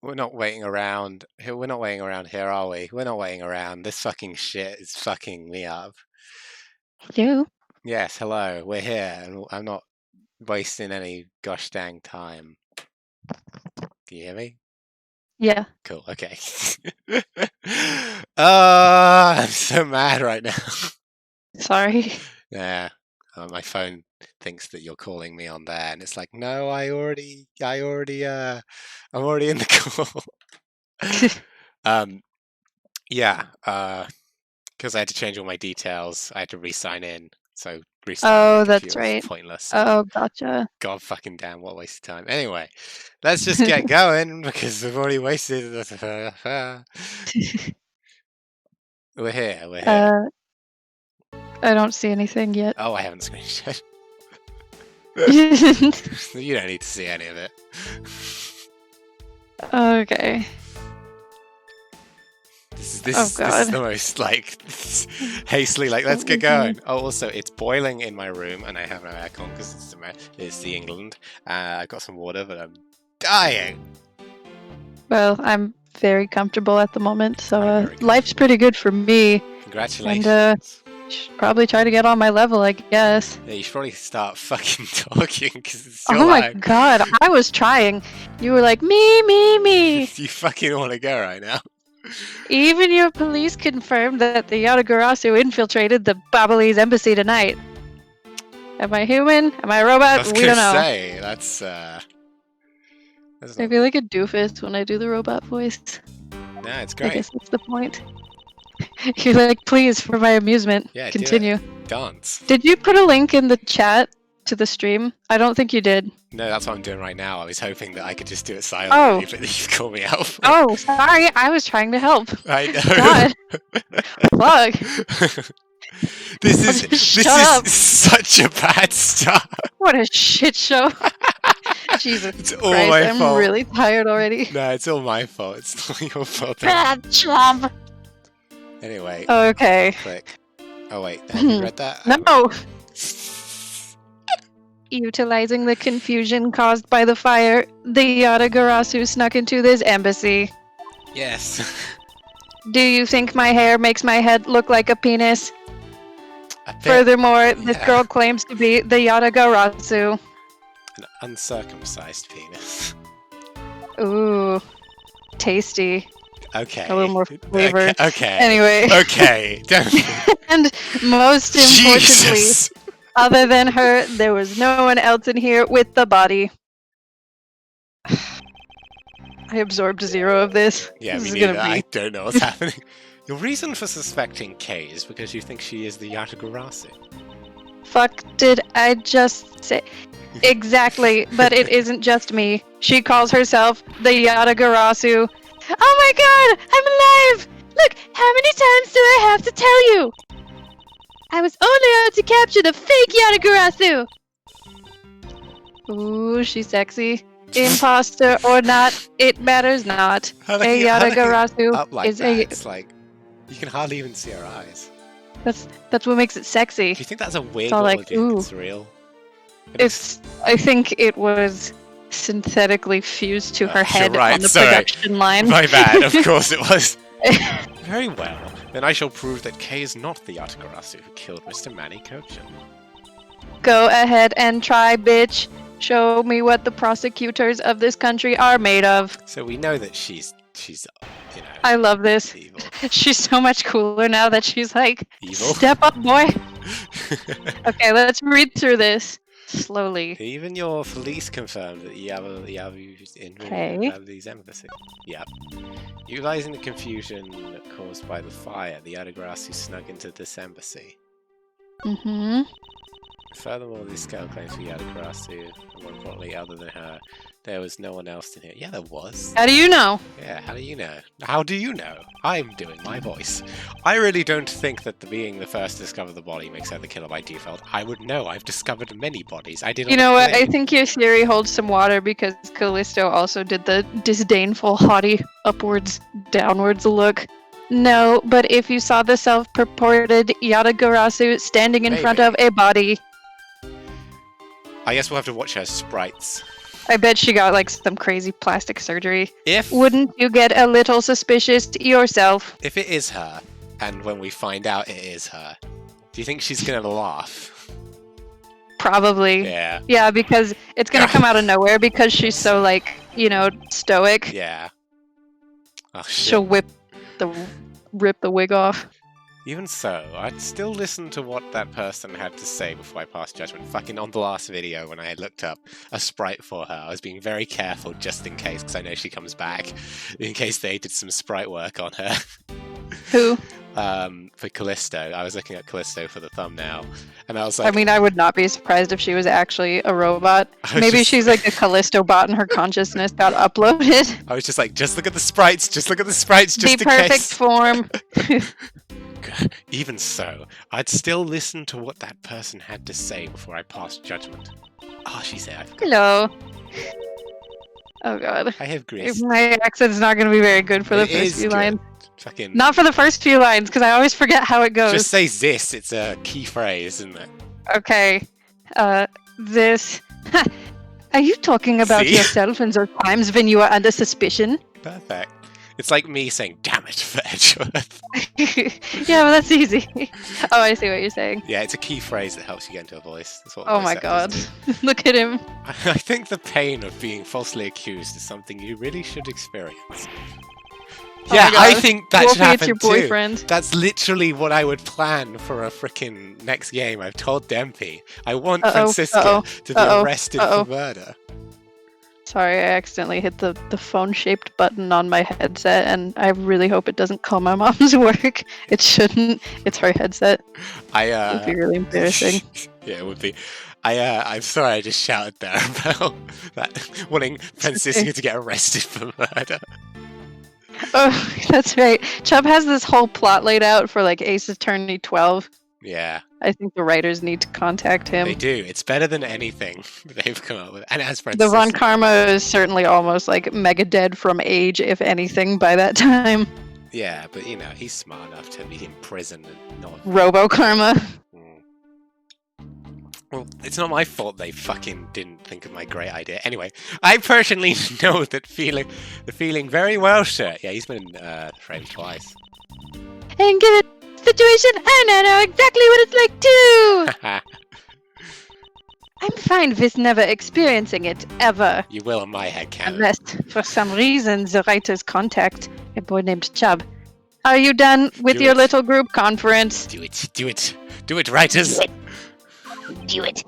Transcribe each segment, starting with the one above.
we're not waiting around. We're not waiting around here, are we? We're not waiting around. This fucking shit is fucking me up. Hello? Yes, hello, we're here, and I'm not wasting any gosh dang time. Can you hear me? Yeah. Cool, okay. I'm so mad right now. Sorry. Yeah, my phone thinks that you're calling me on there, and it's like, no, I'm already in the call. Yeah, because I had to change all my details. I had to re-sign in, so restarting my that's computer was right. pointless. Oh, gotcha. God fucking damn, what a waste of time. Anyway, let's just get going because we've already wasted. We're here. I don't see anything yet. Oh, I haven't screenshot. You don't need to see any of it. Okay. This is the most like hastily like let's get going. Oh, also it's boiling in my room and I have no aircon because it's the England. I've got some water, but I'm dying. Well, I'm very comfortable at the moment, so life's pretty good for me. Congratulations. And should probably try to get on my level, I guess. Yeah, you should probably start fucking talking because it's oh my god, I was trying. You were like me. You fucking want to go right now. Even your police confirmed that the Yatagarasu infiltrated the Babalese embassy tonight. Am I human? Am I a robot? We don't know. Say, that's I feel like a doofus when I do the robot voice. Yeah, it's great. I guess that's the point. You're like, please, for my amusement, continue. Dance. Did you put a link in the chat to the stream? I don't think you did. No, that's what I'm doing right now. I was hoping that I could just do it silently, but you've called me out for Oh, sorry. I was trying to help. I know. God. Fuck. This is such a bad start. What a shit show. Jesus it's all Christ, my I'm fault. really tired already. No, it's all my fault. It's not your fault. Bad job. Anyway. Okay. Click. Oh wait, have you read that? No. Utilizing the confusion caused by the fire, the Yatagarasu snuck into this embassy. Yes. Do you think my hair makes my head look like a penis? Furthermore, this girl claims to be the Yatagarasu. An uncircumcised penis. Ooh. Tasty. Okay. A little more flavor. Okay. Anyway. Okay. And most importantly, Jesus. other than her, there was no one else in here with the body. I absorbed 0 of this. Yeah, this me neither. I don't know what's happening. Your reason for suspecting Kay is because you think she is the Yatagarasu. Fuck did I just say? Exactly, but it isn't just me. She calls herself the Yatagarasu. Oh my god, I'm alive! Look, how many times do I have to tell you? I was only out to capture the fake Yatagarasu! Ooh, she's sexy. Imposter or not, it matters not. A Yatagarasu is a... It's like, you can hardly even see her eyes. That's what makes it sexy. Do you think that's a wig or like, it's real? I think it was synthetically fused to her head on the production line. My bad, of course it was. Very well. Then I shall prove that Kay is not the Yatagarasu who killed Mr. Manny Cochin. Go ahead and try, bitch. Show me what the prosecutors of this country are made of. So we know that she's you know. I love this. Evil. She's so much cooler now that she's like, evil. Step up, boy. Okay, let's read through this slowly. Even your police confirmed that you have these embassy. Yep. Utilizing the confusion caused by the fire, the Yatagarasu snuck into this embassy. Mm-hmm. Furthermore, this girl claims to be Yatagarasu, and more importantly, other than her, there was no one else in here. Yeah, there was. How do you know? Yeah, how do you know? How do you know? I'm doing my voice. I really don't think that being the first to discover the body makes her the killer by default. I would know. I've discovered many bodies. I did. You know what? I think your theory holds some water because Callisto also did the disdainful, haughty, upwards, downwards look. No, but if you saw the self-purported Yatagarasu standing in front of a body... I guess we'll have to watch her sprites. I bet she got like some crazy plastic surgery. If Wouldn't you get a little suspicious yourself? it is her, and when we find out it is her, do you think she's gonna laugh? Probably. Yeah. Yeah, because it's gonna come out of nowhere because she's so like, stoic. Yeah. Oh shit. She'll rip the wig off. Even so, I'd still listen to what that person had to say before I passed judgment. Fucking on the last video when I had looked up a sprite for her, I was being very careful just in case, because I know she comes back, in case they did some sprite work on her. Who? For Callisto. I was looking at Callisto for the thumbnail, and I was like... I mean, I would not be surprised if she was actually a robot. Maybe just... she's like a Callisto bot and her consciousness got uploaded. I was just like, just look at the sprites, just look at the sprites, just the in perfect case. form. Even so, I'd still listen to what that person had to say before I passed judgment. Oh, she said, Hello. Oh god. I have grace. My accent's not going to be very good for the It first is few good. lines. Fucking... Not for the first few lines, because I always forget how it goes. Just say this, it's a key phrase, isn't it? Okay. This... Are you talking about See? yourself in those times when you are under suspicion? Perfect. It's like me saying, damn it, for Edgeworth. Yeah, well, that's easy. Oh, I see what you're saying. Yeah, it's a key phrase that helps you get into a voice. That's what Oh voice my actors god. do. Look at him. I think the pain of being falsely accused is something you really should experience. Oh Yeah, my I God. think that Wolfie, should happen it's your too. boyfriend. That's literally what I would plan for a freaking next game. I've told Dempy. I want Uh-oh, Francisca uh-oh, to be uh-oh, arrested uh-oh. for murder. Sorry, I accidentally hit the phone-shaped button on my headset, and I really hope it doesn't call my mom's work. It shouldn't. It's her headset. It would be really embarrassing. Yeah, it would be. I'm sorry I just shouted there about that, wanting Francisca to get arrested for murder. Oh, that's right. Chubb has this whole plot laid out for like Ace Attorney 12. Yeah, I think the writers need to contact him. they do. It's better than anything they've come up with. And as The Francisca, Ron Karma is certainly almost like mega dead from age, if anything, by that time. yeah, but he's smart enough to be in prison and not. Robo Karma. Well, it's not my fault they fucking didn't think of my great idea. Anyway, I personally know the feeling very well, sir. Yeah, he's been framed twice. And give it situation, and I know exactly what it's like too. I'm fine with never experiencing it, ever. You will in my head, Cannon. Unless, for some reason, the writers contact a boy named Chubb. Are you done with Do your it. little group conference? Do it, writers! Do it.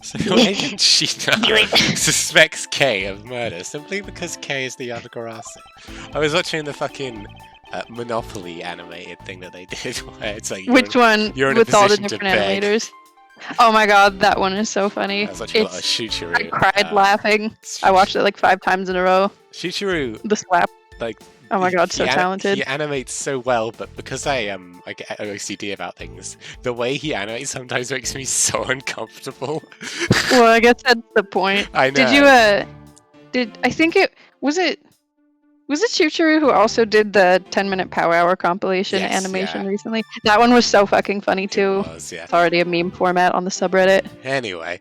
So Agent Sheena suspects Kay of murder simply because Kay is the Yadagarasu. I was watching the fucking Monopoly animated thing that they did where it's like Which one? you're in a With all the position to different beg. animators? Oh my god, that one is so funny. I was watching a lot of Shuchuru. I cried laughing. I watched it like 5 times in a row. Shuchuru, The slap. like, Oh my god, so talented. He animates so well, but because I get OCD about things, the way he animates sometimes makes me so uncomfortable. Well, I guess that's the point. I know. Did you I think was it Chuchuru who also did the 10-minute Power Hour compilation Yes, animation yeah. recently? That one was so fucking funny too. It was, yeah. It's already a meme format on the subreddit. Anyway,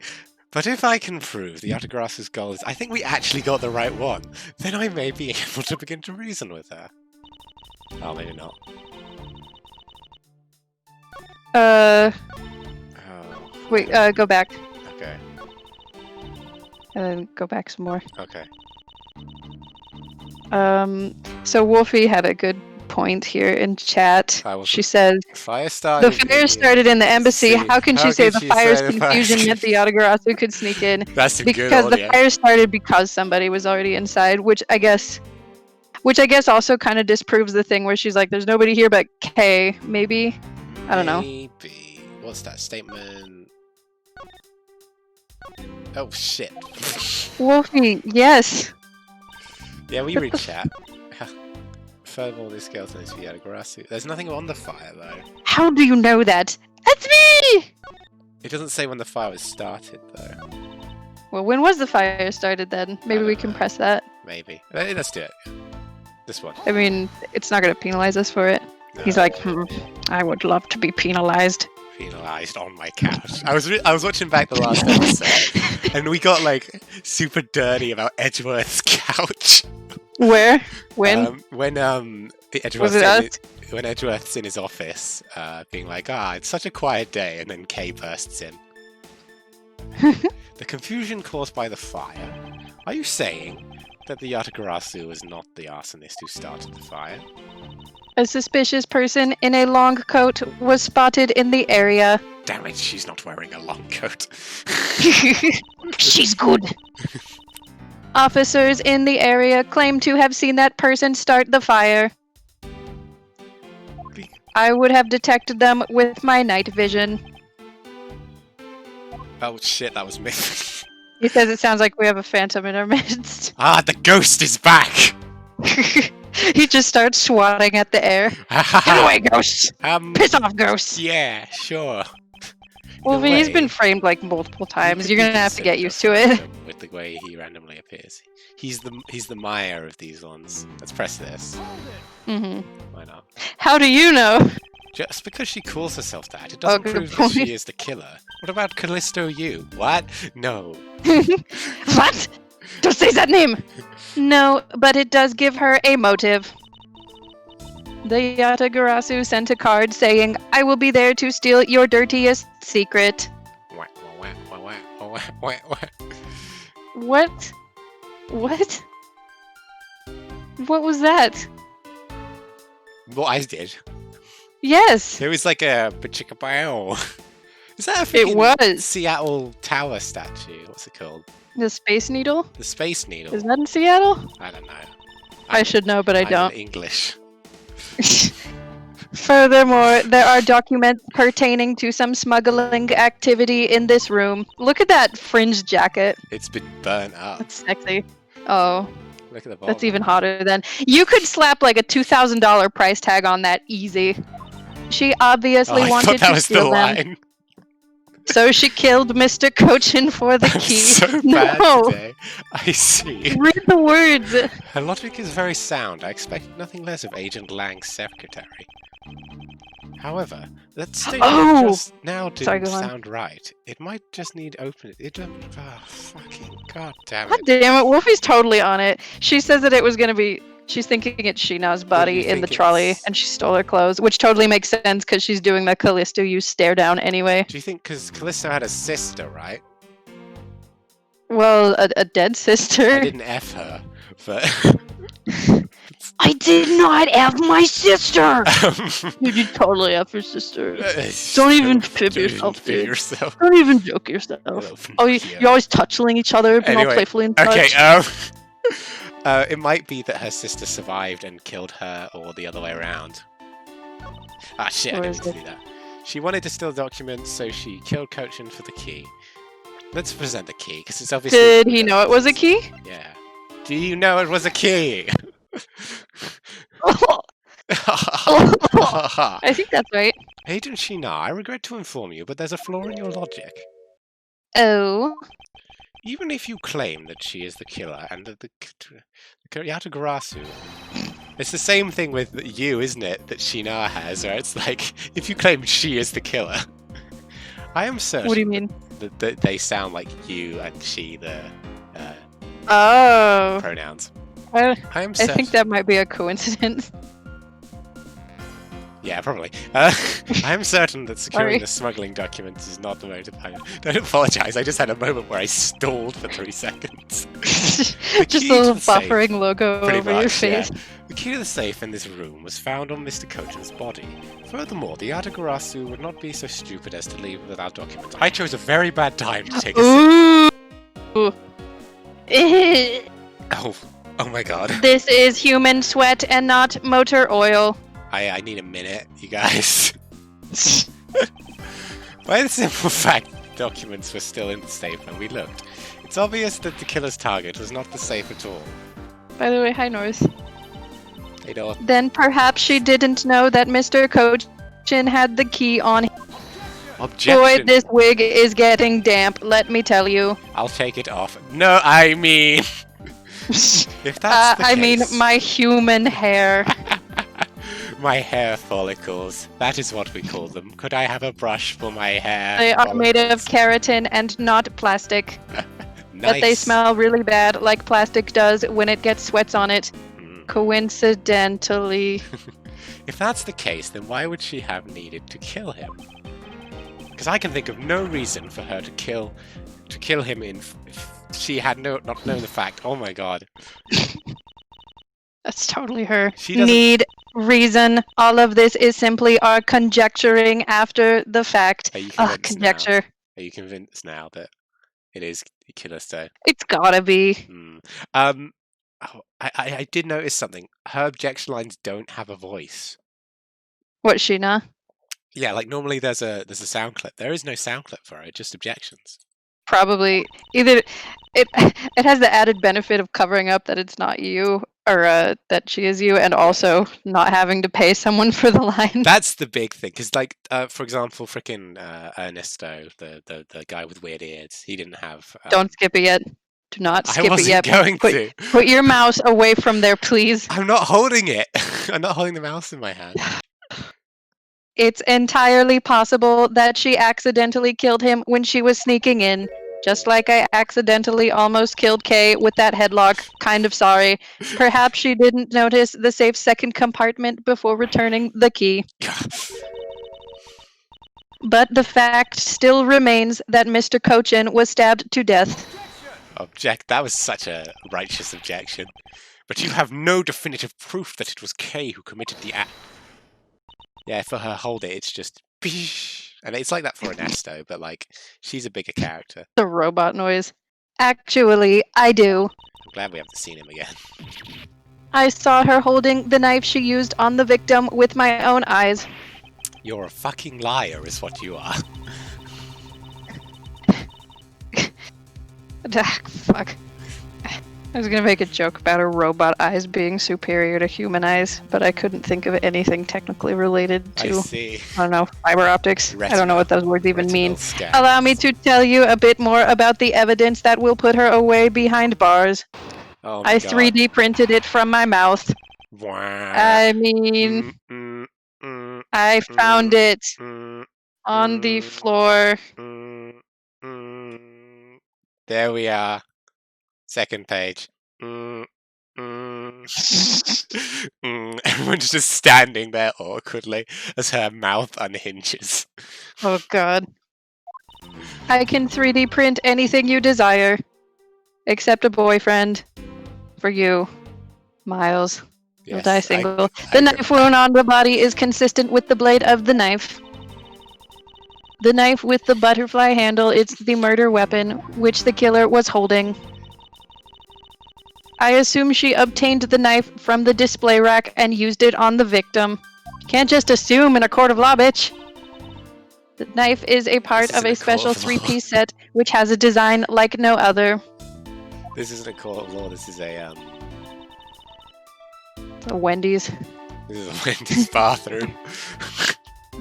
but if I can prove the Yatagarasu's goal is I think we actually got the right one, then I may be able to begin to reason with her. Oh, maybe not. Oh, Wait, go back. okay, And then go back some more. okay. So Wolfie had a good point here in chat. I was- She says, Fire started. the fire started in the embassy. See, How can she how say could the she fire's say the fire- confusion meant the Yatagarasu could sneak in? That's a good Because the audio. fire started because somebody was already inside, which I guess also kind of disproves the thing where she's like, there's nobody here but Kay, maybe? I don't know. Maybe. What's that statement? Oh shit. Wolfie, yes. Yeah, we read chat. Furthermore, this girl thinks we had a Yatagarasu. There's nothing on the fire though. How do you know that? It's me! It doesn't say when the fire was started though. Well, when was the fire started then? Maybe we can press that. Maybe. Let's do it. This one. I mean, it's not going to penalize us for it. No. He's like, I would love to be penalized. penalized on my couch. I was watching back the last episode, and we got like super dirty about Edgeworth's couch. Where? When? When Was it us? When Edgeworth's in his office, being like, it's such a quiet day, and then Kay bursts in. The confusion caused by the fire. Are you saying that the Yatagarasu was not the arsonist who started the fire? A suspicious person in a long coat was spotted in the area. Damn it, she's not wearing a long coat. She's good. Officers in the area claim to have seen that person start the fire. I would have detected them with my night vision. Oh shit, that was me. He says it sounds like we have a phantom in our midst. The ghost is back! He just starts swatting at the air. Get away, ghosts! Piss off, ghosts! Yeah, sure. Well, In a he's way, been framed like multiple times. could You're be gonna have to get considered used to it. random with the way he randomly appears. He's the Maya of these ones. Let's press this. Mm-hmm. Why not? How do you know? Just because she calls herself that, it doesn't good prove that point. she is the killer. What about Callisto U? What? No. What? Don't say that name! No, but it does give her a motive. The Yatagarasu sent a card saying, I will be there to steal your dirtiest secret. What? What? What was that? What I did. Yes, It was like a bow. Is that a it freaking was. Seattle Tower statue? What's it called? The Space Needle? The Space Needle. Is that in Seattle? I don't know. I should know, but I I'm don't. English. Furthermore, there are documents pertaining to some smuggling activity in this room. Look at that fringe jacket. It's been burnt up. That's sexy. Oh, Look at the bottom. that's even hotter then. You could slap like a $2,000 price tag on that easy. She obviously I wanted thought that to was the steal them. line. So she killed Mr. Cochin for the I'm key. so bad No, today. I see. read the words. Her logic is very sound. I expected nothing less of Agent Lang's secretary. However, that statement Oh! just now didn't Sorry, go on. sound right. It might just need opening. It don't. Fucking god damn God it. damn it, Wolfie's totally on it. She says that it was gonna be. She's thinking it's Sheena's body in the think trolley, it's- and she stole her clothes, which totally makes sense because she's doing the Callisto you stare down anyway. Do you think because Callisto had a sister, right? Well, a dead sister. I didn't F her, but. I did not have my sister! You did totally have her sister. Don't even fib Don't yourself, even fib dude. yourself. Don't even joke yourself. Oh, you're always touching each other, being all Anyway, playfully in touch. Okay, it might be that her sister survived and killed her, or the other way around. Ah, shit, I Or didn't is mean to do that. She wanted to steal documents, so she killed Cochin for the key. Let's present the key, because it's obviously... Did he know it was a key? Yeah. Do you know it was a key? I think that's right. Agent Sheena, I regret to inform you, but there's a flaw in your logic. Oh. Even if you claim that she is the killer and that the Yatagarasu, it's the same thing with you, isn't it? That Sheena has, right? It's like if you claim she is the killer, I am certain. What do you mean? That they sound like you and she, the Oh. pronouns. I I am certain. think that might be a coincidence. Yeah, probably. I am certain that securing Sorry. the smuggling documents is not the motive. Don't apologize. I just had a moment where I stalled for 3 seconds. Just key a little to the safe, buffering logo Pretty over your much, yeah. face. The key to the safe in this room was found on Mr. Cochin's body. Furthermore, the Yatagarasu would not be so stupid as to leave without documents. I chose a very bad time to take a sip. Ooh. Oh my god. This is human sweat and not motor oil. I need a minute, you guys. By the simple fact documents were still in the safe when we looked, it's obvious that the killer's target was not the safe at all. By the way, hi North. Hey, Dor. Then perhaps she didn't know that Mr. Cochin had the key on him. Objection. Boy, this wig is getting damp, let me tell you. I'll take it off. No, I mean... if that's the I mean, case- my human hair. My hair follicles. That is what we call them. Could I have a brush for my hair They are made of follicles? keratin and not plastic. Nice. But they smell really bad, like plastic does when it gets sweats on it. Hmm. Coincidentally. If that's the case, then why would she have needed to kill him? Because I can think of no reason for her to kill him if she had not known the fact. Oh my god. That's totally her. She doesn't- Need, reason. All of this is simply our conjecturing after the fact. Are you convinced Conjecture. Are you convinced now that it is Callisto? It's gotta be. I did notice something. Her objection lines don't have a voice. What, Sheena? Yeah, like normally there's a sound clip. There is no sound clip for it, just objections. Probably. Either it has the added benefit of covering up that it's not you, or that she is you, and also not having to pay someone for the line. That's the big thing, because like for example, frickin' Ernesto, the guy with weird ears, he didn't have. Don't skip it yet. Do not skip I wasn't it yet. going to. Put your mouse away from there, please. I'm not holding it. I'm not holding the mouse in my hand. It's entirely possible that she accidentally killed him when she was sneaking in. Just like I accidentally almost killed Kay with that headlock. Kind of sorry. Perhaps she didn't notice the safe second compartment before returning the key. But the fact still remains that Mr. Cochin was stabbed to death. That was such a righteous objection. But you have no definitive proof that it was Kay who committed the act. Yeah, for her hold it, it's just... And it's like that for Ernesto, but like, she's a bigger character. The robot noise. Actually, I do. I'm glad we haven't seen him again. I saw her holding the knife she used on the victim with my own eyes. You're a fucking liar, is what you are. Fuck. I was gonna make a joke about her robot eyes being superior to human eyes, but I couldn't think of anything technically related to, I don't know, fiber optics. I don't know what those words even mean. Scans. Allow me to tell you a bit more about the evidence that will put her away behind bars. Oh I 3D printed it from my mouth. Wow. I mean, I found it on the floor. There we are. Second page. Everyone's just standing there awkwardly as her mouth unhinges. Oh god. I can 3D print anything you desire. Except a boyfriend. For you, Miles. You'll Yes, die single. The knife wound on the body is consistent with the blade of the knife. The knife with the butterfly handle is the murder weapon, which the killer was holding. I assume she obtained the knife from the display rack and used it on the victim. Can't just assume in a court of law, bitch. The knife is a part of a special 3-piece set, which has a design like no other. This isn't a court of law, this is a Wendy's. This is a Wendy's bathroom.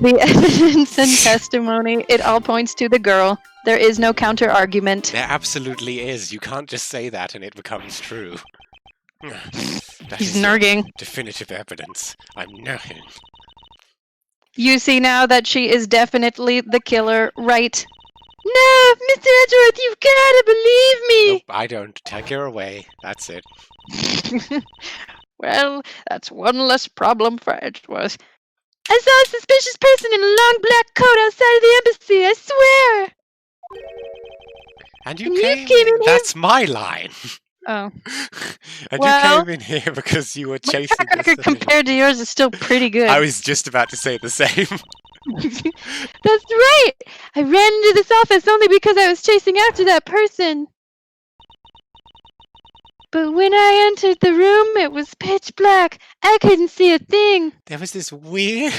The evidence and testimony, it all points to the girl. There is no counter-argument. There absolutely is. You can't just say that and it becomes true. He's nerging. Definitive evidence. I'm nerging. You see now that she is definitely the killer, right? No, Mr. Edgeworth, you've gotta believe me! Nope, I don't. Take her away. That's it. Well, that's one less problem for Edgeworth. I saw a suspicious person in a long black coat outside of the embassy, I swear! And you came in That's my line! Oh. And you came in here because you were chasing my track record compared to yours is still pretty good. I was just about to say the same. That's right! I ran into this office only because I was chasing after that person. But when I entered the room, it was pitch black. I couldn't see a thing. There was this weird...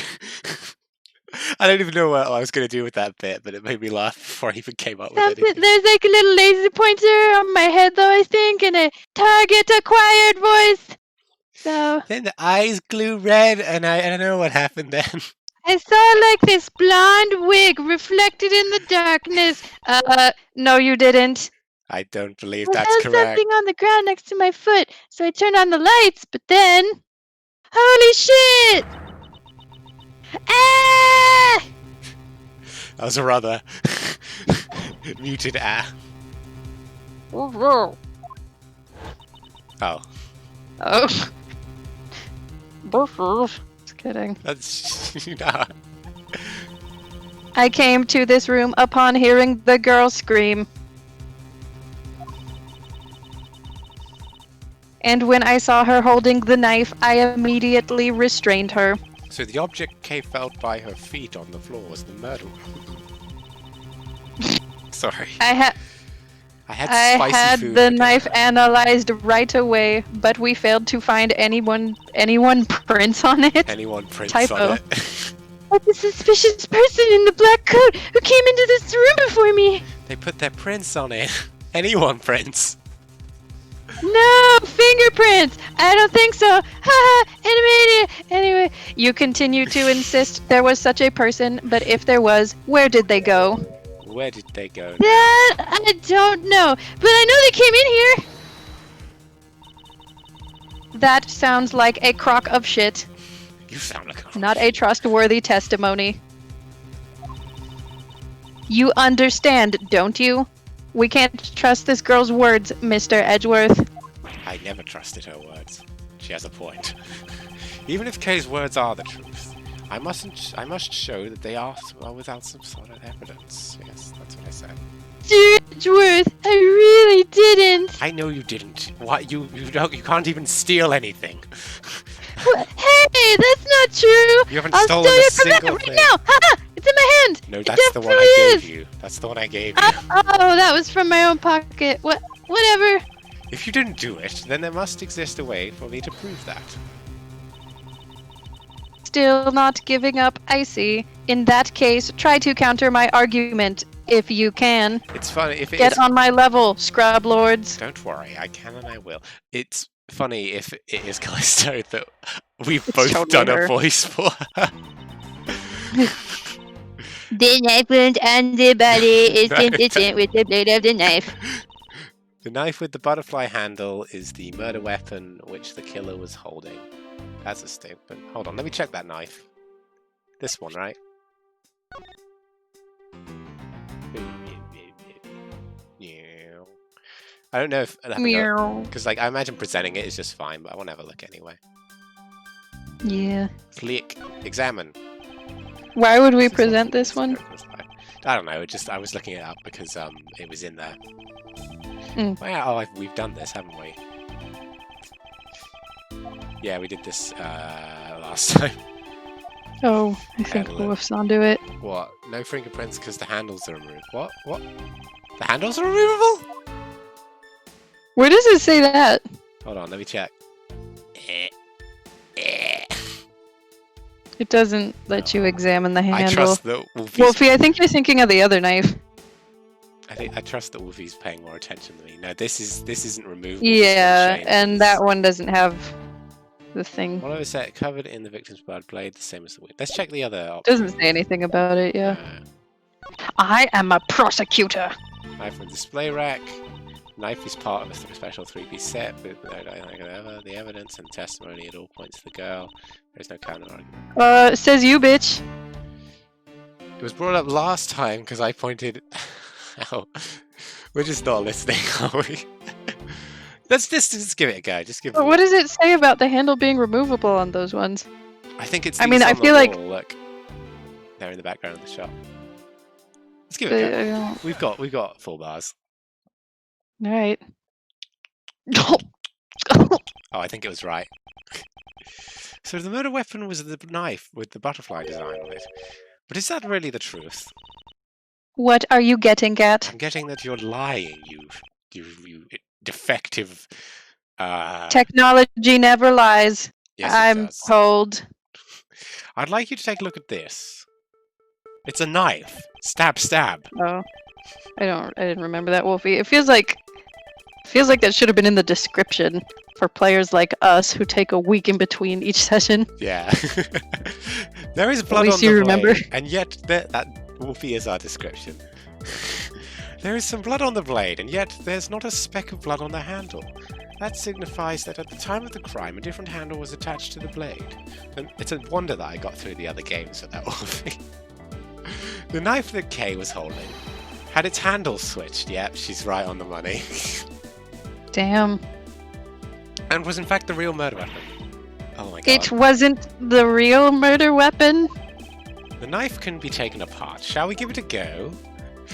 I don't even know what I was going to do with that bit, but it made me laugh before I even came up with it. There's like a little laser pointer on my head, though, I think, and a target acquired voice. So... Then the eyes glue red, and I don't know what happened then. I saw like this blonde wig reflected in the darkness. No, you didn't. I don't believe that's correct. There's something on the ground next to my foot, so I turned on the lights, but then... Holy shit! Ah! That was a rather muted ah. Oh. Oh. Oh. Just kidding. That's... nah. I came to this room upon hearing the girl scream. And when I saw her holding the knife, I immediately restrained her. So the object Kay felt by her feet on the floor was the murder weapon. Sorry. I had spicy food the for knife dinner. analyzed right away, but we failed to find anyone prints on it. Anyone prints Typo. on it. Like a suspicious person in the black coat who came into this room before me. They put their prints on it. Anyone prints. No fingerprints. I don't think so. Haha, animated. Anyway, you continue to insist there was such a person, but if there was, where did they go? Where did they go? That I don't know, but I know they came in here. That sounds like a crock of shit. You sound like a Not a trustworthy testimony. You understand, don't you? We can't trust this girl's words, Mr. Edgeworth. I never trusted her words. She has a point. Even if Kay's words are the truth, I must show that they are without some sort of evidence. Yes, that's what I said. Mr. Edgeworth, I really didn't. I know you didn't. Why you can't even steal anything. Hey, that's not true. You haven't I'll stolen steal a it from that single right thing. now. Haha, it's in my hand. No, It that's the one I definitely gave is. you. That's the one I gave you. Oh, that was from my own pocket. Whatever. If you didn't do it, then there must exist a way for me to prove that. Still not giving up, I see. In that case, try to counter my argument, if you can. It's funny if it Get is... on my level, scrub lords. Don't worry, I can and I will. It's funny if it is Callisto that we've both totally done her. a voice for her. The knife wound on the body is No. consistent with the blade of the knife. The knife with the butterfly handle is the murder weapon which the killer was holding. That's a statement. Hold on, let me check that knife. This one, right? I don't know if... Meow. Because like, I imagine presenting it is just fine, but I won't have a look anyway. Yeah. Click. Examine. Why would we present this one? I don't know. I was looking it up because it was in there. Well, we've done this, haven't we? Yeah, we did this last time. Oh, I think Handle it. Wolf's onto it. What? No fingerprints because the handles are removed. What? What? The handles are removable? Where does it say that? Hold on, let me check. It doesn't let you examine the handle. I trust that Wolfie's... Wolfie, I think you're thinking of the other knife. I trust that Wolfie's paying more attention than me. No, this isn't removable. Yeah, This is and that one doesn't have the thing. One of the set covered in the victim's blood, blade the same as the wound. Let's check the other option. Doesn't say anything about it, yeah. Uh, I am a prosecutor. Knife from display rack. Knife is part of a special 3-piece set with the evidence and testimony at all points to the girl. There is no counter argument. Says you, bitch. It was brought up last time because I pointed out. We're just not listening, are we? Let's just give it a go. Just give. But what does it say about the handle being removable on those ones? I think it's. I mean, these I on the feel like- wall, look, they're in the background of the shop. Let's give it a go. We've got full bars. Alright. Oh, I think it was right. So the murder weapon was the knife with the butterfly design on it. But is that really the truth? What are you getting at? I'm getting that you're lying, you defective. Technology never lies. Yes, it I'm does. told. I'd like you to take a look at this. It's a knife. Stab, stab. Oh, I didn't remember that, Wolfie. It feels like that should have been in the description for players like us who take a week in between each session. Yeah. There is blood least on the you blade, remember. and yet that Wolfie is our description. There is some blood on the blade, and yet there's not a speck of blood on the handle. That signifies that at the time of the crime, a different handle was attached to the blade. And it's a wonder that I got through the other games with that Wolfie. The knife that Kay was holding had its handle switched. Yep, she's right on the money. Damn. And was in fact the real murder weapon. Oh my god. It wasn't the real murder weapon? The knife can be taken apart. Shall we give it a go?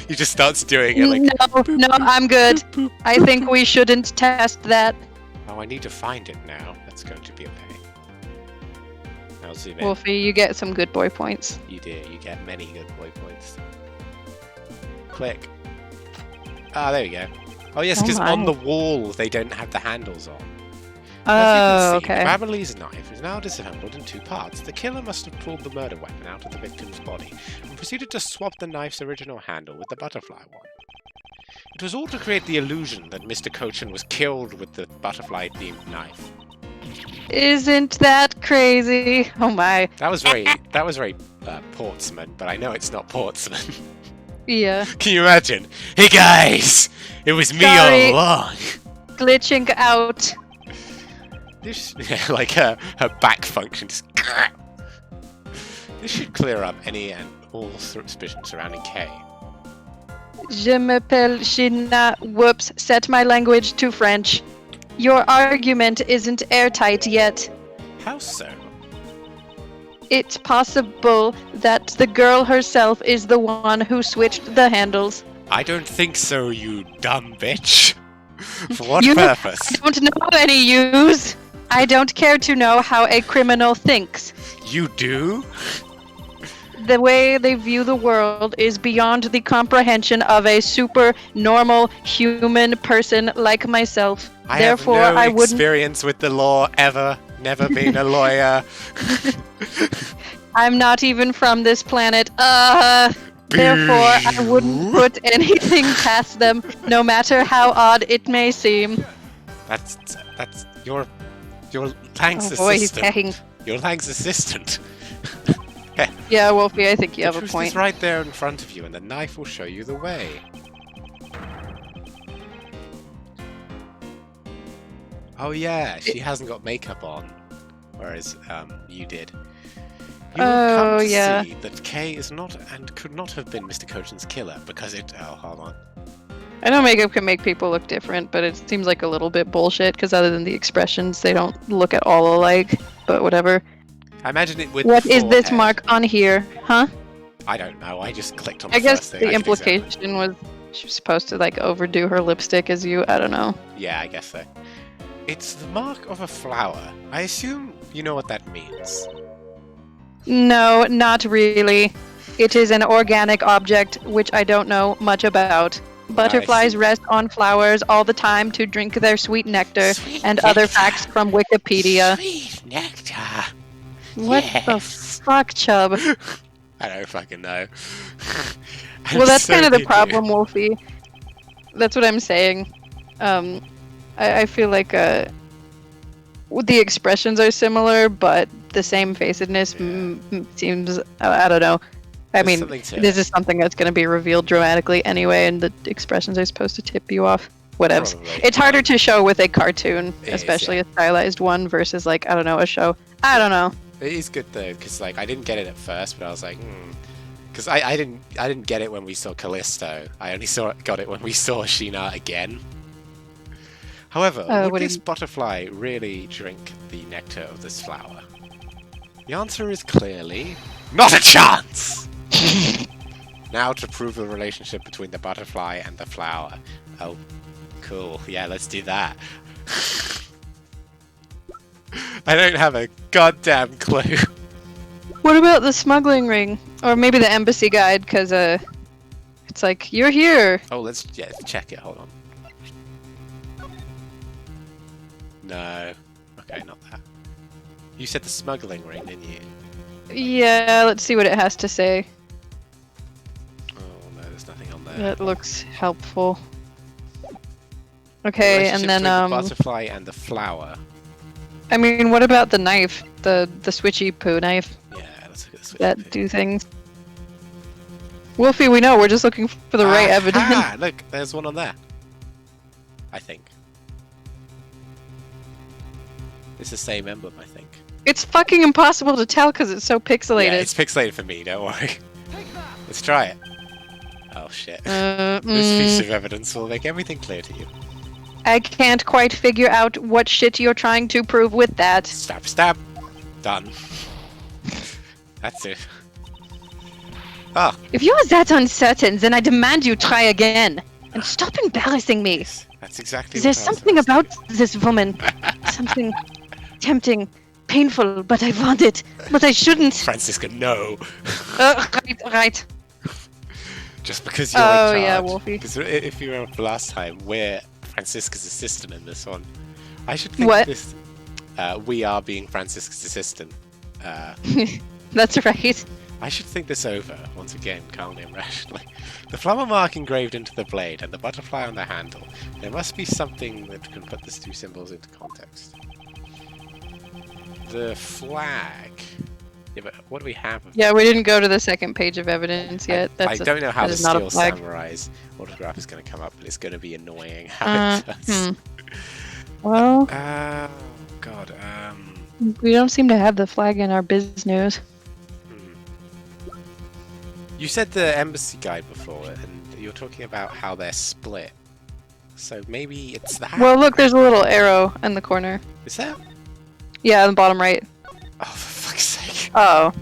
He just starts doing it like... No, I'm good. I think we shouldn't test that. Oh, I need to find it now. That's going to be a pain. I'll zoom in. Wolfie, you get some good boy points. You do. You get many good boy points. Click. Ah, there we go. Oh yes, because on the wall they don't have the handles on. Oh, okay. Ravelli's knife is now disassembled in two parts. The killer must have pulled the murder weapon out of the victim's body and proceeded to swap the knife's original handle with the butterfly one. It was all to create the illusion that Mr. Cochin was killed with the butterfly-themed knife. Isn't that crazy? Oh my. That was very Portsman, but I know it's not Portsman. Yeah. Can you imagine? Hey guys, it was me all along. Glitching out. Like her back function just... This should clear up any and all suspicion surrounding Kay. Je m'appelle China. Whoops, set my language to French. Your argument isn't airtight yet. How so? It's possible that the girl herself is the one who switched the handles. I don't think so, you dumb bitch. For what purpose? I don't know any use. I don't care to know how a criminal thinks. You do? The way they view the world is beyond the comprehension of a super normal human person like myself. Therefore, have no I wouldn't experience with the law ever. Never been a lawyer. I'm not even from this planet. Therefore, I wouldn't put anything past them, no matter how odd it may seem. That's your thanks Oh boy, he's assistant. pecking. Your thanks assistant. Yeah, Wolfie, I think you have a truth point. is right there in front of you, and the knife will show you the way. Oh yeah, she hasn't got makeup on, whereas you did. You will come to see that Kay is not and could not have been Mr. Cochin's killer because it. Oh, hold on. I know makeup can make people look different, but it seems like a little bit bullshit because other than the expressions, they don't look at all alike. But whatever. I imagine it with. What the is this forehead. mark on here, huh? I don't know. I just clicked on. The I guess first thing the I could examine. implication was she was supposed to like overdo her lipstick as you. I don't know. Yeah, I guess so. It's the mark of a flower. I assume you know what that means. No, not really. It is an organic object, which I don't know much about. Butterflies rest on flowers all the time to drink their sweet nectar and other facts from Wikipedia. Sweet nectar. What the fuck, Chubb? I don't fucking know. Well, that's kind of the problem, Wolfie. That's what I'm saying. I feel like the expressions are similar, but the same facedness seems... I don't know. I mean, this is something that's going to be revealed dramatically anyway, and the expressions are supposed to tip you off. Whatevs. It's harder to show with a cartoon, especially a stylized one, versus, like, I don't know, a show. I don't know. It is good, though, because, like, I didn't get it at first, but I was like, Because I didn't get it when we saw Callisto. I only got it when we saw Sheena again. However, would this butterfly really drink the nectar of this flower? The answer is clearly... NOT A CHANCE! Now to prove the relationship between the butterfly and the flower. Oh, cool. Yeah, let's do that. I don't have a goddamn clue. What about the smuggling ring? Or maybe the embassy guide, because it's like, you're here! Oh, let's check it. Hold on. No. Okay, not that. You said the smuggling ring, didn't you? Yeah, let's see what it has to say. Oh, no, there's nothing on there. That looks helpful. Okay, and then, the butterfly and the flower. I mean, what about the knife? The switchy poo knife? Yeah, let's look at the switchy That poo. do things. Wolfie, we know, we're just looking for the right evidence. Ah, look, there's one on there. I think. It's the same emblem, I think. It's fucking impossible to tell because it's so pixelated. Yeah, it's pixelated for me, don't worry. Let's try it. Oh shit. This piece of evidence will make everything clear to you. I can't quite figure out what shit you're trying to prove with that. Stab, stab. Done. That's it. Ah. If you are that uncertain, then I demand you try again. And stop embarrassing me. That's exactly There's what I was something supposed about this woman. Something tempting, painful, but I want it. But I shouldn't. Francisca, no. Right. Just because you're in charge. Yeah, Wolfie. Because if you remember last time, we're Francisca's assistant in this one. I should think What? this... we are being Francisca's assistant. That's right. I should think this over, once again, calmly and rationally. The flower mark engraved into the blade and the butterfly on the handle. There must be something that can put these two symbols into context. The flag. Yeah, but what do we have? Yeah, we didn't go to the second page of evidence yet. I don't know how that the is not a Steel flag. Samurai's autograph is going to come up, but it's going to be annoying how it does. Well, God. we don't seem to have the flag in our biz news. You said the embassy guide before, and you're talking about how they're split. So maybe it's that? Well, look, there's a little arrow in the corner. Is there? Yeah, on the bottom right. Oh, for fuck's sake. Oh.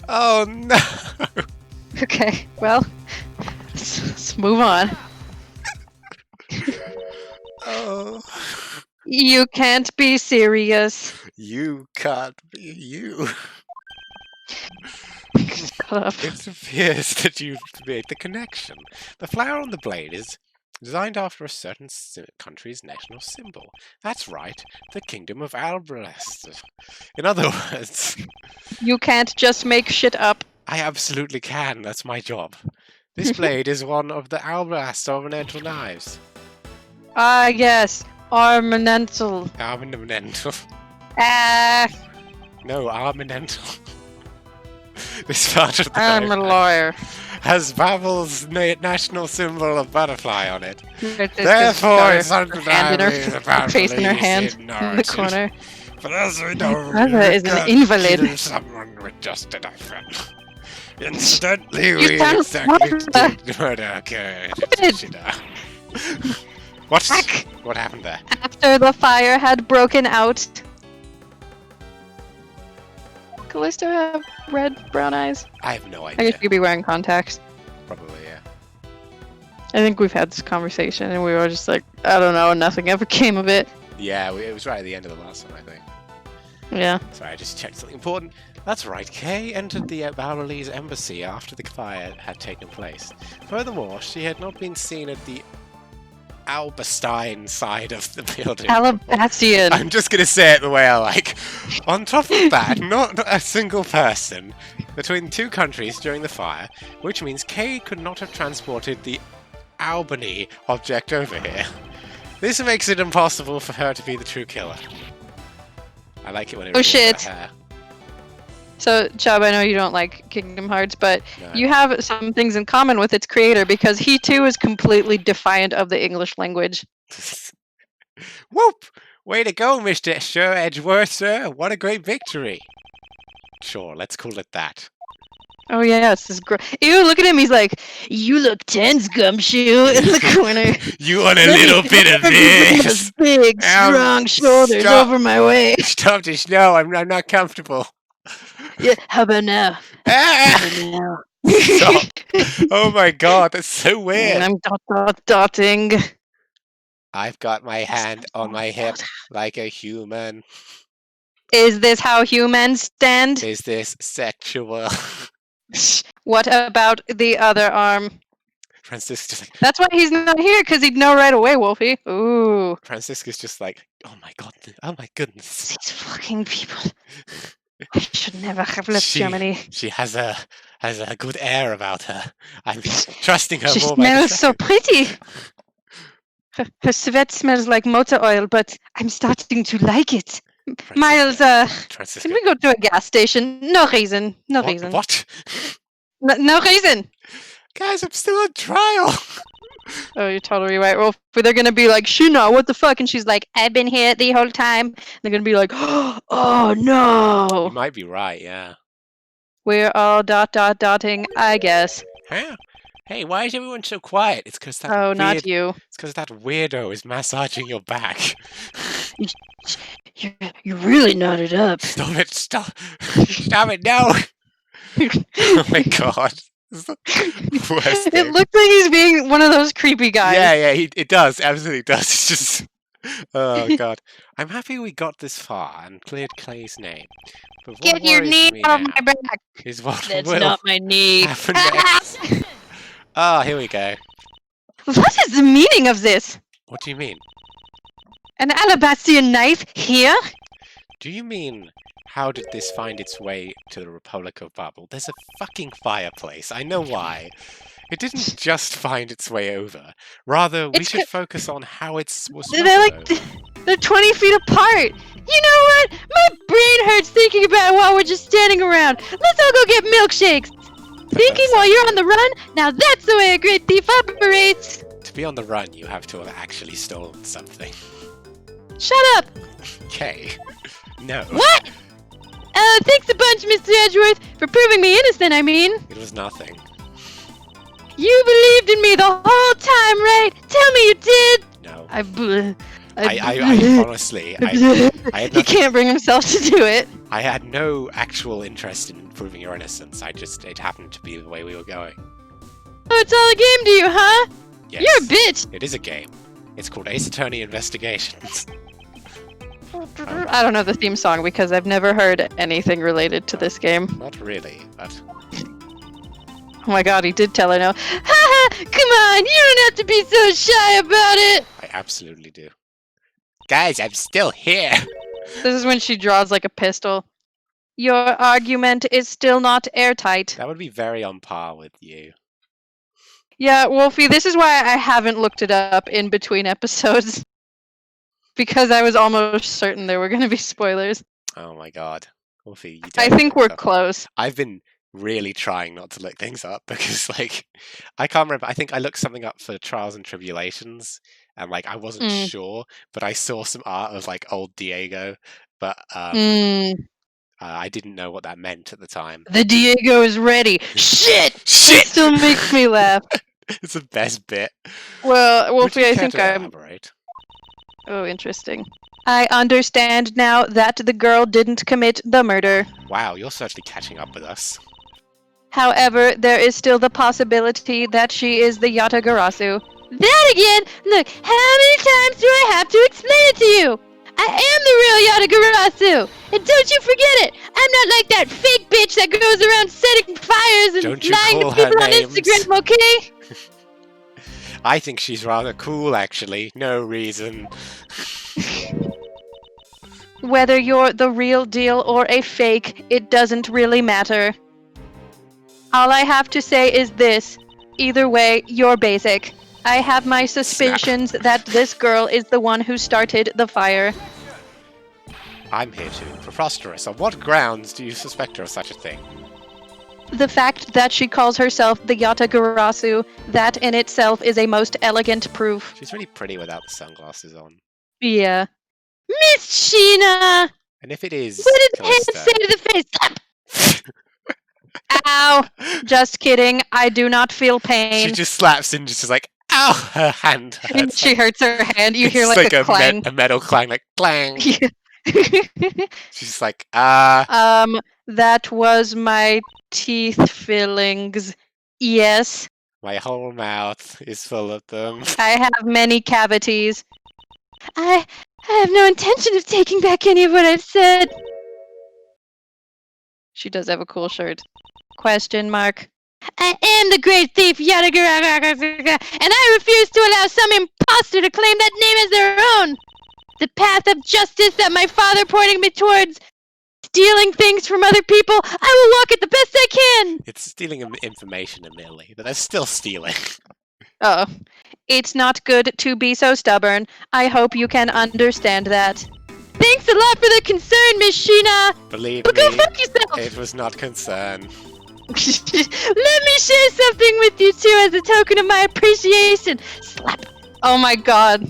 Oh, no! Okay, well, let's move on. Oh. You can't be serious. You can't be you. Shut up. It appears that you've made the connection. The flower on the blade is designed after a certain country's national symbol. That's right, the Kingdom of Alabasta. In other words... You can't just make shit up. I absolutely can, that's my job. This blade is one of the Alabasta ornamental knives. Ah, yes. Ornamental. Ornamental. Ah, No, ornamental. This part of the I'm a knife lawyer. has Babel's national symbol of butterfly on it. Therefore, Therefore, it's hand in her face in her hand in the corner. But as we know, Brother is an invalid. kill someone with just a knife. Incidentally, You we sound exactly smart. did murder occurred. Stupid. What? Fuck. What happened there? After the fire had broken out. Callisto have red, brown eyes? I have no I idea. guess you'd be wearing contacts. Probably, yeah. I think we've had this conversation and we were just like, I don't know, nothing ever came of it. Yeah, it was right at the end of the last one, I think. Yeah. Sorry, I just checked something important. That's right, Kay entered the Alabasta Embassy after the fire had taken place. Furthermore, she had not been seen at the Alabasta side of the building. Alabastian. I'm just going to say it the way I like. On top of that, not a single person between two countries during the fire, which means Kay could not have transported the Albany object over here. This makes it impossible for her to be the true killer. I like it when it Oh, reveals shit. her. So, Chubb, I know you don't like Kingdom Hearts, but No. you have some things in common with its creator because he too is completely defiant of the English language. Whoop! Way to go, Mr. Sir Edgeworth, sir. What a great victory. Sure, let's call it that. Oh yeah, this is great. Ew, look at him. He's like, you look tense, Gumshoe, in the corner. You want a little bit of this? Big, strong shoulders stop. over my way. Stop this. No, I'm not comfortable. Yeah, how about now? Ah! How about now? Stop. Oh my god, that's so weird. I'm dotting. I've got my hand on my hip like a human. Is this how humans stand? Is this sexual? What about the other arm? Francisca's like, That's why he's not here, because he'd know right away, Wolfie. Ooh. Francisca's just like, oh my god, oh my goodness. These fucking people. I should never have left Germany. She has a good air about her. I'm trusting her She more. by the smells so second. pretty. Her sweat smells like motor oil, but I'm starting to like it. Miles, Francisca. can we go to a gas station? No reason. No reason. What? No reason. Guys, I'm still on trial. Oh, you're totally right. Well, they're gonna be like, Sheena, what the fuck? And she's like, I've been here the whole time. They're gonna be like, oh You no. might be right, yeah. We're all dotting, I guess. Huh? Hey, why is everyone so quiet? It's because that Oh, weird. not you. It's because that weirdo is massaging your back. You really knotted up. Stop it! Stop! Stop it! No! Oh my god! This is the worst It thing. looks like he's being one of those creepy guys. Yeah, it does. Absolutely does. It's just. Oh god. I'm happy we got this far and cleared Clay's name. But what Get your worries knee me out of now my back. is what That's will not my knee. happen next. Ah, here we go. What is the meaning of this? What do you mean? An Alabasta knife here? Do you mean, how did this find its way to the Republic of Bubble? There's a fucking fireplace. I know why. It didn't just find its way over. Rather, we should focus on how it was They're like, over. they're 20 feet apart. You know what? My brain hurts thinking about it while we're just standing around. Let's all go get milkshakes. Thinking while you're on the run? Now that's the way a great thief operates. To be on the run, you have to have actually stolen something. Shut up. Okay. No. What? Thanks a bunch, Mr. Edgeworth, for proving me innocent, I mean. It was nothing. You believed in me the whole time, right? Tell me you did. No. I honestly, I had he can't bring himself to do it. I had no actual interest in proving your innocence. It happened to be the way we were going. Oh, it's all a game to you, huh? Yes. You're a bitch. It is a game. It's called Ace Attorney Investigations. I don't know the theme song because I've never heard anything related to this game. Not really, but Oh my god, he did tell her no. Haha! Come on, you don't have to be so shy about it! I absolutely do. Guys, I'm still here! This is when she draws like a pistol. Your argument is still not airtight. That would be very on par with you. Yeah, Wolfie, this is why I haven't looked it up in between episodes. Because I was almost certain there were going to be spoilers. Oh my god. Wolfie, you I don't think look we're up. close. I've been really trying not to look things up because, like, I can't remember. I think I looked something up for Trials and Tribulations, and, like, I wasn't sure, but I saw some art of, like, old Diego, but I didn't know what that meant at the time. The Diego is ready. Shit! Shit! It still makes me laugh. It's the best bit. Well, Would Wolfie, you I care think to I'm... elaborate? Oh, interesting. I understand now that the girl didn't commit the murder. Wow, you're certainly catching up with us. However, there is still the possibility that she is the Yatagarasu. That again? Look, how many times do I have to explain it to you? I am the real Yatagarasu! And don't you forget it! I'm not like that fake bitch that goes around setting fires and Don't you lying call to her people on names. Instagram, okay? I think she's rather cool, actually. No reason. Whether you're the real deal or a fake, it doesn't really matter. All I have to say is this. Either way, you're basic. I have my suspicions that this girl is the one who started the fire. I'm here too. Preposterous. On what grounds do you suspect her of such a thing? The fact that she calls herself the Yatagarasu, that in itself is a most elegant proof. She's really pretty without the sunglasses on. Yeah. Miss Sheena! And if it is, What did the hand Callisto- say to the face? Ow! Just kidding. I do not feel pain. She just slaps and just is like, ow! Her hand And hurts. she hurts her hand. You hear It's like a clang. a metal clang, like clang. Yeah. She's like, That was my teeth fillings. Yes, my whole mouth is full of them. I have many cavities. I have no intention of taking back any of what I've said. She does have a cool shirt. Question mark. I am the great thief Yatagarasu, and I refuse to allow some imposter to claim that name as their own. The path of justice that my father pointed me towards, stealing things from other people, I will walk it the best I can. It's stealing information immediately, but they're still stealing. Oh, it's not good to be so stubborn. I hope you can understand that. Thanks a lot for the concern, Miss Sheena. Believe But go me, fuck yourself. it was not concern. Let me share something with you too as a token of my appreciation. Slap. Oh my god.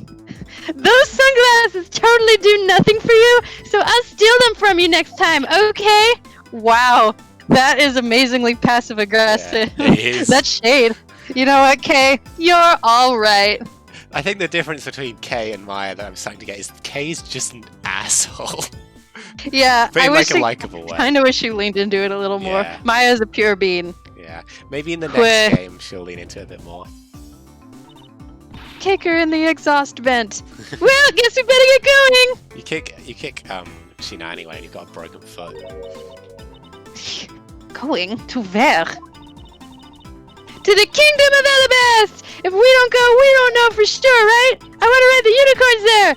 Those sunglasses totally do nothing for you, so I'll steal them from you next time, okay? Wow. That is amazingly passive aggressive. Yeah, it is. That's shade. You know what, Kay? You're alright. I think the difference between Kay and Maya that I'm starting to get is Kay's just an asshole. Yeah, But I in wish like a likable way. kind of wish you leaned into it a little more. Yeah. Maya's a pure bean. Yeah, maybe in the Where- next game she'll lean into it a bit more. Kick her in the exhaust vent. Well, guess we better get going. You kick Sheena anyway and you've got a broken foot. Going to where? To the kingdom of Alabasta! If we don't go, we don't know for sure, right? I want to ride the unicorns there!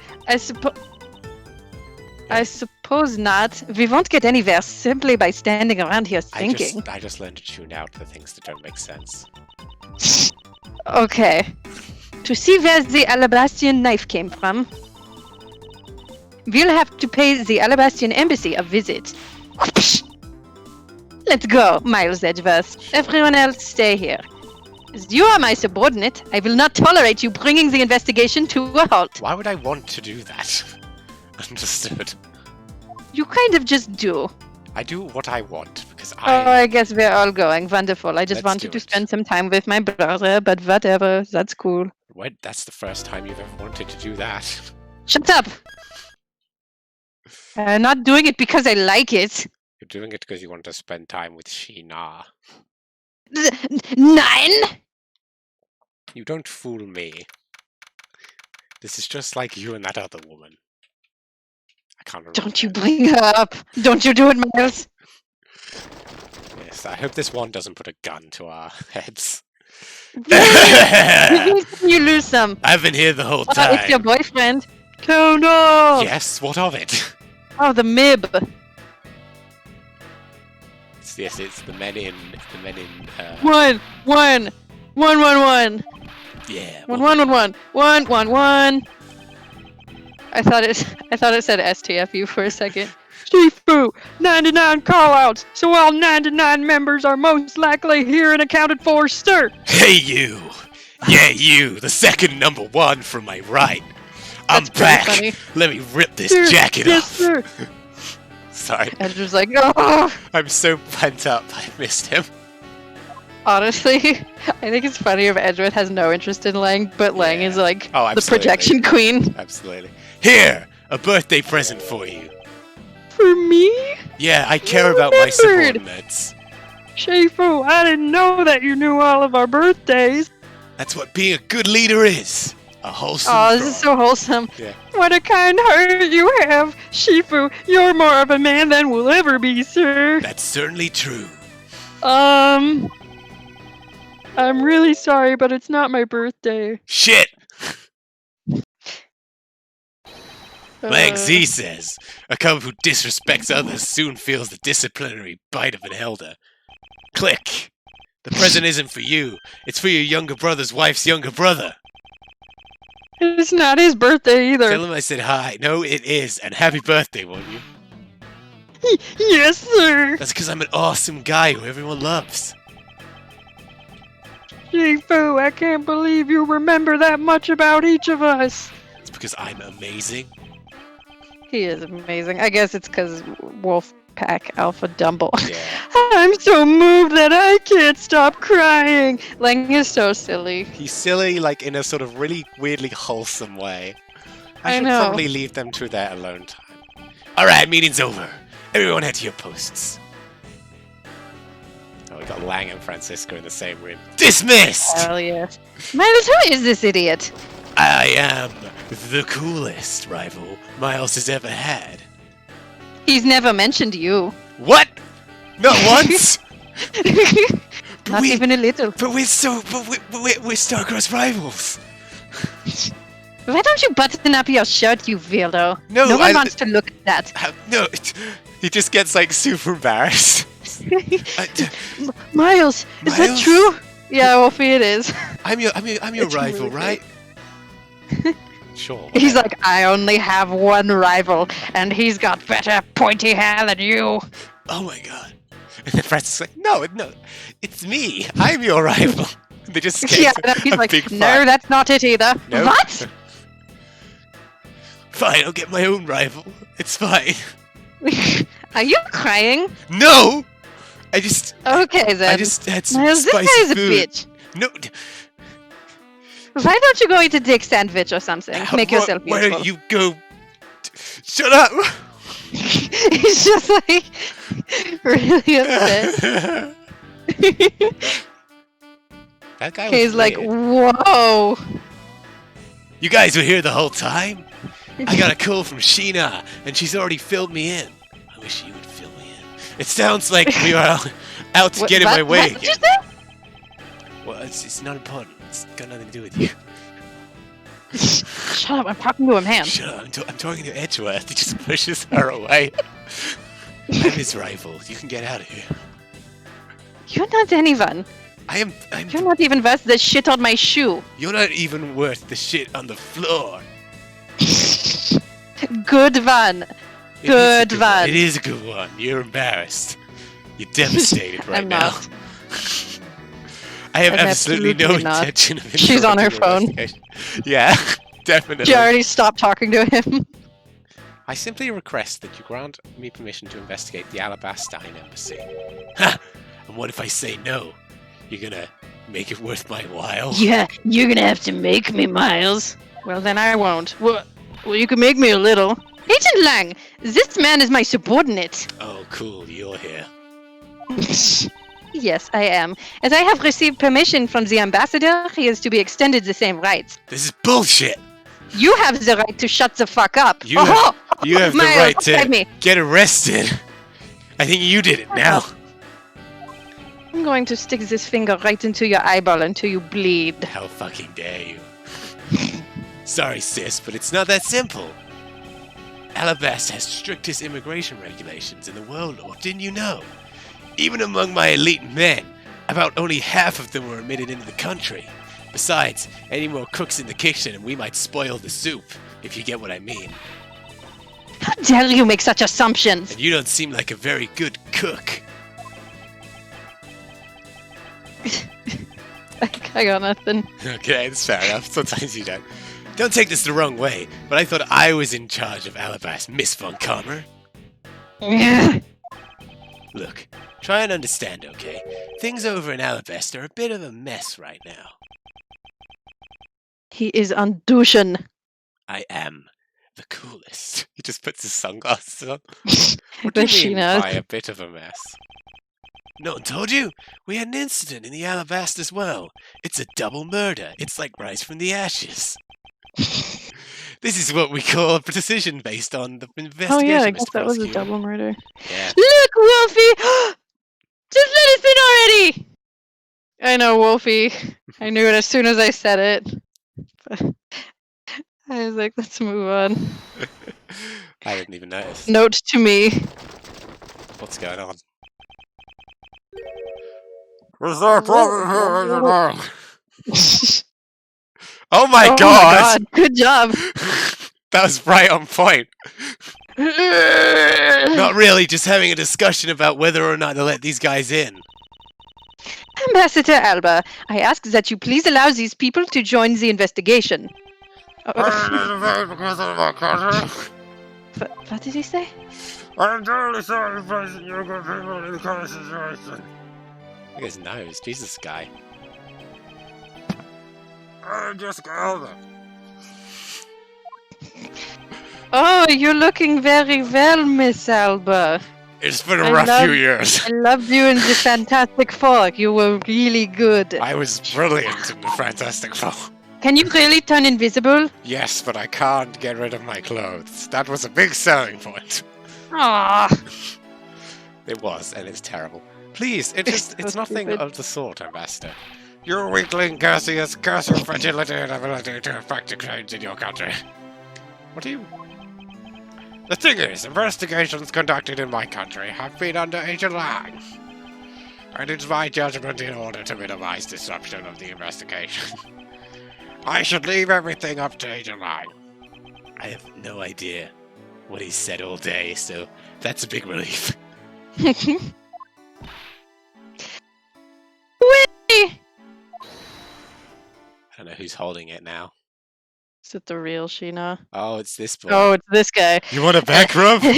I suppose not. We won't get anywhere simply by standing around here thinking. I just learned to tune out the things that don't make sense. Okay. To see where the Alabastian knife came from, we'll have to pay the Alabasta Embassy a visit. Whoosh! Let's go, Miles Edgeworth. Everyone else stay here. As you are my subordinate, I will not tolerate you bringing the investigation to a halt. Why would I want to do that? Understood. You kind of just do. I do what I want because Oh, I guess we're all going. Wonderful. I just Let's wanted do to it. spend some time with my brother, but whatever. That's cool. Wait, that's the first time you've ever wanted to do that. Shut up! I'm not doing it because I like it. You're doing it because you want to spend time with Sheena. Nine? You don't fool me. This is just like you and that other woman. I can't remember. Don't you her name. bring her up. Don't you do it, Miles. Yes, I hope this one doesn't put a gun to our heads. You lose some. I've been here the whole Oh, time. it's your boyfriend. Oh no! Yes, what of it? Oh, the Mib. Yes, it's the men in. One. Yeah. One. I thought it said STFU for a second. Shifu, 99 callouts, so all 99 members are most likely here and accounted for, sir. Hey you! Yeah, you, the second number one from my right. I'm That's pretty back. funny. Let me rip this Sir, jacket yes, off. sir. Sorry, Edgeworth's like, oh. I'm so pent up. I missed him. Honestly, I think it's funny if Edgeworth has no interest in Lang, but Lang Yeah. is like Oh, the absolutely. projection queen. Absolutely. Here, a birthday present for you. For me? Yeah, I care about my remembered. subordinates. Shifu, I didn't know that you knew all of our birthdays. That's what being a good leader is. A wholesome. Oh, this is so wholesome. Yeah. What a kind heart you have. Shifu, you're more of a man than we'll ever be, sir. That's certainly true. I'm really sorry, but it's not my birthday. Shit! Lang Uh, Z says, a cub who disrespects others soon feels the disciplinary bite of an elder. Click! The present isn't for you. It's for your younger brother's wife's younger brother. It's not his birthday either. Tell him I said hi. No, it is. And happy birthday, won't you? Yes, sir. That's because I'm an awesome guy who everyone loves. Shifu, I can't believe you remember that much about each of us. It's because I'm amazing. He is amazing. I guess it's because Wolfpack Alpha Dumble. Yeah. I'm so moved that I can't stop crying. Lang is so silly. He's silly, like, in a sort of really weirdly wholesome way. I I should know. probably leave them to their alone time. Alright, meeting's over. Everyone head to your posts. Oh, we got Lang and Francisco in the same room. Dismissed! Hell yeah. Miles, who is this idiot? I am the coolest rival Miles has ever had. He's never mentioned you. What? Not once? Not even a little. But we're star-crossed rivals. Why don't you button up your shirt, you weirdo? No, one I- wants to look at that. No, he just gets like super embarrassed. Miles, is that Miles? true? Yeah, Wolfie, it is. I'm your It's rival, really right? Sure. He's whatever. like, I only have one rival, and he's got better pointy hair than you. Oh my god. And then Francis is like, no, it's me. I'm your rival. They just gave Yeah, him he's a like, big no, fight. that's not it either. No. What? Fine, I'll get my own rival. It's fine. Are you crying? No! I just Okay then. had some Miles, this spicy guy's a food. bitch. No. Why don't you go eat a dick sandwich or something? Make yourself Why beautiful. don't you go? Shut up! He's just like really upset. That guy was He's like, weird. whoa. You guys were here the whole time? I got a call from Sheena, and she's already filled me in. I wish you would fill me in. It sounds like we are out to get in my way What did you again. say? Well, it's not important. It's got nothing to do with you. Shut up, I'm talking to a man. Shut up, I'm talking to Edgeworth. He just pushes her away. I'm his rival. You can get out of here. You're not anyone. I'm You're not even worth the shit on my shoe. You're not even worth the shit on the floor. Good one. Good one. It is a good one. You're embarrassed. You're devastated right I'm now. not. I have I'm absolutely no absolutely not. intention of She's on her interrupting your investigation. Yeah, definitely. She already stopped talking to him. I simply request that you grant me permission to investigate the Alabasta Embassy. Ha! And what if I say no? You're gonna make it worth my while? Yeah, you're gonna have to make me, Miles. Well, then I won't. Well, you can make me a little. Agent Lang, this man is my subordinate. Oh, cool. You're here. Yes, I am. As I have received permission from the ambassador, he is to be extended the same rights. This is bullshit. You have the right to shut the fuck up. You have the Miles, right look at to me. get arrested. I think you did it now. I'm going to stick this finger right into your eyeball until you bleed. How fucking dare you? Sorry, sis, but it's not that simple. Alabasta has strictest immigration regulations in the world, Lord. Didn't you know? Even among my elite men, about only half of them were admitted into the country. Besides, any more cooks in the kitchen and we might spoil the soup, if you get what I mean. How dare you make such assumptions? And you don't seem like a very good cook. I got nothing. Okay, that's fair enough. Sometimes you don't. Don't take this the wrong way, but I thought I was in charge of Alibis, Miss Von Karmer. Look, try and understand, okay? Things over in Alabasta are a bit of a mess right now. He is undushan. I am the coolest. He just puts his sunglasses on. What But do she you mean knows. by a bit of a mess? No one told you? We had an incident in the Alabasta as well. It's a double murder. It's like Rise from the Ashes. This is what we call a precision based on the investigation. Oh yeah, I Mr. guess that was a Prosecutor. double murder. Yeah. Look, Wolfie! Just let us in already! I know, Wolfie. I knew it as soon as I said it. But I was like, let's move on. I didn't even notice. Note to me. What's going on? Is there a problem here, Agent Lang? Oh my Oh god! Good job. That was right on point. Not really, just having a discussion about whether or not to let these guys in. Ambassador Alba, I ask that you please allow these people to join the investigation. I didn't invade because of my country. What did he say? I'm totally sorry for placing you good people in the current situation. Look at his nose. Jesus, guy. I'm just older. Oh, you're looking very well, Miss Alba. It's been a I rough love- few years. I loved you in the Fantastic Four. You were really good. I was brilliant in the Fantastic Four. Can you really turn invisible? Yes, but I can't get rid of my clothes. That was a big selling point. Ah, It was, and it's terrible. Please, it's so nothing stupid. of the sort, Ambassador. You weakling, Cassius, curse your fragility and ability to effect change in your country. What are you... The thing is, investigations conducted in my country have been under Agent Lang. And it's my judgment in order to minimize disruption of the investigation. I should leave everything up to Agent Lang. I have no idea what he's said all day, so that's a big relief. I don't know who's holding it now. Is it the real Sheena? Oh, it's this boy. Oh, it's this guy. You want a back rub? I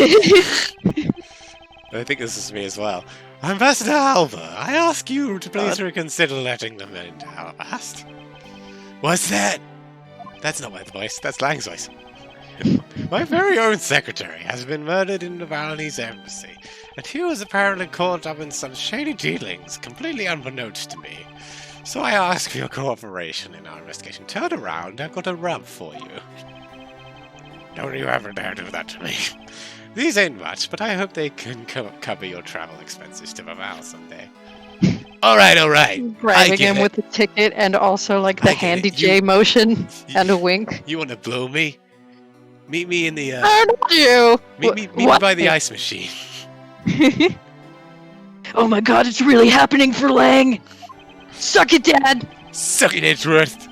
think this is me as well. Ambassador Alba, I ask you to please reconsider letting them into Alabasta. What's that? That's not my voice, that's Lang's voice. My very own secretary has been murdered in the Alabasta Embassy, and he was apparently caught up in some shady dealings, completely unbeknownst to me. So I ask for your cooperation in our investigation. Turn around, I've got a rub for you. Don't you ever dare do that to me. These ain't much, but I hope they can cover your travel expenses to Baval someday. Alright. Grabbing him with the ticket and also like the handy J motion and a wink. You want to blow me? Meet me in the How did you? Meet me by the ice machine. Oh my god, it's really happening for Lang! Suck it, Dad! Suck it, Edgeworth!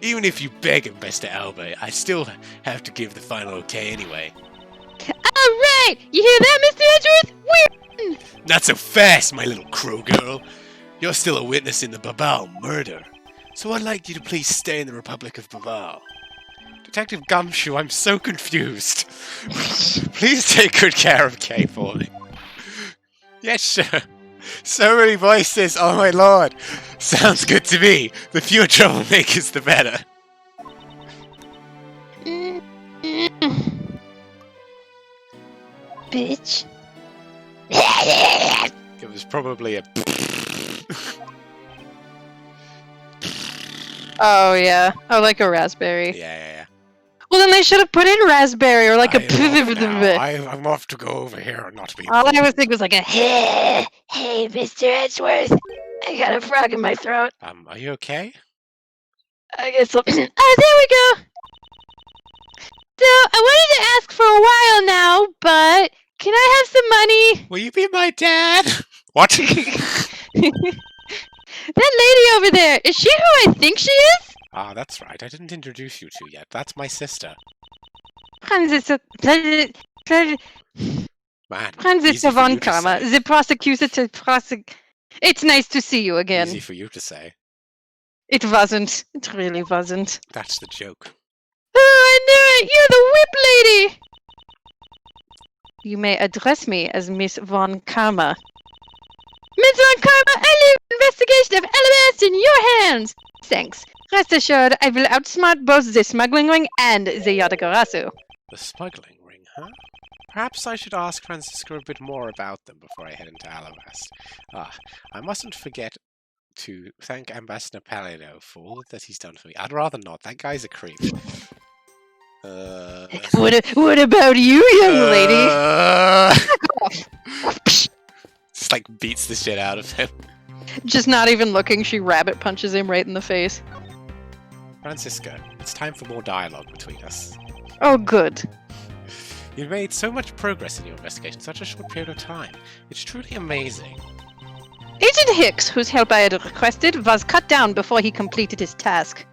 Even if you beg him, Mr. Alba, I still have to give the final okay anyway. Alright! You hear that, Mr. Edgeworth? We're... Not so fast, my little crow girl. You're still a witness in the Babal murder. So I'd like you to please stay in the Republic of Babal. Detective Gumshoe, I'm so confused. Please take good care of Kay for me. Yes, sir. So many voices, oh my lord. Sounds good to me. The fewer troublemakers, the better. Bitch. It was probably a... Oh, yeah. Oh, like a raspberry. Yeah. Well, then they should have put in raspberry or like I'm off to go over here and not be... All I was thinking was like a Hey, Mr. Edgeworth. I got a frog in my throat. Are you okay? I guess I'll... Oh, there we go! So, I wanted to ask for a while now, but can I have some money? Will you be my dad? What? That lady over there, is she who I think she is? Ah, that's right. I didn't introduce you to yet. That's my sister. Franziska Man, von Karma, the prosecutor to prosecute. It's nice to see you again. Easy for you to say. It wasn't. It really wasn't. That's the joke. Oh, I knew it! You're the whip lady! You may address me as Miss Von Karma. Miss Von Karma, I leave the investigation of Alibis in your hands! Thanks. Rest assured, I will outsmart both the smuggling ring and the Yatagarasu. The smuggling ring, huh? Perhaps I should ask Francisco a bit more about them before I head into Alabasta. I mustn't forget to thank Ambassador Palino for all that he's done for me. I'd rather not. That guy's a creep. What about you, young lady? Just like beats the shit out of him. Just not even looking, she rabbit punches him right in the face. Francisco, it's time for more dialogue between us. Oh, good. You've made so much progress in your investigation in such a short period of time. It's truly amazing. Agent Hicks, whose help I had requested, was cut down before he completed his task.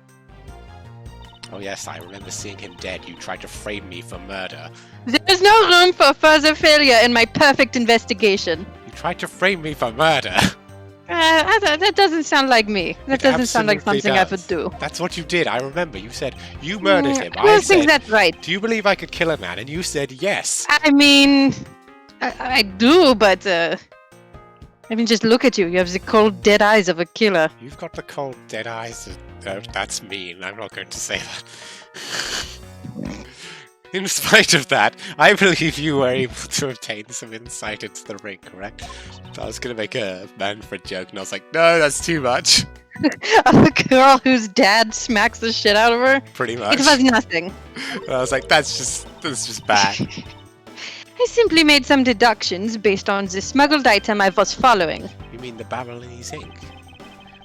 Oh yes, I remember seeing him dead. You tried to frame me for murder. There's no room for further failure in my perfect investigation. You tried to frame me for murder. That doesn't sound like me. That doesn't sound like something I would do. That's what you did. I remember. You said you murdered him. I don't think that's right. Do you believe I could kill a man? And you said yes. I mean, I do, but I mean, just look at you. You have the cold, dead eyes of a killer. You've got the cold, dead eyes. That's mean. I'm not going to say that. In spite of that, I believe you were able to obtain some insight into the ring, correct? I was going to make a Manfred joke, and I was like, no, that's too much. A girl whose dad smacks the shit out of her? Pretty much. It was nothing. And I was like, that's just bad. I simply made some deductions based on the smuggled item I was following. You mean the Babylonese ink?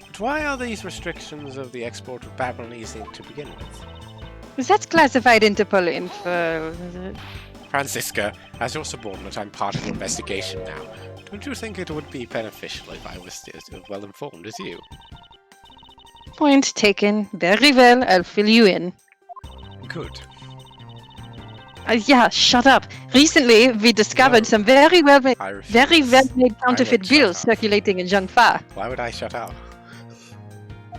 But why are these restrictions of the export of Babylonese ink to begin with? That's classified Interpol info. Francisca, as your subordinate, I'm part of the investigation now. Don't you think it would be beneficial if I was as well informed as you? Point taken. Very well, I'll fill you in. Good. Yeah, shut up. Recently, we discovered some very well-made counterfeit bills circulating in Zhangfa. Why would I shut up?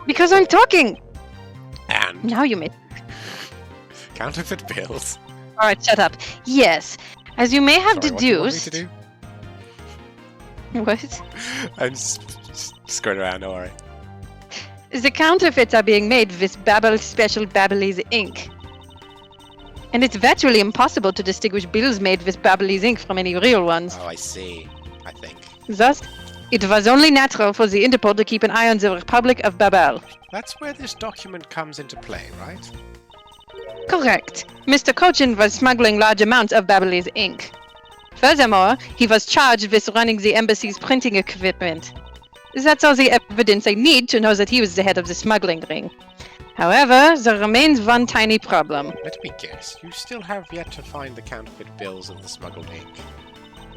Because I'm talking. And Now you may. counterfeit bills. All right, shut up. Yes, as you may have Sorry, what do you want me to deduced. do? What? I'm just going around, don't worry. The counterfeits are being made with Babel Special Babbly's ink. And it's virtually impossible to distinguish bills made with Babbly's ink from any real ones. Oh, I see. I think. Thus, it was only natural for the Interpol to keep an eye on the Republic of Babel. That's where this document comes into play, right? Correct. Mr. Cochin was smuggling large amounts of Babbly's ink. Furthermore, he was charged with running the embassy's printing equipment. That's all the evidence I need to know that he was the head of the smuggling ring. However, there remains one tiny problem. Let me guess. You still have yet to find the counterfeit bills and the smuggled ink.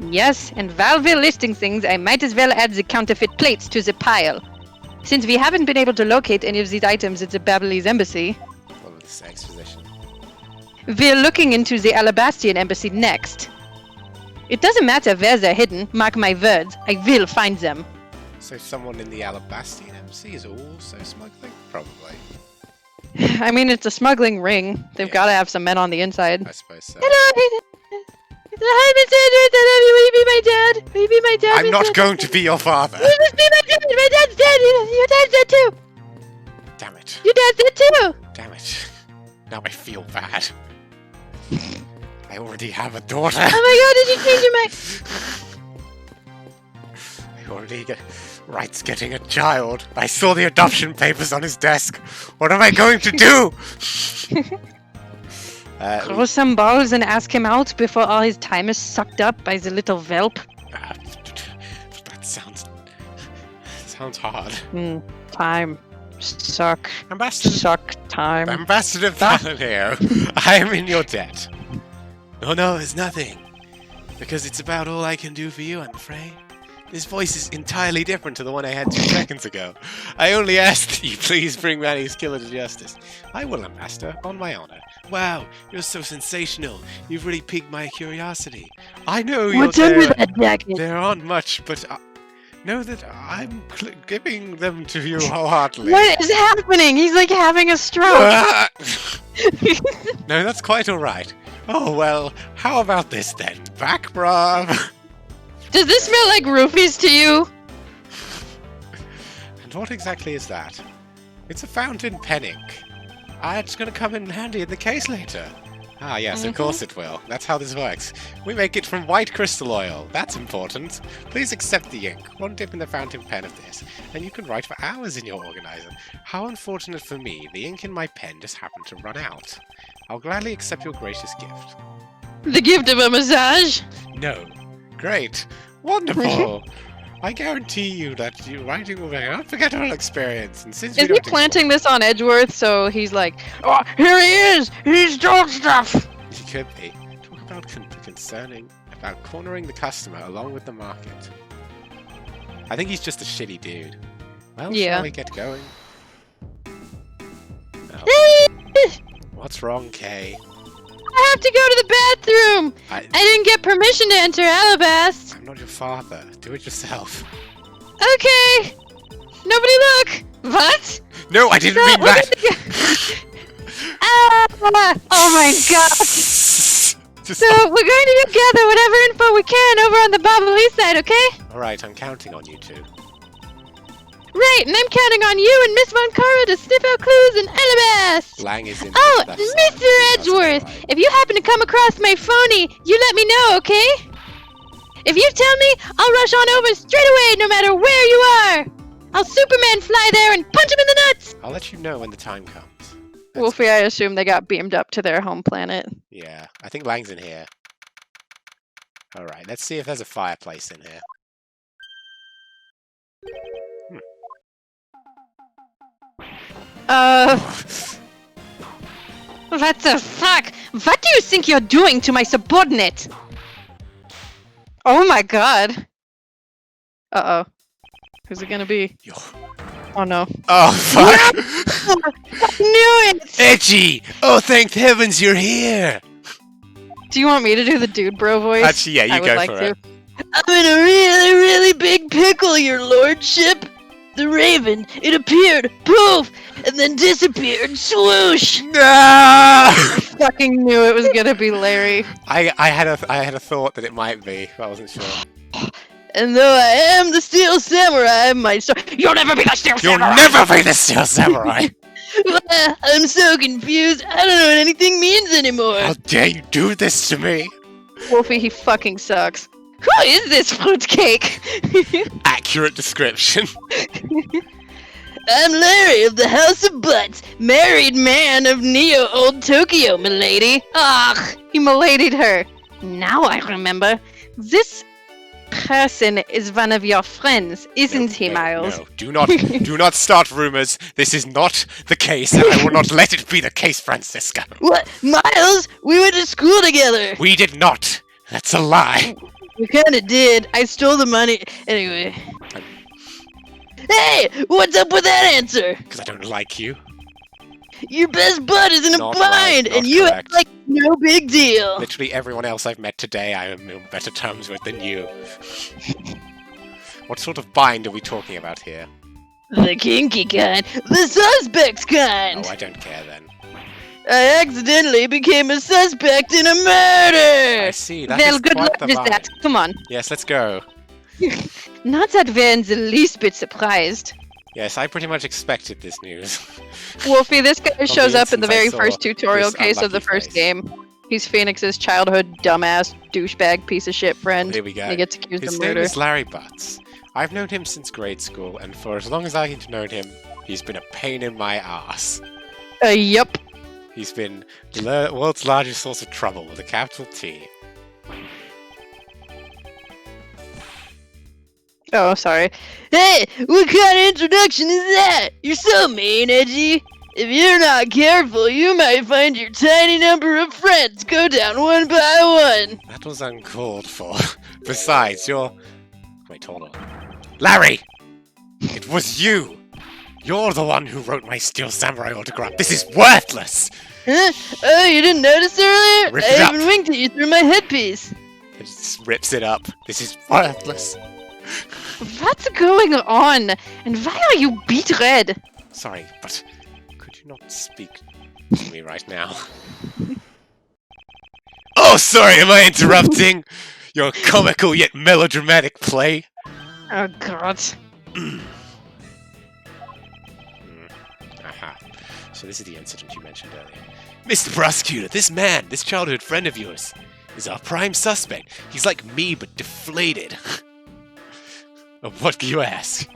Yes, and while we're listing things, I might as well add the counterfeit plates to the pile. Since we haven't been able to locate any of these items at the Babbly's embassy, All of this exposition. we're looking into the Alabasta Embassy next. It doesn't matter where they're hidden, mark my words, I will find them. So someone in the Alabasta Embassy is also smuggling? Probably. I mean, it's a smuggling ring. They've Yeah. got to have some men on the inside. I suppose so. Hello! Hi, Miss Edwards! I love you. Will you be my dad? Will you be my dad? I'm Miss not Edwards? going to be your father! You just be my dad! My dad's dead! Your dad's dead too! Damn it. Your dad's dead too! Damn it. Now I feel bad. I already have a daughter. Oh my god, did you change your mind? I already get Wright's getting a child. I saw the adoption papers on his desk. What am I going to do? Throw some balls and ask him out before all his time is sucked up by the little whelp. That sounds hard. Time. Suck. Ambassador Time. Ambassador Valentino, I am in your debt. No, it's nothing. Because it's about all I can do for you, I'm afraid. This voice is entirely different to the one I had 2 seconds ago. I only ask that you please bring Manny's killer to justice. I will, Ambassador, on my honor. Wow, you're so sensational. You've really piqued my curiosity. I know you're What's under that jacket? There aren't much, but know that I'm giving them to you wholeheartedly. What is happening? He's like having a stroke. No, that's quite alright. Oh well, how about this then? Back, bruv! Does this smell like roofies to you? And what exactly is that? It's a fountain pen ink. It's gonna come in handy in the case later. Ah yes, of course it will. That's how this works. We make it from white crystal oil. That's important. Please accept the ink. One dip in the fountain pen of this, and you can write for hours in your organizer. How unfortunate for me, the ink in my pen just happened to run out. I'll gladly accept your gracious gift. The gift of a massage? No. Great. Wonderful. I guarantee you that your writing will be an unforgettable experience. And since we Is he don't planting this on Edgeworth so he's like, oh, here he is! He stole stuff! He could be. Talk about concerning about cornering the customer along with the market. I think he's just a shitty dude. Well, Yeah. shall we get going? Oh. What's wrong, Kay? I have to go to the bathroom! I didn't get permission to enter Alabasta. I'm not your father. Do it yourself. Okay! Nobody look! What? No, I didn't So, mean we're that! Oh my god! Just So, we're going to go gather whatever info we can over on the Babbly side, okay? Alright, I'm counting on you two. Right, and I'm counting on you and Miss Von Cara to sniff out clues in Alabasta! Lang is in Oh, the left side. Mr. That's Edgeworth, right. if you happen to come across my phony, you let me know, okay? If you tell me, I'll rush on over straight away no matter where you are! I'll Superman fly there and punch him in the nuts! I'll let you know when the time comes. That's- Wolfie, I assume they got beamed up to their home planet. Yeah, I think Lang's in here. Alright, let's see if there's a fireplace in here. What the fuck? What do you think you're doing to my subordinate? Oh my god. Uh-oh. Who's it gonna be? Yo. Oh no. Oh, fuck! I knew it! Edgy! Oh, thank heavens you're here! Do you want me to do the dude bro voice? Actually, yeah, you I would go like for to. it. I'm in a really, really big pickle, your lordship. the raven, it appeared, poof, and then disappeared, swoosh. No! I fucking knew it was gonna be Larry. I had a thought that it might be, but I wasn't sure. And though I am the Steel Samurai, my sword. You'll never be the Steel You'll Samurai! never be the Steel Samurai! I'm so confused, I don't know what anything means anymore. How dare you do this to me? Wolfie, he fucking sucks. Who is this fruitcake? Accurate description. I'm Larry of the House of Butts, married man of Neo Old Tokyo, milady. Ugh, he miladied her. Now I remember. This person is one of your friends, isn't he, Miles? No, do not start rumors. This is not the case, and I will not let it be the case, Francisca. What? Miles? We went to school together. We did not. That's a lie. We kinda did. I stole the money. Anyway. Hey! What's up with that answer? Because I don't like you. Your best bud is in a Not bind, right, and not you act correct. like no big deal. Literally everyone else I've met today I am on better terms with than you. What sort of bind are we talking about here? The kinky kind. The suspect's kind. Oh, I don't care then. I accidentally became a suspect in a I murder. see, that Well, is good quite luck the with bind. that. Come on. Yes, let's go. Not that we're in the least bit surprised. Yes, I pretty much expected this news. Wolfie, this guy shows up in the instance I very saw first tutorial this case of the unlucky first face. game. He's Phoenix's childhood dumbass douchebag piece of shit friend. Here we go. And he gets accused His of name murder. is Larry Butts. I've known him since grade school, and for as long as I've known him, he's been a pain in my ass. Yup. He's been the world's largest source of trouble with a capital T. Oh, sorry. Hey, what kind of introduction is that? You're so mean, Edgy. If you're not careful, you might find your tiny number of friends go down one by one. That was uncalled for. Besides, you're... Wait, hold on. Larry! It was you! You're the one who wrote my Steel Samurai autograph. This is worthless! Huh? Oh, you didn't notice earlier? Rip I it up. even winked at you through my headpiece. It just rips it up. This is worthless. What's going on? And why are you beet red? Sorry, but could you not speak to me right now? Oh, sorry, am I interrupting your comical yet melodramatic play? Oh, God. Aha. So this is the incident you mentioned earlier. Mr. Prosecutor, this man, this childhood friend of yours, is our prime suspect. He's like me, but deflated. Of what do you ask?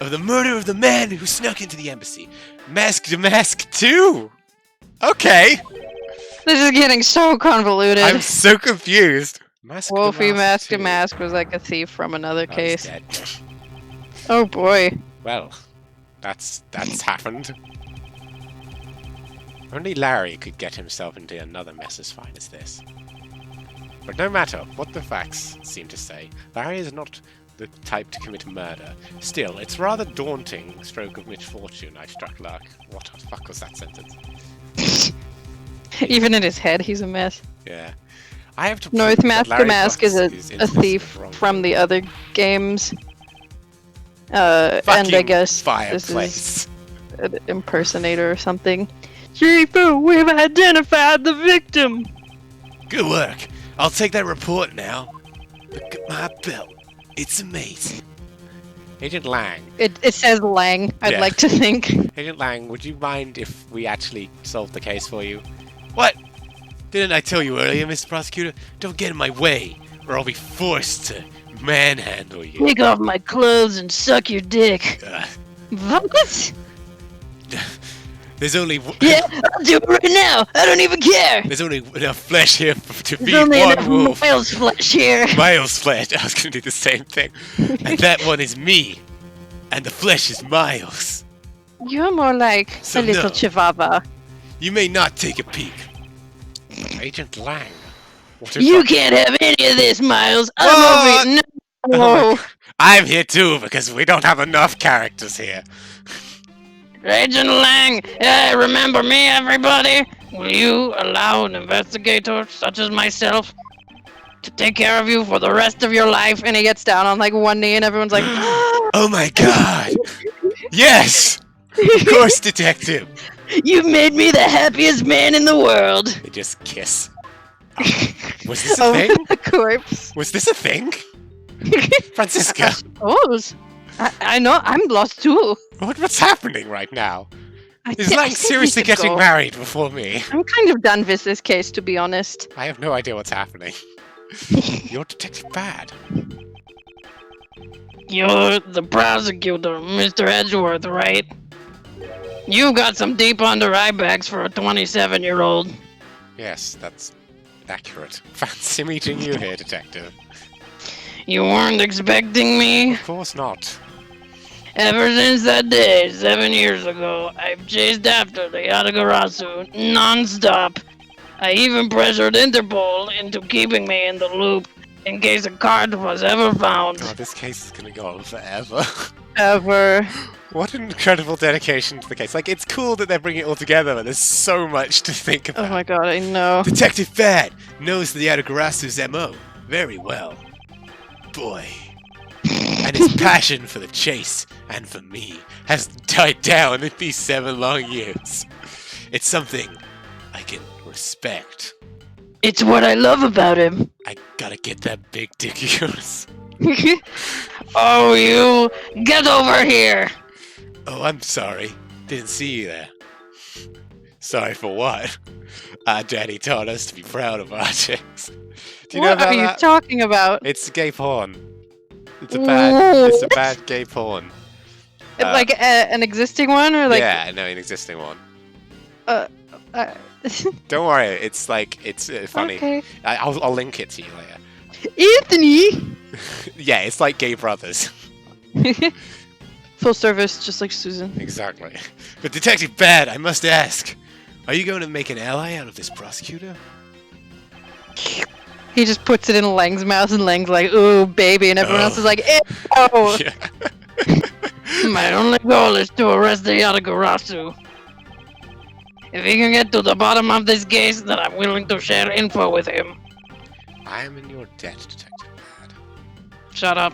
Of the murder of the man who snuck into the embassy. Mask to Mask 2! Okay! This is getting so convoluted. I'm so confused. Mask to Wolfie Mask to 2. Mask was like a thief from another Oh, he's case. dead. Oh boy. Well, that's happened. Only Larry could get himself into another mess as fine as this. But no matter what the facts seem to say, Larry is not the type to commit murder. Still, it's rather daunting stroke of misfortune I struck luck. What the fuck was that sentence? Even in his head, he's a mess. Yeah. I have to North prove that Mask to Larry Mask Butts is a innocent thief of wrongdoing. from the other games. And I Fucking guess this Fireplace. is an impersonator or something. Chief, we've identified the victim! Good work. I'll take that report now. Look at my belt. It's amazing. Agent Lang. It says Lang, I'd Yeah. like to think. Agent Lang, would you mind if we actually solved the case for you? What? Didn't I tell you earlier, Mr. Prosecutor? Don't get in my way, or I'll be forced to manhandle you. Take off my clothes and suck your dick. What? There's only Yeah, I'll do it right now. I don't even care. there's only enough flesh here to There's feed only one enough wolf. Miles flesh here. Miles flesh. I was gonna do the same thing. And that one is me, and the flesh is Miles. You're more like So a little no. chihuahua. You may not take a peek. Agent Lang. What if You can't have any of this, Miles. What? I'm over it. Oh Whoa. my- I'm here too because we don't have enough characters here. Agent Lang, remember me, everybody? Will you allow an investigator such as myself to take care of you for the rest of your life? And he gets down on like one knee and everyone's like, Oh my god! Yes! Of course, detective! You've made me the happiest man in the world. They just kiss. Was this a Oh, thing? a corpse. Was this a thing? Francisca, Oh, I know. I'm lost too. what's happening right now? Is I Lang think we seriously should getting go. married before me? I'm kind of done with this case, to be honest. I have no idea what's happening. You're Detective Bad. You're the prosecutor, Mr. Edgeworth, right? You got some deep under eye bags for a 27-year-old. Yes, that's accurate. Fancy meeting you here, Detective. You weren't expecting me? Of course not. Ever since that day, 7 years ago, I've chased after the Yatagarasu non-stop. I even pressured Interpol into keeping me in the loop in case a card was ever found. God, this case is gonna go on forever. Ever. What an incredible dedication to the case. Like, it's cool that they're bringing it all together, but there's so much to think about. Oh my god, I know. Detective Bad knows the Yatagarasu's MO very well. Boy. And his passion for the chase, and for me, has died down in these 7 long years. It's something I can respect. It's what I love about him. I gotta get that big dick of yours. Oh, you! Get over here! Oh, I'm sorry. Didn't see you there. Sorry for what? Daddy taught us to be proud of our chicks. Do you know What about are you that? talking about? It's gay porn. It's a What? bad gay porn. Like an existing one, or like? Yeah, no, an existing one. Uh, Don't worry, it's funny. Okay. I'll link it to you later. Anthony. Yeah, it's like gay brothers. Full service, just like Susan. Exactly. But Detective Bad, I must ask, are you going to make an ally out of this prosecutor? He just puts it in Lang's mouth, and Lang's like, "Ooh, baby," and everyone else is like, "Oh." Yeah. My only goal is to arrest the Yatagarasu. If he can get to the bottom of this case, then I'm willing to share info with him. I am in your debt, Detective Bad. Shut up.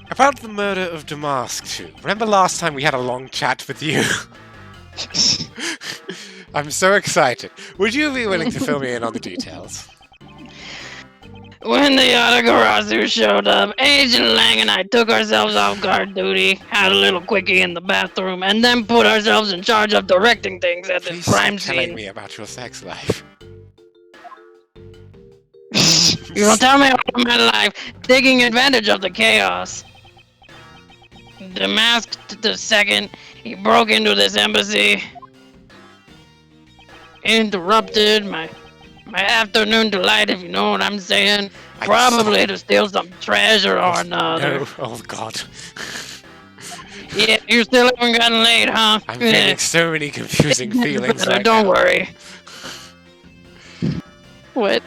About the murder of Damask II. Remember last time we had a long chat with you? I'm so excited. Would you be willing to fill me in on the details? When the Yatagarasu showed up, Agent Lang and I took ourselves off guard duty, had a little quickie in the bathroom, and then put ourselves in charge of directing things at Please the crime stop telling scene. me about your sex life. You will tell me about my life, taking advantage of the chaos. Damasked II, he broke into this embassy, interrupted my afternoon delight, if you know what I'm saying. Probably to steal some treasure or another. No, oh god. Yeah, you still haven't gotten laid, huh? I'm feeling so many confusing feelings right Don't now. worry. What?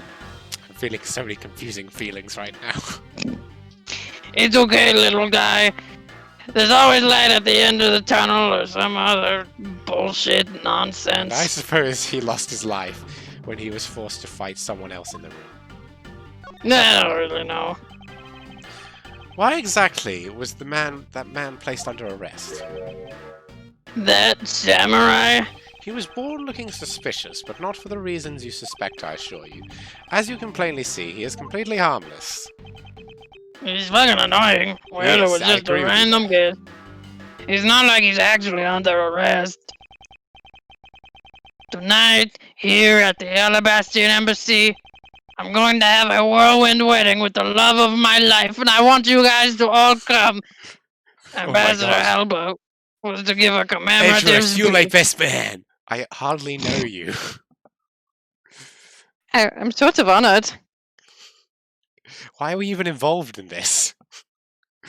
I'm feeling so many confusing feelings right now. It's okay, little guy. There's always light at the end of the tunnel or some other bullshit nonsense. I suppose he lost his life when he was forced to fight someone else in the room. I don't really know. Why exactly was that man placed under arrest? That samurai? He was born looking suspicious, but not for the reasons you suspect, I assure you. As you can plainly see, he is completely harmless. He's fucking annoying. Well, Yes, it was I just agree a with you. random kid. It's not like he's actually under arrest. Tonight, here at the Alabasta Embassy, I'm going to have a whirlwind wedding with the love of my life, and I want you guys to all come. Ambassador God. Alba was to give a commemorative Edgeworth, you're my speech. best man! I hardly know you. I'm sort of honored. Why are we even involved in this?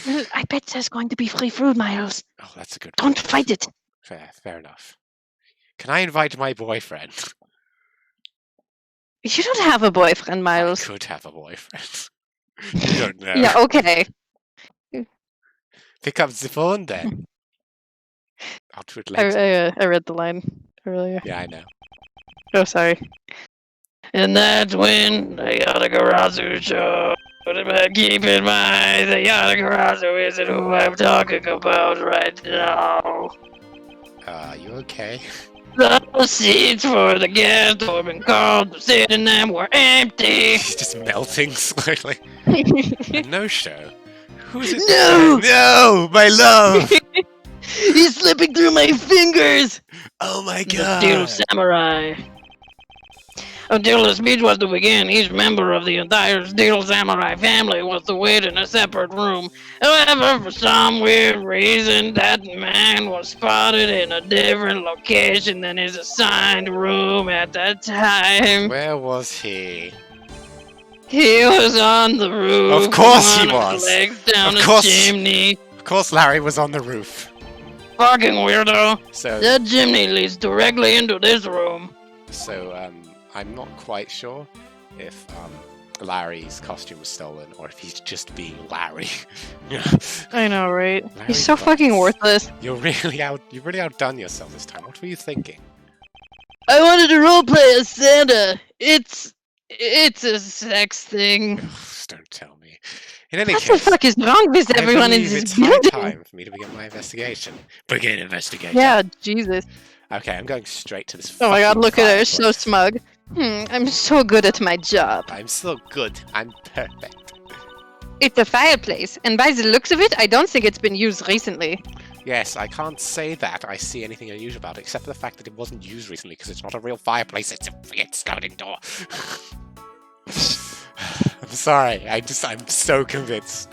I bet there's going to be free food, Miles. Oh, that's a good Don't point. fight it. Fair enough. Can I invite my boyfriend? You don't have a boyfriend, I Miles. could have a boyfriend. You don't know. Yeah, okay. Pick up the phone then. I'll do it later. I read the line earlier. Yeah, I know. Oh, sorry. And that's when the Yatagarasu show. But keep in mind, the Yatagarasu isn't who I'm talking about right now. You okay? The seats for the guests who have been called to sit in them were empty. He's just melting slowly. A no-show? Who's it? No! No! My love! He's slipping through my fingers! Oh my The god! Steel Samurai. Until the speech was to begin, each member of the entire Steel Samurai family was to wait in a separate room. However, for some weird reason, that man was spotted in a different location than his assigned room at that time. Where was he? He was on the roof. Of course he one of was. his legs down Of a course. chimney. Of course Larry was on the roof. Fucking weirdo. So, That chimney leads directly into this room. I'm not quite sure if Larry's costume was stolen or if he's just being Larry. I know, right? Larry He's so Fox. fucking worthless. You've really outdone yourself this time. What were you thinking? I wanted to roleplay as Santa. It's a sex thing. Don't tell me. In any What the case, fuck is wrong with I everyone in believe this it's high building? time for me to begin my investigation. Begin investigation. Yeah, Jesus. Okay, I'm going straight to this. Oh my god, fucking look at her, so fireplace. smug. I'm so good at my job. I'm so good. I'm perfect. It's a fireplace, and by the looks of it, I don't think it's been used recently. Yes, I can't say that I see anything unusual about it, except for the fact that it wasn't used recently, because it's not a real fireplace, it's a freaking sliding door. I'm sorry, I'm so convinced.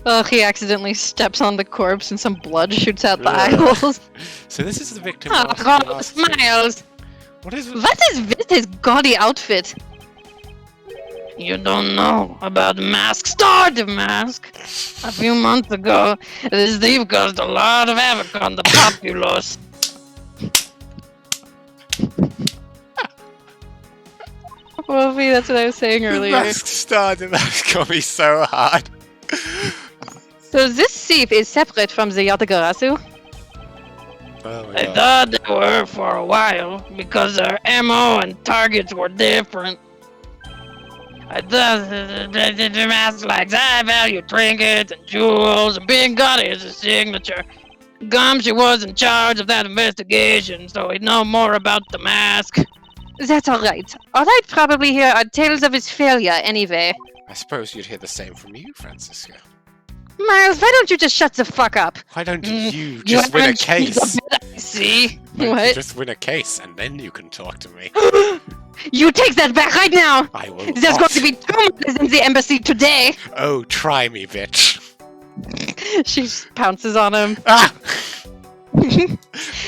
Oh, he accidentally steps on the corpse and some blood shoots out the Ugh. eyeballs. So this is the victim. Oh, last- God, last- smiles! What is it? What is with his gaudy outfit? You don't know about the mask. Star the mask. A few months ago, this thief caused a lot of havoc on the populace. Wolfie, that's what I was saying earlier. Mask star, the mask got me so hard. So this thief is separate from the Yatagarasu? Oh my I god. thought they were for a while because their MO and targets were different. I thought the mask likes high value trinkets and jewels, and being gaudy is a signature. Gumshoe was in charge of that investigation, so he'd know more about the mask. That's alright. All I'd probably hear are tales of his failure anyway. I suppose you'd hear the same from you, Francisco. Miles, why don't you just shut the fuck up? Why don't Mm, you just win a haven't changed case? a bit, I see. Why don't you What? just win a case and then you can talk to me. You take that back right now! I will There's not. going to be 2 murders in the embassy today! Oh, try me, bitch. She pounces on him. Ah!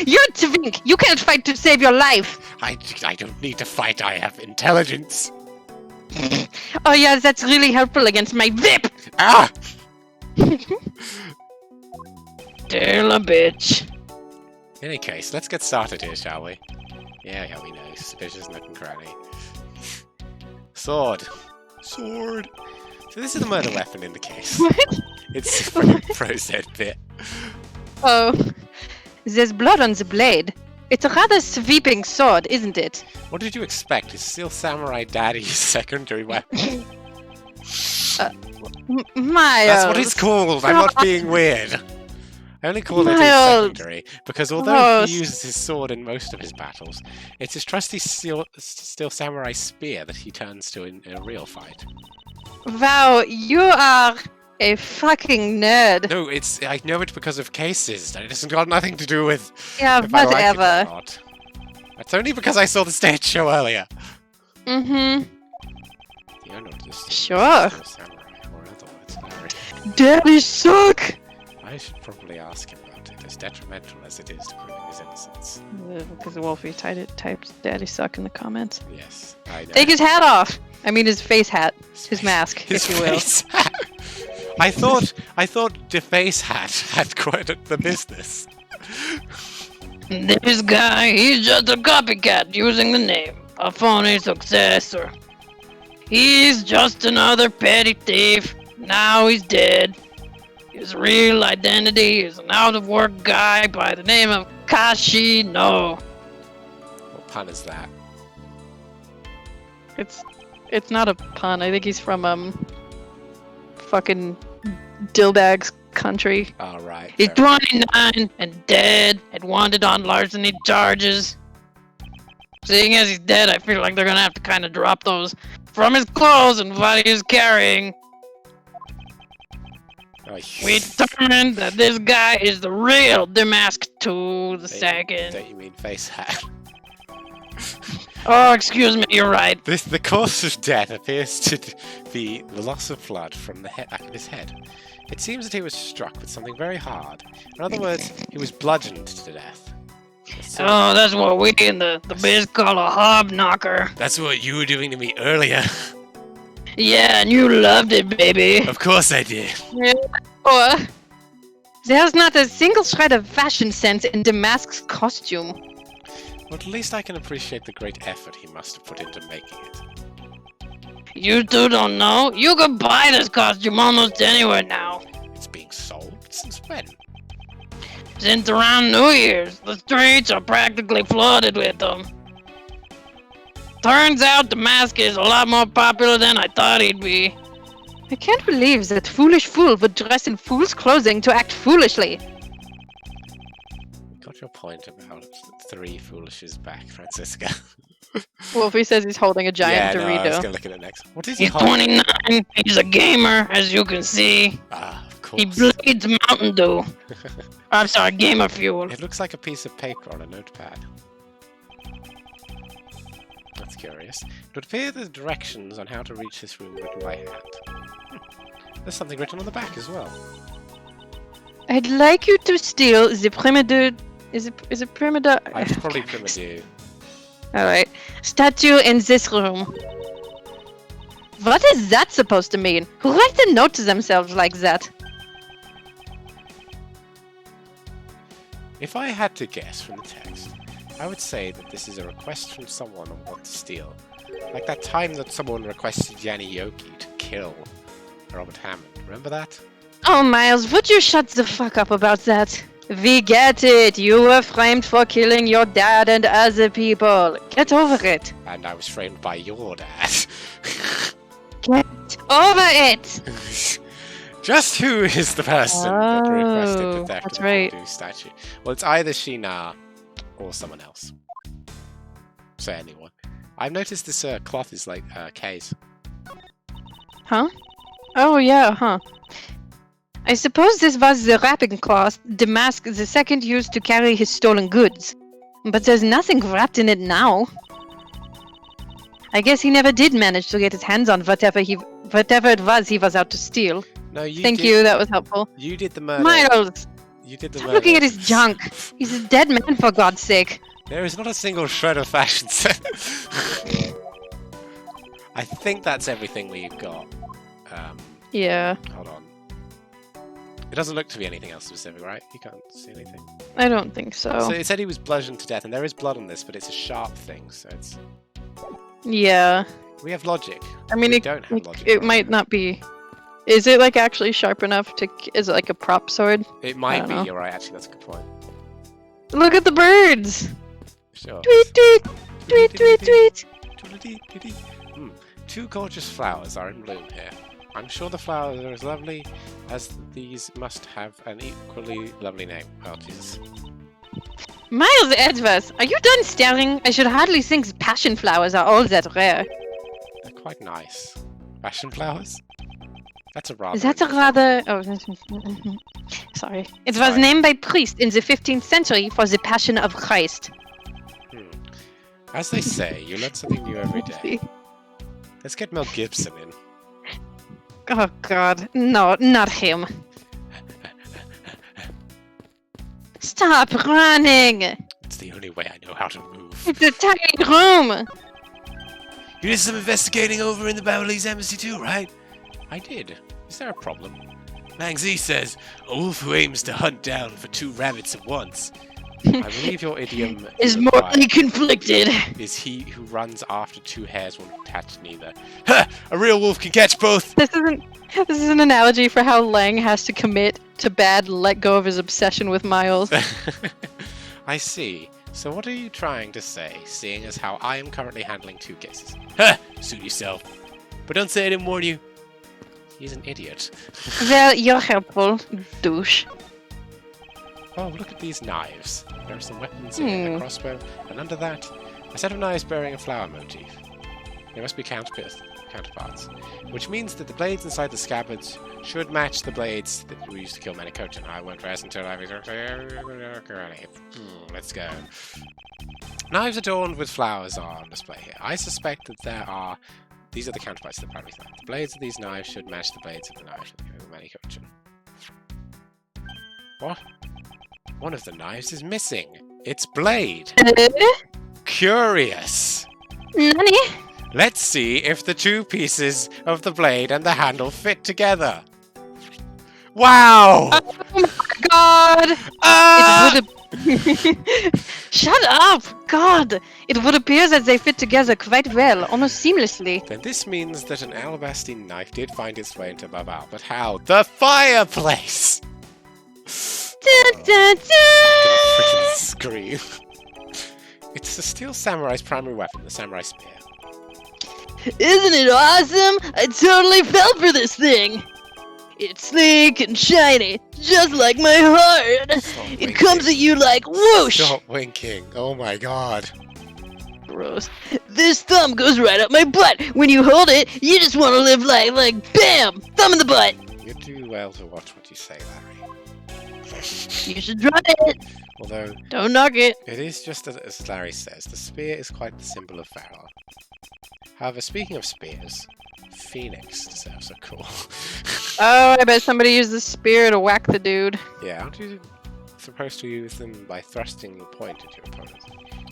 You're Twink! You can't fight to save your life! I don't need to fight, I have intelligence. Oh yeah, that's really helpful against my VIP! Ah! Tell a bitch. In any case, let's get started here, shall we? Yeah, we know. Suspicious nook and cranny. Sword. Sword. So this is the murder weapon in the case. What? It's the freaking pro-Z bit. Oh. There's blood on the blade. It's a rather sweeping sword, isn't it? What did you expect? Is Steel Samurai Daddy's secondary weapon? Miles. That's what it's called! I'm not being weird! I only call it his Miles. secondary, because although Gross. he uses his sword in most of his battles, it's his trusty Steel Samurai spear that he turns to in a real fight. Wow, you are a fucking nerd. No, I know it because of cases. It hasn't got nothing to do with Yeah, if I like it or whatever. not. That's only because I saw the stage show earlier. Mm-hmm. You're not just Sure. Steel Samurai, or otherwise, Larry. Daddy suck! I should probably ask him about it, as detrimental as it is to proving his innocence. Because Wolfie typed daddy suck in the comments. Yes, I know. Take his hat off! I mean his face hat. His mask, His if you will. face hat. I thought DeFacehat had quite the business. This guy, he's just a copycat using the name. A phony successor. He's just another petty thief. Now he's dead. His real identity is an out-of-work guy by the name of Kashi No. What pun is that? It's It's not a pun. I think he's from fucking Dillbag's country. All right. He's 29 and dead and wanted on larceny charges. Seeing as he's dead, I feel like they're gonna have to kind of drop those from his clothes and what he was carrying. We determined that this guy is the real Damask II the second. Don't you mean face hat? Oh, excuse me, you're right. The cause of death appears to be the loss of blood from the back of his head. It seems that he was struck with something very hard. In other words, he was bludgeoned to death. So, Oh, that's what we in the biz call a hobknocker. that's what you were doing to me earlier. Yeah, and you loved it, baby. Of course I did. Or there's not a single shred of fashion sense in Damask's costume. Well, at least I can appreciate the great effort he must have put into making it. You two don't know? You could buy this costume almost anywhere now. It's being sold? Since when? Since around New Year's, the streets are practically flooded with them. Turns out Damask is a lot more popular than I thought he'd be. I can't believe that foolish fool would dress in fool's clothing to act foolishly. Got your point about 3 foolishes back, Francisca. Wolfie says he's holding a giant yeah, no, I was Dorito. gonna look at it next. What is he He's holding? 29, he's a gamer, as you can see. Ah, of course. He bleeds Mountain Dew. I'm sorry, gamer fuel. It looks like a piece of paper on a notepad. That's curious. It would appear the directions on how to reach this room written by hand. There's something written on the back as well. I'd like you to steal the Prima de... Is it Prima de... I should probably Prima do. Alright. Statue in this room. What is that supposed to mean? Who writes a note to themselves like that? If I had to guess from the text, I would say that this is a request from someone on what to steal. Like that time that someone requested Yanni Yoki to kill Robert Hammond. Remember that? Oh, Miles, would you shut the fuck up about that? We get it. You were framed for killing your dad and other people. Get over it. And I was framed by your dad. Get over it. Just who is the person that requested the Oh, theft that's of the right. voodoo statue? Well, it's either Sheena or someone else. So anyone. I've noticed this cloth is like K's. Huh? Oh, yeah, huh. I suppose this was the wrapping cloth Damask II used to carry his stolen goods. But there's nothing wrapped in it now. I guess he never did manage to get his hands on whatever it was he was out to steal. No, you Thank did, you, that was helpful. You did the murder. Miles! You did the Stop murder. looking at his junk. He's a dead man, for God's sake. There is not a single shred of fashion sense. I think that's everything we've got. Yeah, Hold on. It doesn't look to be anything else specific, right? You can't see anything. I don't think so. So it said he was bludgeoned to death, and there is blood on this, but it's a sharp thing, so it's... Yeah. We have logic. I mean, We it, don't have logic. it might not be... Is it, like, actually sharp enough to... Is it, like, a prop sword? It might don't be, know. you're right, actually, that's a good point. Look at the birds! Sure. Tweet, tweet! Tweet, tweet, tweet! Tweet-a-dee-dee-dee. 2 gorgeous flowers are in bloom here. I'm sure the flowers are as lovely as these must have an equally lovely name. Oh, Jesus. Miles Edwards, are you done staring? I should hardly think passion flowers are all that rare. They're quite nice. Fashion flowers? That's a rather... That's a rather... Oh, sorry. It was Fine. named by priest in the 15th century for the Passion of Christ. As they say, you learn something new every day. Let's get Mel Gibson in. Oh god, no, not him. Stop running! It's the only way I know how to move. It's a tiny room! You did some investigating over in the Alabasta Embassy too, right? I did. Is there a problem? Mangzi says, a wolf who aims to hunt down for 2 rabbits at once. I believe your idiom Is required mortally conflicted. is he who runs after 2 hares won't catch neither. Ha! A real wolf can catch both! This is an analogy for how Lang has to commit to bad and let go of his obsession with Miles. I see. So what are you trying to say, seeing as how I am currently handling 2 cases? Ha! Suit yourself. But don't say I didn't warn you. He's an idiot. Well, you're helpful, douche. Oh, look at these knives. There are some weapons in a crossbow, and under that, a set of knives bearing a flower motif. They must be counterparts, which means that the blades inside the scabbards should match the blades that we used to kill Manicocha, and I won't rest until I've... Let's go. Knives adorned with flowers are on display here. I suspect that there are... These are the counterparts of the primary knife. The blades of these knives should match the blades of the knife of the Manicocha. What? One of the knives is missing. Its blade. Curious. Nani? Let's see if the two pieces of the blade and the handle fit together. Wow! Oh my god! It would Shut up! God! It would appear that they fit together quite well, almost seamlessly. Then this means that an Alabasta knife did find its way into Babal, but how? The fireplace! Da, da, da. I'm gonna freaking scream. It's the steel samurai's primary weapon, the samurai spear. Isn't it awesome? I totally fell for this thing. It's sleek and shiny, just like my heart. It comes at you like whoosh. Stop winking. Oh my god. Gross. This thumb goes right up my butt. When you hold it, you just want to live like BAM! Thumb in the butt. You do well to watch what you say, Larry. You should try it. Although, Don't knock it. it is just as Larry says, the spear is quite the symbol of valor. However, speaking of spears, Phoenix deserves a call. Oh, I bet somebody used the spear to whack the dude. Yeah, aren't you supposed to use them by thrusting your point at your opponent?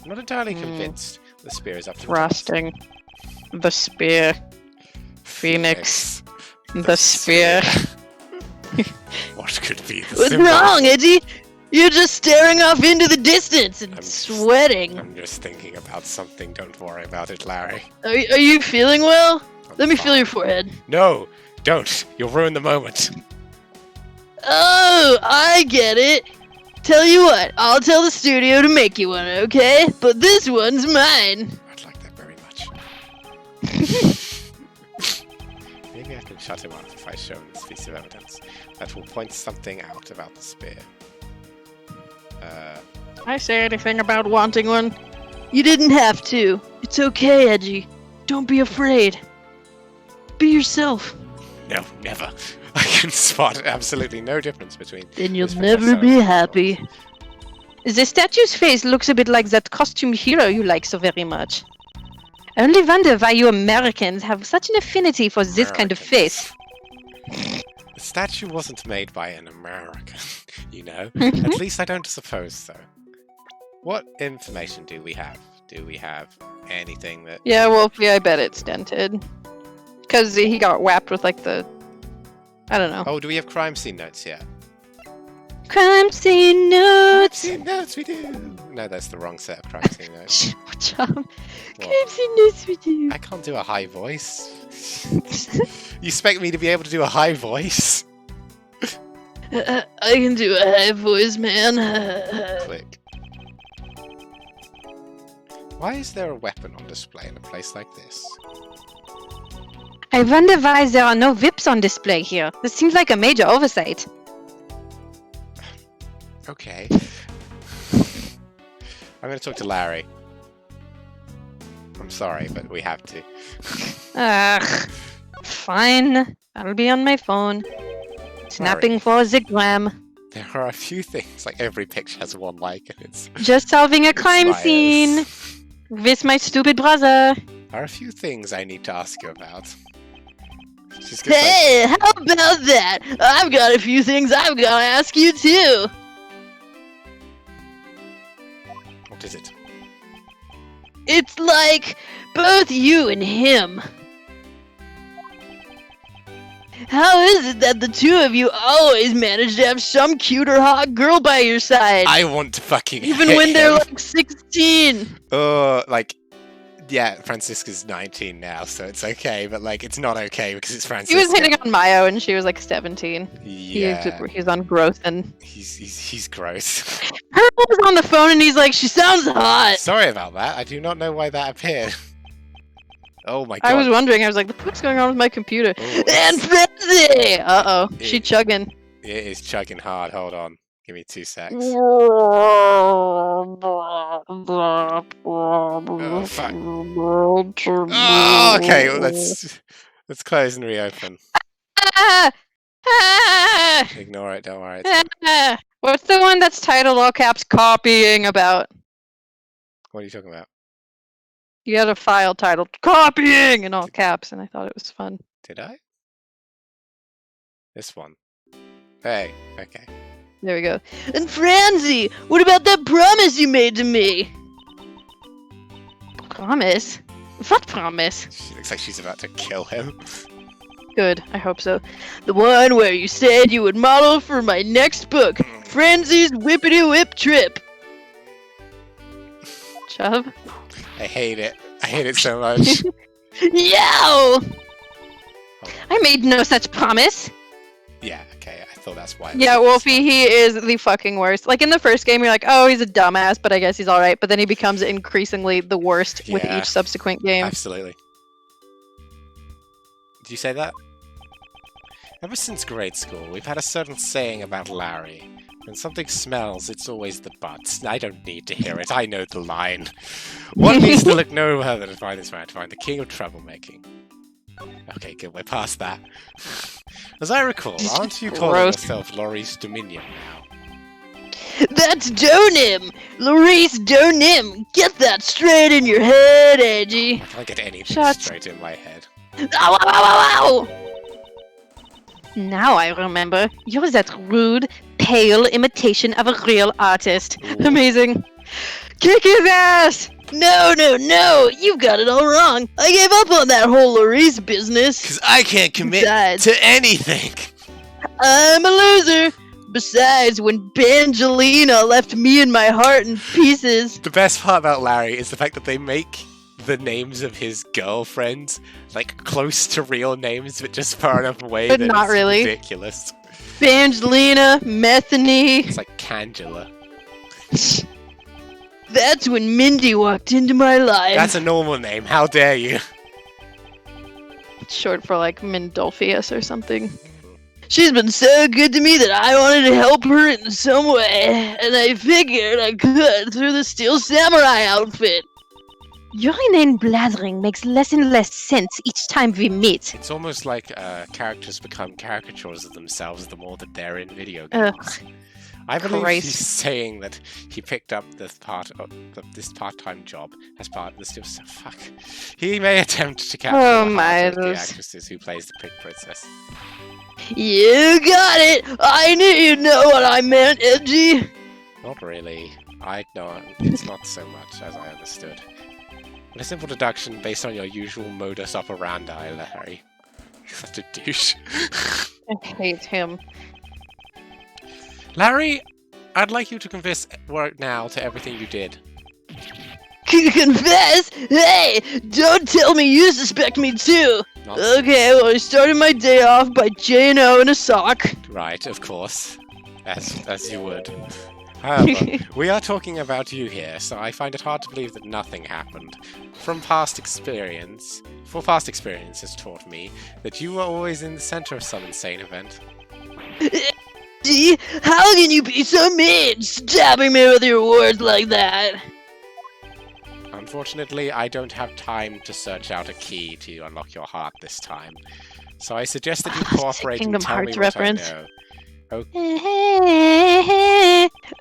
I'm not entirely convinced the spear is up to the task. Thrusting. The spear. Phoenix. The spear. What could be the What's symbol? wrong, Eddie? You're just staring off into the distance and sweating. I'm just thinking about something. Don't worry about it, Larry. Are you feeling well? Let me fine. feel your forehead. No, don't. You'll ruin the moment. Oh, I get it. Tell you what, I'll tell the studio to make you one, okay? But this one's mine. I'd like that very much. Maybe I can shut him up if I show him this piece of evidence that will point something out about the spear. I say anything about wanting one. You didn't have to. It's okay, Edgy. Don't be afraid. Be yourself. No, never. I can spot absolutely no difference between. Then you'll this never professor be and- happy. The statue's face looks a bit like that costume hero you like so very much. I only wonder why you Americans have such an affinity for this kind of face. The statue wasn't made by an American, you know. At least I don't suppose so. What information do we have? Do we have anything that... Yeah, Wolfie, I bet it's dented. Because he got whapped with, like, the... I don't know. Oh, do we have crime scene notes yet? Crime scene notes! Crime scene notes, we do! No, that's the wrong set of crime scene notes. Good job. What? Crime scene notes we do. I can't do a high voice. You expect me to be able to do a high voice? I can do a high voice, man. Click. Why is there a weapon on display in a place like this? I wonder why there are no whips on display here. This seems like a major oversight. Okay. I'm going to talk to Larry. I'm sorry, but we have to. Ugh. Fine. I'll be on my phone. Snapping for the gram. There are a few things, like every picture has one like, and it's... Just solving a crime bias. scene. With my stupid brother. There are a few things I need to ask you about. Just 'cause, Hey, how about that? I've got a few things I've got to ask you too. what is it? It's like both you and him. How is it that the two of you always manage to have some cute or hot girl by your side? I want to fucking Even hit when they're him. like 16. Like, yeah, Francisca's 19 now, so it's okay, but like, it's not okay because it's He Francisca. was hitting on Mayo and she was like 17. Yeah, He's on growth and... he's gross. Her was on the phone and he's like, she sounds hot. Sorry about that. I do not know why that appeared. Oh my god. I was wondering. I was like, what's going on with my computer? Ooh, And frenzy! Uh-oh. She It- chugging. It is chugging hard. Hold on. Give me 2 secs. Oh, Oh, fuck. Oh, okay. Well, let's close and reopen. Ah! Ah! Ignore it. Don't worry. It's Ah! What's the one that's titled all caps copying about? What are you talking about? You had a file titled copying in all caps, and I thought it was fun. Did I? This one. Hey. Okay. There we go. And Franzi, what about that promise you made to me? Promise? What promise? She looks like she's about to kill him. Good. I hope so. The one where you said you would model for my next book, Franzi's Whippity Whip Trip. Chubb? I hate it. I hate it so much. Yow! I made no such promise. Yeah. Okay. I thought that's why. Yeah, Wolfie, he is the fucking worst. Like in the first game, you're like, oh, he's a dumbass, but I guess he's alright. But then he becomes increasingly the worst with Yeah. each subsequent game. Absolutely. Did you say that? Ever since grade school, we've had a certain saying about Larry. When something smells, it's always the butts. I don't need to hear it. I know the line. One needs to look no further to find this man, to find the king of troublemaking. Okay, good. We're past that. As I recall, aren't you calling Gross. yourself Laurie's Dominion now? That's Donim! Larice Donim! Get that straight in your head, Angie! I can't get anything Shut- straight in my head. Ow, ow, ow, ow, ow! Now I remember. You're that rude, pale imitation of a real artist. Amazing. Kick his ass! No, no, no! You've got it all wrong! I gave up on that whole Larice business! Because I can't commit Besides, to anything! I'm a loser! Besides, when Bangelina left me and my heart in pieces... The best part about Larry is the fact that they make the names of his girlfriends like close to real names, but just far enough away But that not it's really. ridiculous. Bangelina, Methany... It's like Cangela. That's when Mindy walked into my life. That's a normal name. How dare you? It's short for like Mindolpheus or something. She's been so good to me that I wanted to help her in some way, and I figured I could through the Steel Samurai outfit. Your inane blathering makes less and less sense each time we meet. It's almost like characters become caricatures of themselves the more that they're in video Ugh, games. I believe Christ. he's saying that he picked up this part-time job as part of the Steel. Fuck. He may attempt to capture Oh, the heart of the Miles. actresses who plays the Pink Princess. You got it! I knew you'd know what I meant, Edgy! Not really. I know it's not so much as I understood. A simple deduction based on your usual modus operandi, Larry. You're such a douche. I hate him. Larry, I'd like you to confess right now to everything you did. Confess? Hey! Don't tell me you suspect me too! Nonsense. Okay, well, I started my day off by J&O in a sock. Right, of course. As you would. However, we are talking about you here, so I find it hard to believe that nothing happened. Past experience has taught me that you were always in the center of some insane event. Gee, how can you be so mean, stabbing me with your words like that? Unfortunately, I don't have time to search out a key to unlock your heart this time. So I suggest that you cooperate Kingdom and tell Hearts me what reference. I know.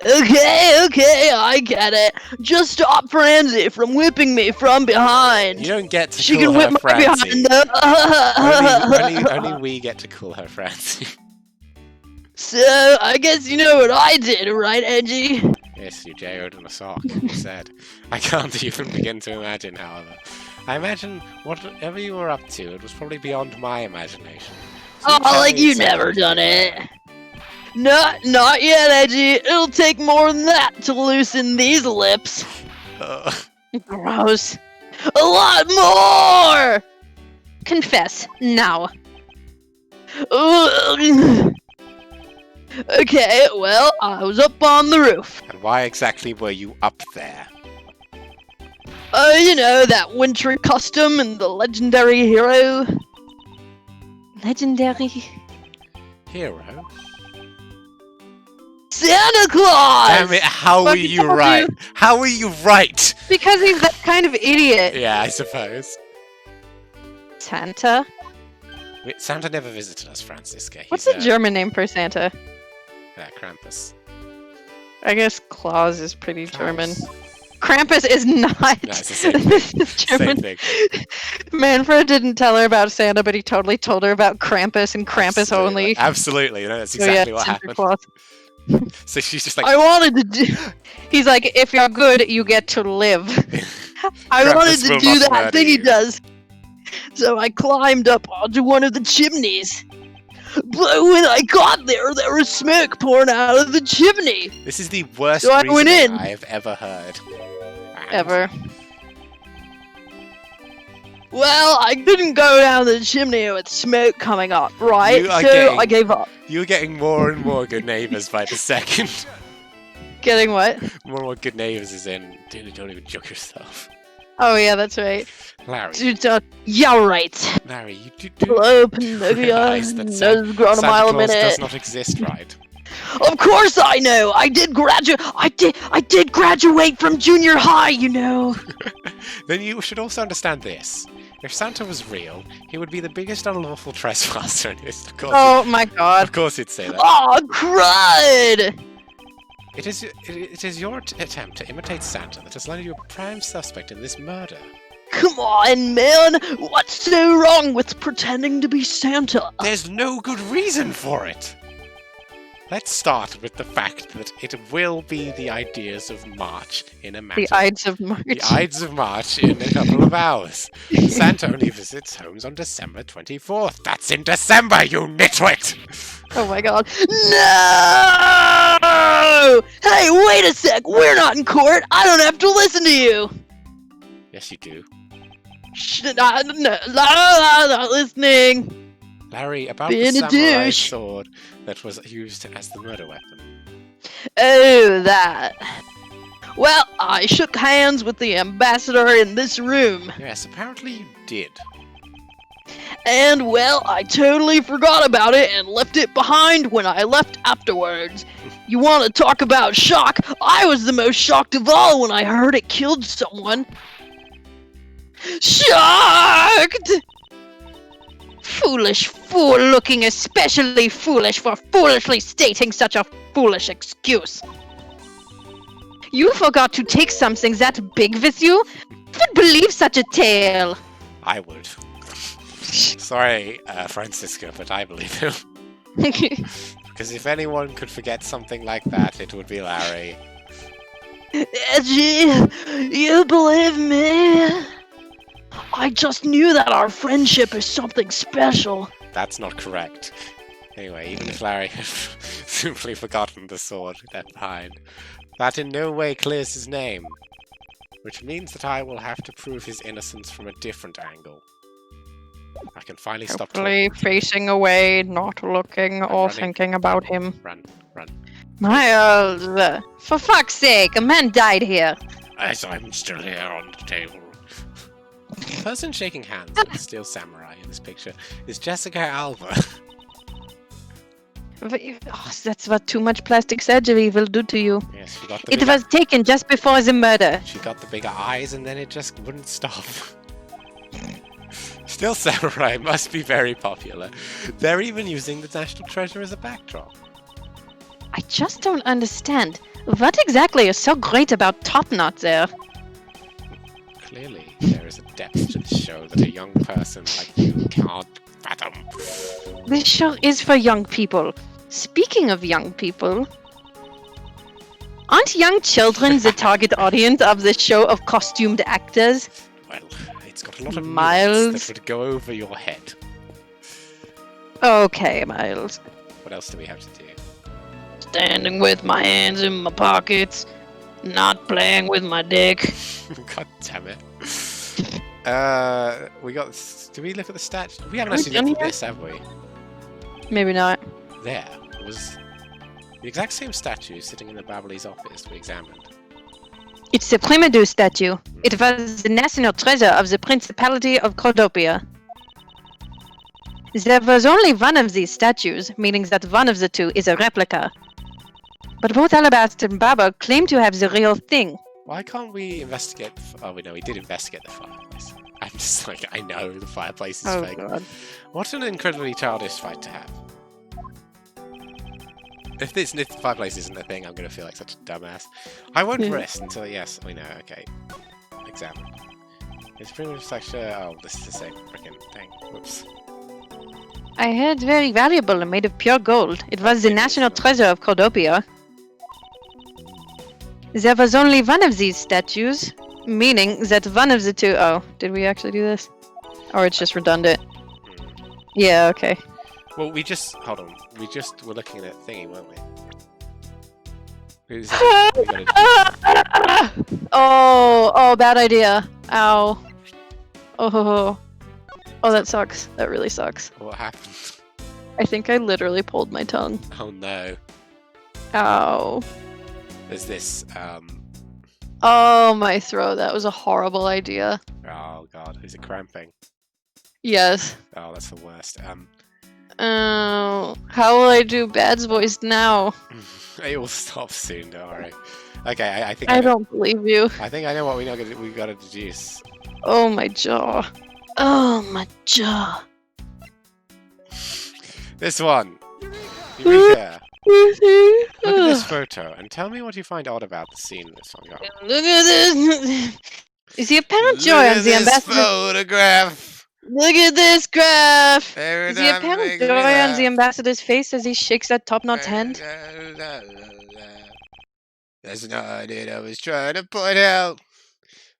Okay, I get it. Just stop Franzi from whipping me from behind. You don't get to She call can whip her my Francie. behind though. Only we get to call her Francie. So, I guess you know what I did, right, Edgy? Yes, you J.O.'d in a sock, you said. I can't even begin to imagine, however. I imagine whatever you were up to, it was probably beyond my imagination. So Oh, tell like me you exactly never what you done did. it. Not yet, Edgy. It'll take more than that to loosen these lips. Gross. A lot more! Confess now. Ugh. Okay, well, I was up on the roof. And why exactly were you up there? You know, that wintry costume and the legendary hero. Legendary. Hero? Santa Claus! Damn it, how were Fucking you told right? you. How were you right? Because he's that kind of idiot. Yeah, I suppose. Santa? Wait, Santa never visited us, Francisca. What's He's the German name for Santa? Krampus. I guess Claus is pretty German. Klaus. Krampus is not. No, it's the same thing. This is German. Same thing. Manfred didn't tell her about Santa, but he totally told her about Krampus and Krampus only. Absolutely, you know, that's So yeah, exactly what Santa happened. Claus. So she's just like, I wanted to do. He's like, if you're good, you get to live. I Krampus wanted to will do not that murder thing he you. does. So I climbed up onto one of the chimneys. But when I got there was smoke pouring out of the chimney. this is the worst So I went reasoning in. I have ever heard. And Ever. Well, I couldn't go down the chimney with smoke coming up, right? You are So getting- I gave up. You're getting more and more good neighbours by the second. Getting what? More and more good neighbours is in. Dude, don't even joke yourself. Oh yeah, that's right. Larry, Yeah, right. Larry, you do Hello, Pinocchio. realise that Nose grown a Santa mile a Claus minute. does not exist, right? Of course I know. I did graduate from junior high, you know. Then you should also understand this. If Santa was real, he would be the biggest unlawful trespasser in history. Oh my god. Of course he'd say that. Oh, crud! It is your attempt to imitate Santa that has landed you a prime suspect in this murder. Come on, man. What's so wrong with pretending to be Santa? There's no good reason for it! Let's start with the fact that it will be the Ideas of March in a matter. The Ides of March. The Ides of March in a couple of hours. Santa only visits homes on December 24th. That's in December, you nitwit! Oh my god. No! Hey, wait a sec. We're not in court. I don't have to listen to you. Yes, you do. Not listening. Larry, about Being the a samurai douche. sword that was used as the murder weapon. Oh, that. Well, I shook hands with the ambassador in this room. Yes, apparently you did. And, well, I totally forgot about it and left it behind when I left afterwards. You want to talk about shock? I was the most shocked of all when I heard it killed someone. Shocked! Foolish fool looking especially foolish for foolishly stating such a foolish excuse. You forgot to take something that big with you? Who would believe such a tale? I would. Sorry, Francisco, but I believe him. Because if anyone could forget something like that, it would be Larry. Edgy, you believe me? I just knew that our friendship is something special. That's not correct. Anyway, even if Larry had simply forgotten the sword left behind, that in no way clears his name. Which means that I will have to prove his innocence from a different angle. I can finally stop Hopefully talking. facing away, not looking or running. thinking about him. Run, run. Miles, for fuck's sake, a man died here. As I'm still here on the table. The person shaking hands with the Steel Samurai in this picture is Jessica Alba. Oh, that's what too much plastic surgery will do to you. Yes, she got the It bigger, was taken just before the murder. she got the bigger eyes and then it just wouldn't stop. Steel Samurai must be very popular. They're even using the National Treasure as a backdrop. I just don't understand. What exactly is so great about Top Knot there? Clearly, there is a depth to the show that a young person like you can't fathom. This show is for young people. Speaking of young people, aren't young children the target audience of this show of costumed actors? Well, it's got a lot of Miles. nuance that would go over your head. Okay, Miles. What else do we have to do? Standing with my hands in my pockets, not playing with my dick. God damn it. We got. Did we look at the stats? We haven't Have we actually done looked at yet? this, have we? Maybe not. There was the exact same statue sitting in the Babbly's office we examined. It's the Prima statue. It was the national treasure of the Principality of Cordopia. There was only one of these statues, meaning that one of the two is a replica. But both Alabasta and Baba claim to have the real thing. Why can't we investigate? Oh, we know we did investigate the fireplace. I'm just like, I know the fireplace is fake. God. What an incredibly childish fight to have. If the fireplace isn't a thing, I'm going to feel like such a dumbass. I won't rest until, yes, we know, okay. Examine. It's pretty much structure. Oh, this is the same freaking thing. Whoops. I heard very valuable and made of pure gold. It was the national treasure of Cordopia. There was only one of these statues, meaning that one of the two... Oh, did we actually do this? Or it's just redundant? Yeah, okay. Well, we just... Hold on. We just were looking at thingy, weren't we? Oh, bad idea. Ow. Oh, that sucks. That really sucks. What happened? I think I literally pulled my tongue. Oh no. Ow. There's this, Oh, my throat. That was a horrible idea. Oh god, is it cramping? Yes. Oh, that's the worst. Oh, how will I do Bad's voice now? It will stop soon, don't worry. Okay, I think I don't believe you. I think I know what we gotta deduce. Oh, my jaw. Oh, my jaw. This one! Eureka! Look at this photo and tell me what you find odd about the scene in this one. Look at this! Is he apparent joy on the ambassador? Photograph! Look at this graph! Every Is the time apparent they joy on laugh. the ambassador's face as he shakes that top-knot hand? That's not it I was trying to point out.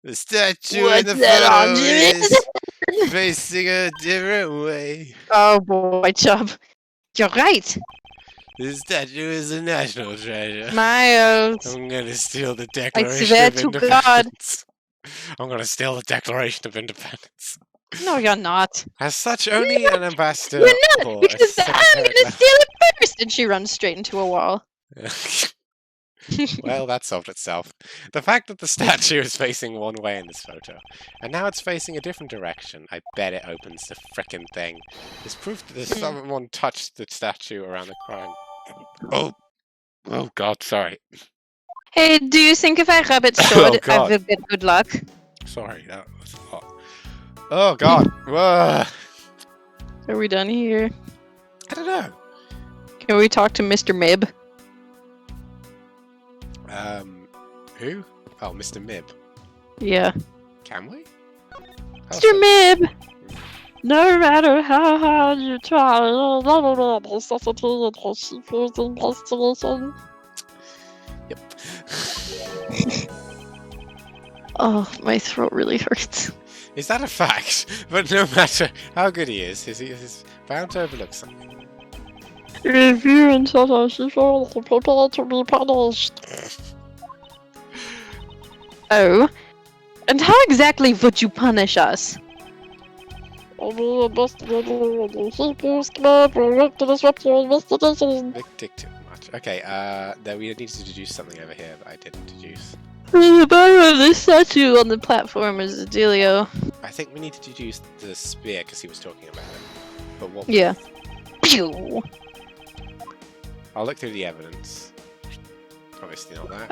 The statue in What's the that photo on is facing a different way. Oh boy, Chubb. You're right! The statue is a national treasure. Miles. I'm gonna steal the I Declaration swear of to God. Independence. I'm gonna steal the Declaration of Independence. No, you're not. As such, only an ambassador You're not! or a Because I'm secretary- gonna steal it first! And she runs straight into a wall. Well, that solved itself. The fact that the statue is facing one way in this photo, and now it's facing a different direction, I bet it opens the frickin' thing. It's proof that someone touched the statue around the crime. Oh god, sorry. Hey, do you think if I rub its sword, I God. will get good luck? Sorry, that was a lot. Oh god, whoa. Are we done here? I don't know. Can we talk to Mr. Mib? Who? Oh, Mr. Mib. Yeah. Can we? Mr. Mib! No matter how hard you try, necessity and refuse investigation. Yep. Oh, my throat really hurts. Is that a fact? But no matter how good he is, he's bound to overlook something. Review and necessity for the people to be punished. Oh? And how exactly would you punish us? Only investigating the Hebrews club will look to disrupt your investigation. Dick too much. Okay, then we need to deduce something over here that I didn't deduce. The bottom of this statue on the platform is a dealio. I think we need to deduce the spear because he was talking about it. But what? Yeah. Pew! I'll look through the evidence. Obviously not that.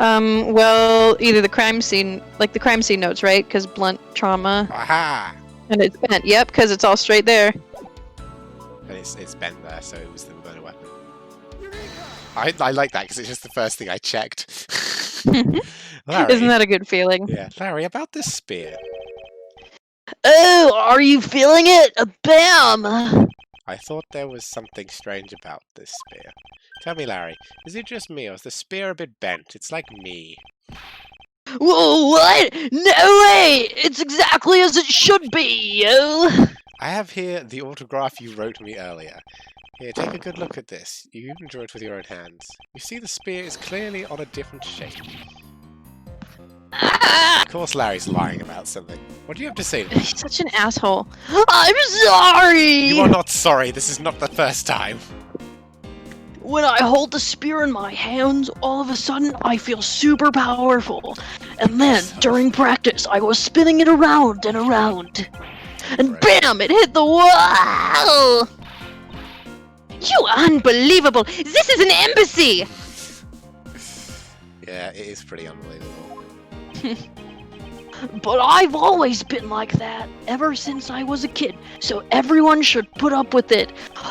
Well, either the crime scene, like the crime scene notes, right? Because blunt trauma. Aha! And it's bent. Yep, because it's all straight there. And it's bent there, so it was the murder weapon. I like that because it's just the first thing I checked. Larry, Isn't that a good feeling? Yeah, Larry, about this spear. Oh, are you feeling it? Bam! I thought there was something strange about this spear. Tell me, Larry, is it just me or is the spear a bit bent? It's like me. Whoa, what? No way! It's exactly as it should be, yo! I have here the autograph you wrote me earlier. Here, take a good look at this. You even drew it with your own hands. You see the spear is clearly on a different shape. Of course Larry's lying about something. What do you have to say to me? He's such an asshole. I'm sorry! You are not sorry, this is not the first time. When I hold the spear in my hands, all of a sudden I feel super powerful. And then, during practice, I was spinning it around and around. And BAM! It hit the wall! You unbelievable! This is an embassy! Yeah, it is pretty unbelievable. But I've always been like that, ever since I was a kid, so everyone should put up with it.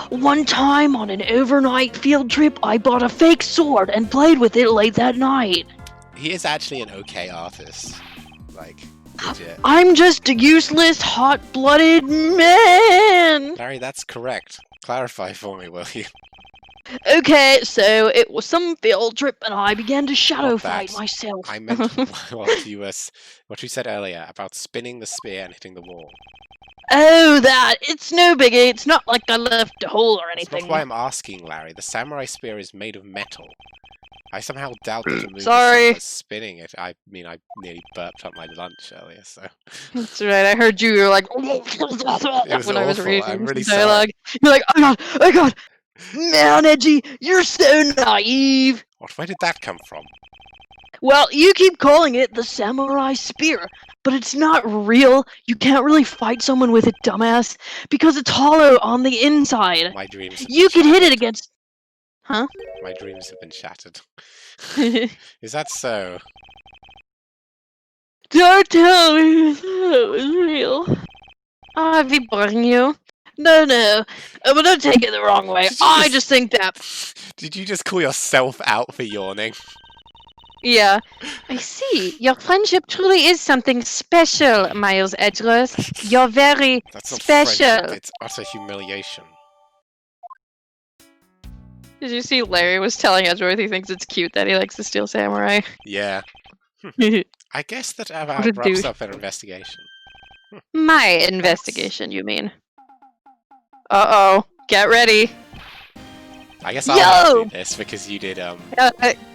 One time on an overnight field trip, I bought a fake sword and played with it late that night. He is actually an okay artist. Like, legit. I'm just a useless, hot-blooded man! Larry, that's correct. Clarify for me, will you? Okay, so it was some field trip and I began to shadow Not fight that. myself. I meant what you said earlier about spinning the spear and hitting the wall. Oh, that! It's no biggie, it's not like I left a hole or That's anything. not why I'm asking, Larry. The samurai spear is made of metal. I somehow doubt that the move Sorry. was spinning it. I mean, I nearly burped up my lunch earlier, so... That's right, I heard you were like... when I was awful, reading I'm really some dialogue. You're like, oh god! Man, Edgy, you're so naive! What? Where did that come from? Well, you keep calling it the samurai spear, but it's not real. You can't really fight someone with it, dumbass, because it's hollow on the inside. My dreams have You been can hit it shattered. against... Huh? My dreams have been shattered. Is that so? Don't tell me that was real. Oh, I've been boring you. No. But don't take it the wrong way. Did you I just- just think that... Did you just call yourself out for yawning? Yeah. I see. Your friendship truly is something special, Miles Edgeworth. You're very That's not special. friendship, it's utter humiliation. Did you see Larry was telling Edgeworth he thinks it's cute that he likes to steal samurai? Yeah. I guess that What a about wraps douche. up our investigation. My investigation, you mean? Uh-oh. Get ready. I guess I'll have to Yo! do this because you did,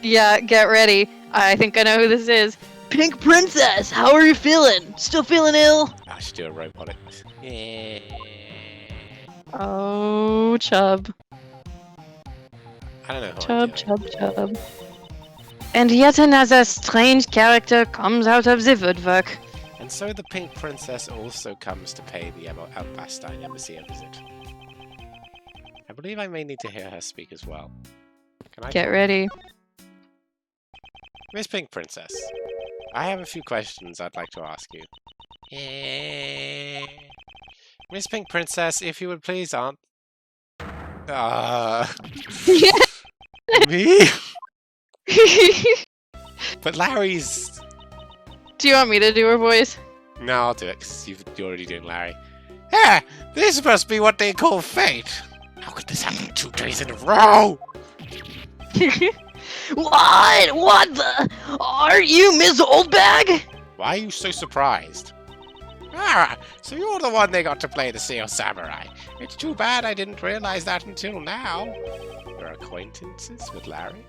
Yeah, get ready. I think I know who this is. Pink Princess, how are you feeling? Still feeling ill? I should do a robotic. Yeah. Oh, Chub. I don't know who I'm Chub, doing. Chub, Chub. And yet another strange character comes out of the woodwork. And so the Pink Princess also comes to pay the Alabasta Embassy a visit. I believe I may need to hear her speak as well. Can I? Get ready. Miss Pink Princess, I have a few questions I'd like to ask you. Miss Pink Princess, if you would please answer. Me? But Larry's. Do you want me to do her voice? No, I'll do it because you're already doing Larry. Yeah, this must be what they call fate. How could this happen 2 days in a row? What? What the? Are you Miss Oldbag? Why are you so surprised? Ah, so you're the one they got to play the Seal Samurai. It's too bad I didn't realize that until now. You're acquaintances with Larry?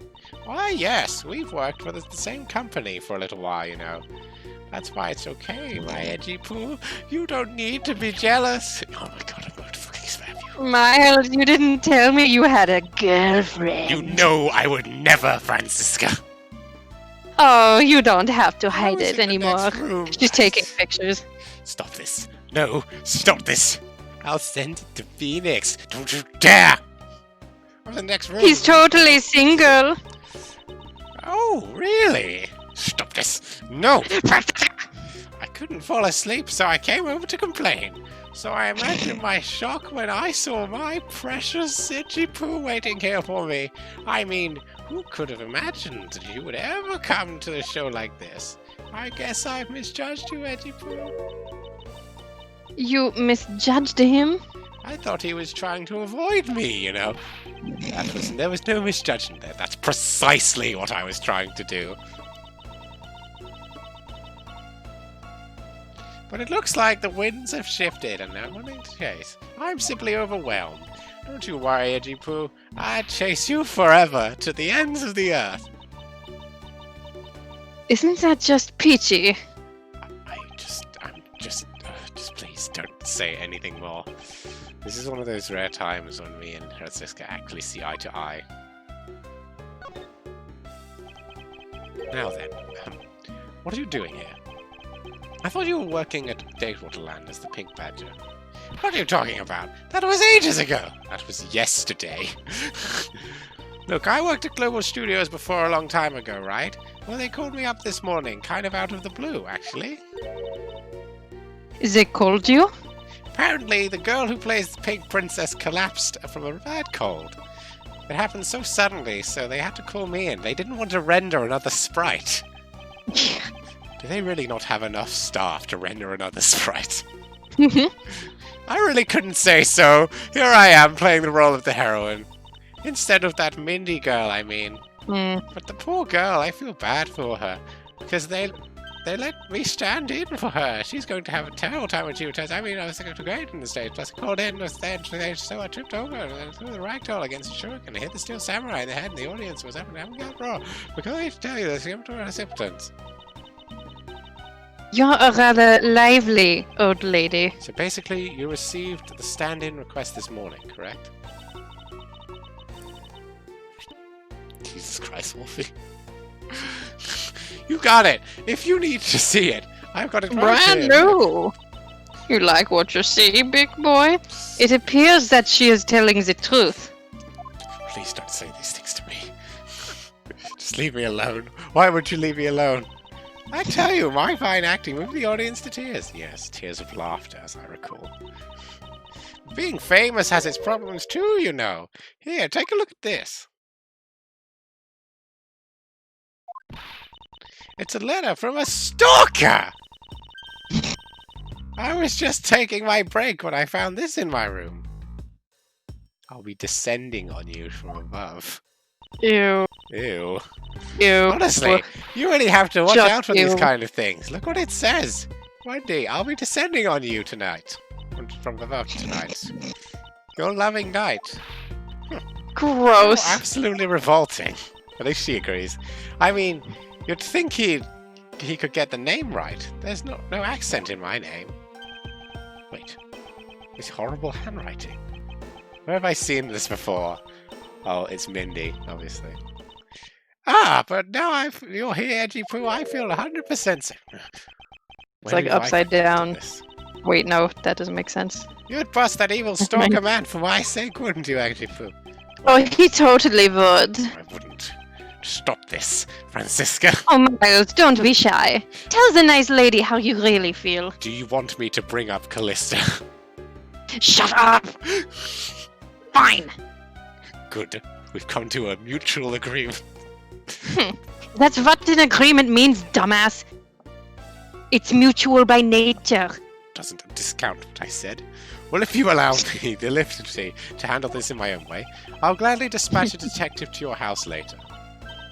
Why, yes, we've worked for the same company for a little while, you know. That's why it's okay, my edgy poo. You don't need to be jealous. Oh my god, I'm going to fucking spam you. Miles, you didn't tell me you had a girlfriend. You know I would never, Francisca. Oh, you don't have to I hide was it in the anymore. next room. She's taking pictures. Stop this. No, stop this. I'll send it to Phoenix. Don't you dare. I'm in the next room. He's totally single. Oh, really? Stop this. No. I couldn't fall asleep, so I came over to complain. So I imagine my shock when I saw my precious itchy poo waiting here for me. I mean, who could have imagined that you would ever come to a show like this? I guess I've misjudged you, Edgy Poo. You misjudged him? I thought he was trying to avoid me, you know. There was no misjudgment there. That's precisely what I was trying to do. But it looks like the winds have shifted and I'm running to chase. I'm simply overwhelmed. Don't you worry, Edgy Poo. I'd chase you forever to the ends of the earth. Isn't that just peachy? I'm just please don't say anything more. This is one of those rare times when me and Francisca actually see eye to eye. Now then, what are you doing here? I thought you were working at Datewaterland as the Pink Badger. What are you talking about? That was ages ago! That was yesterday. Look, I worked at Global Studios before a long time ago, right? Well, they called me up this morning, kind of out of the blue, actually. They called you? Apparently, the girl who plays the Pink Princess collapsed from a bad cold. It happened so suddenly, so they had to call me in. They didn't want to render another sprite. Do they really not have enough staff to render another sprite? I really couldn't say so. Here I am playing the role of the heroine. Instead of that Mindy girl, I mean. But the poor girl, I feel bad for her. Because they let me stand in for her. She's going to have a terrible time when she returns. I mean, I was going to great in the States. Plus, I called in, so I tripped over and threw the ragdoll against the shuriken and hit the steel samurai in the head, and the audience was up and having a brawl. Because I have to tell you this, you have to wear symptoms. You're a rather lively old lady. So basically, you received the stand-in request this morning, correct? Jesus Christ, Wolfie. You got it! If you need to see it, I've got it right Brand here. new! You like what you see, big boy? It appears that she is telling the truth. Please don't say these things to me. Just leave me alone. Why would you leave me alone? I tell you, my fine acting moved the audience to tears. Yes, tears of laughter, as I recall. Being famous has its problems too, you know. Here, take a look at this. It's a letter from a stalker! I was just taking my break when I found this in my room. I'll be descending on you from above. Ew. Ew. Ew. Honestly, you really have to watch Just out for these ew. kind of things. Look what it says. Wendy, I'll be descending on you tonight. From above tonight. Your loving night. Gross. Oh, absolutely revolting. At least she agrees. I mean, you'd think he could get the name right. There's no accent in my name. Wait. This horrible handwriting. Where have I seen this before? Oh, it's Mindy, obviously. Ah, but now you're here, Edgy Poo, I feel 100% safe. It's like upside down. Wait, no, that doesn't make sense. You'd bust that evil stalker man for my sake, wouldn't you, Edgy Poo? Oh, he totally would. I wouldn't. Stop this, Francisca. Oh, Miles, don't be shy. Tell the nice lady how you really feel. Do you want me to bring up Callista? Shut up! Fine. Good. We've come to a mutual agreement. That's what an agreement means, dumbass. It's mutual by nature. Doesn't discount what I said. Well, if you allow me the liberty to handle this in my own way, I'll gladly dispatch a detective to your house later.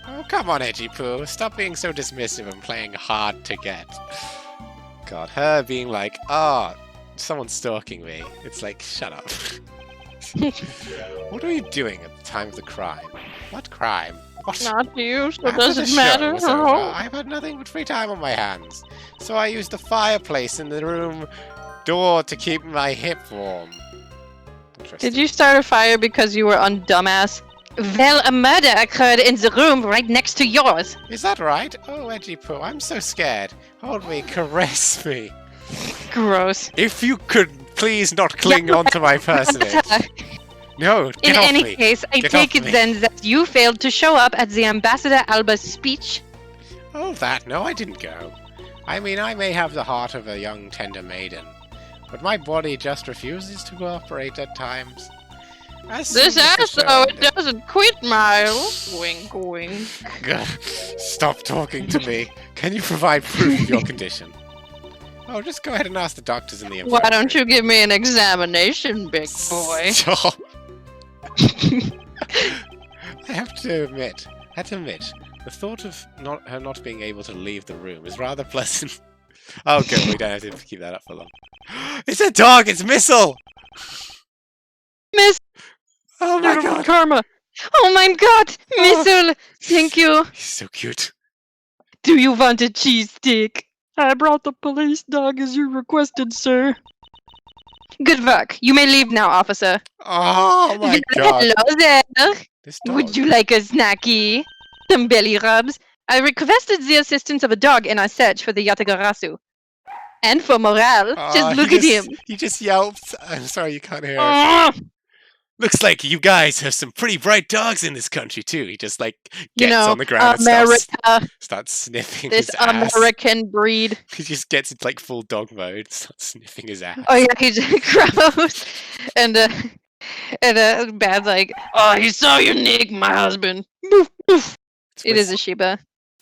Oh, come on, Edgy Poo. Stop being so dismissive and playing hard to get. God, her being like, oh, someone's stalking me. It's like, shut up. What are you doing at the time of the crime? What crime? What? Not you, so After the doesn't show matter. was over, I've had nothing but free time on my hands. So I used the fireplace in the room door to keep my hip warm. Did you start a fire because you were on dumbass? Well, a murder occurred in the room right next to yours. Is that right? Oh, Edgy Poo, I'm so scared. Hold me, caress me. Gross. If you could please not cling on to my personage. No, get In off any me. case, I Get take off it me. then that you failed to show up at the Ambassador Alba's speech. Oh, that? No, I didn't go. I mean, I may have the heart of a young, tender maiden, but my body just refuses to cooperate at times. As This soon as the asshole show ended- doesn't quit, Miles. Wink, wink. Gah, stop talking to me. Can you provide proof of your condition? Oh, just go ahead and ask the doctors in the infirmary. Why don't you give me an examination, big boy? Stop. I have to admit, the thought of her not being able to leave the room is rather pleasant. Oh, good, we don't have to keep that up for long. It's a dog! It's Missile! Miss Oh my god! Karma. Oh my god, Oh. Missile. Thank you. He's so cute. Do you want a cheese stick? I brought the police dog as you requested, sir. Good work. You may leave now, officer. Oh my god. Hello there. This dog. Would you like a snacky? Some belly rubs? I requested the assistance of a dog in our search for the Yatagarasu. And for morale, just look at him. He just yelped. I'm sorry you can't hear it. Oh, Looks like you guys have some pretty bright dogs in this country too. He just like you gets know, on the ground and America, starts sniffing this his ass. American breed. He just gets into like full dog mode, starts sniffing his ass. Oh yeah, he's gross. And Bad's like, Oh, he's so unique, my husband. boof, boof. It's It with- is a Shiba.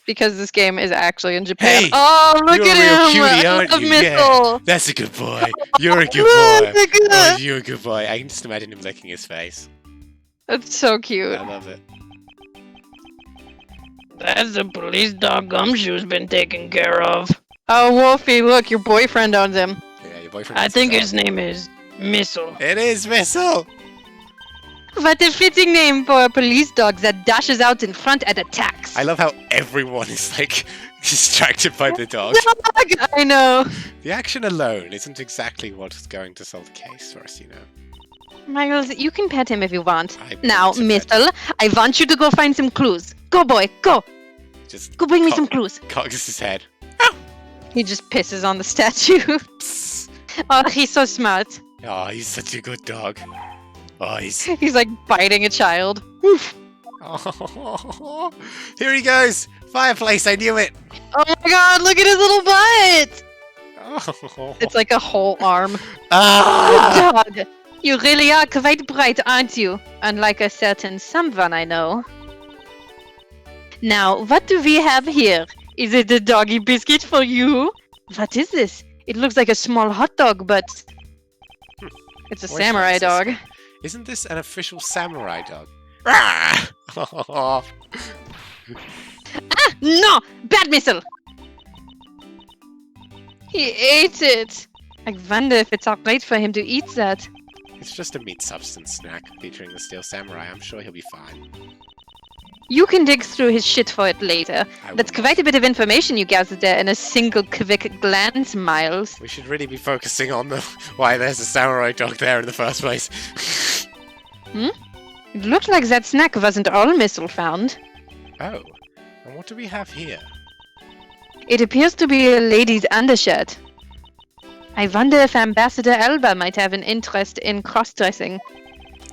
Because this game is actually in Japan. Hey, oh, look you're a at real him! cutie, I aren't love you? Missile. That's a good boy. You're a good Look boy. at Oh, that. you're a good boy. I can just imagine him licking his face. That's so cute. I love it. That's the police dog Gumshoe's been taken care of. Oh, Wolfie, look, your boyfriend owns him. Yeah, your boyfriend. I has a think dog. his name is Missile. It is Missile. What a fitting name for a police dog that dashes out in front and attacks. I love how everyone is like distracted by the dog. I know. The action alone isn't exactly what's going to solve the case for us, you know. Miles, you can pet him if you want. I Now, want to pet Missile, I want you to go find some clues. Go, boy, go. Just Go bring me Cock- some clues. cocks his head. He just pisses on the statue. Psst. Oh, he's so smart. Oh, he's such a good dog. Oh, he's. He's like biting a child. Oh, here he goes. Fireplace. I knew it. Oh my god, look at his little butt! Oh. It's like a whole arm. Ah! Good dog. You really are quite bright, aren't you? Unlike a certain someone I know. Now, what do we have here? Is it a doggy biscuit for you? What is this? It looks like a small hot dog, but it's a Which samurai one's this? dog. Isn't this an official samurai dog? Ah! No! Bad missile! He ate it! I wonder if it's alright for him to eat that. It's just a meat substance snack featuring the steel samurai. I'm sure he'll be fine. You can dig through his shit for it later. I That's will. quite a bit of information you gathered there in a single quick glance, Miles. We should really be focusing on the why there's a samurai dog there in the first place. It looked like that snack wasn't all Missile found. Oh, and what do we have here? It appears to be a lady's undershirt. I wonder if Ambassador Elba might have an interest in cross-dressing.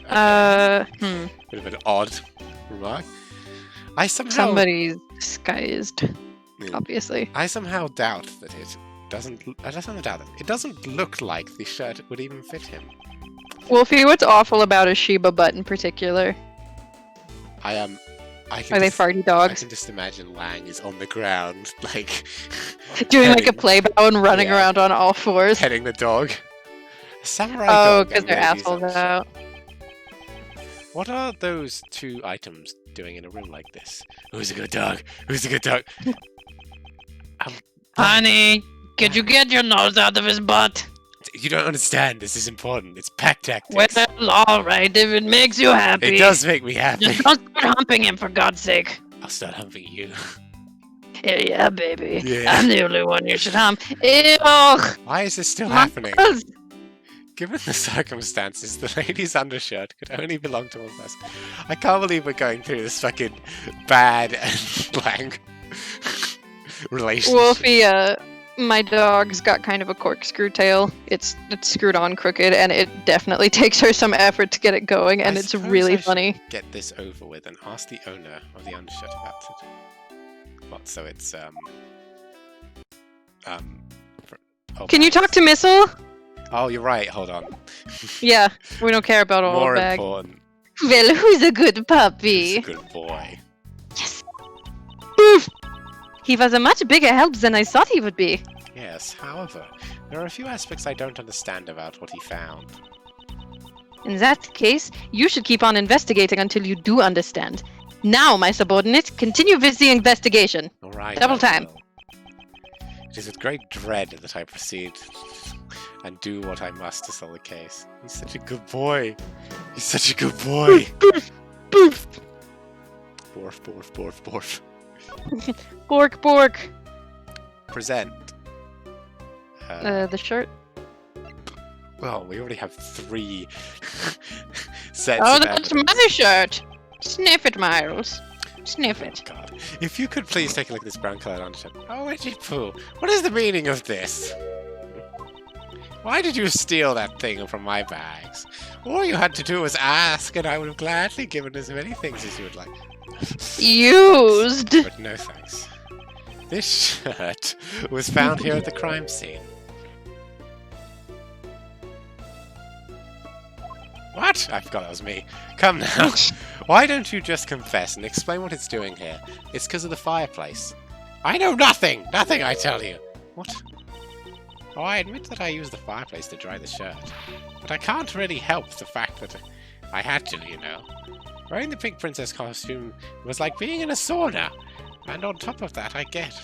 Bit of an odd remark. I somehow Somebody's disguised, Yeah. obviously. I somehow doubt that it doesn't. I don't doubt it. It doesn't look like the shirt would even fit him. Wolfie, what's awful about a Shiba butt in particular? I can Are they just, farty I dogs? can just imagine Lang is on the ground, like Doing like a petting- play bow and running Yeah. around on all fours? petting the dog. A samurai Oh, dog. because and their ladies assholes on shirt. out. What are those two items doing in a room like this? Who's a good dog? Who's a good dog? Honey, could you get your nose out of his butt? You don't understand. This is important. It's pack tactics. Well, alright, if it makes you happy. It does make me happy. Just don't start humping him, for God's sake. I'll start humping you. Yeah, baby. Yeah. I'm the only one you should hump. Ew! Why is this still happening? Miles! Given the circumstances, the lady's undershirt could only belong to one person. I can't believe we're going through this fucking bad and blank relationship. Wolfie, my dog's got kind of a corkscrew tail. It's screwed on crooked, and it definitely takes her some effort to get it going, and I it's suppose really I should funny. Get this over with and ask the owner of the undershirt about it. What? So it's for, oh, Can you talk to Missile? Oh, you're right. Hold on. Yeah, we don't care about old More bag. important. Well, who's a good He's a puppy? good boy. Boof! He was a much bigger help than I thought he would be. Yes. However, there are a few aspects I don't understand about what he found. In that case, you should keep on investigating until you do understand. Now, my subordinate, continue with the investigation. All right. Double I time. will. It is with great dread that I proceed and do what I must to solve the case. He's such a good boy. He's such a good boy. Boof! Borf, borf, borf, borf. Bork, bork. Present. The shirt. Well, we already have 3 sets Oh, of that's evidence. my shirt. Sniff it, Miles. Sniff Oh, it. God. If you could please take a look at this brown coloured undershirt. Oh, Edgy Poo, what is the meaning of this? Why did you steal that thing from my bags? All you had to do was ask, and I would have gladly given as many things as you would like. Used. But no thanks. This shirt was found here at the crime scene. What? I forgot that was me. Come now. Why don't you just confess and explain what it's doing here? It's because of the fireplace. I know nothing! Nothing, I tell you! What? Oh, I admit that I used the fireplace to dry the shirt. But I can't really help the fact that I had to, you know. Wearing the pink princess costume was like being in a sauna. And on top of that, I get...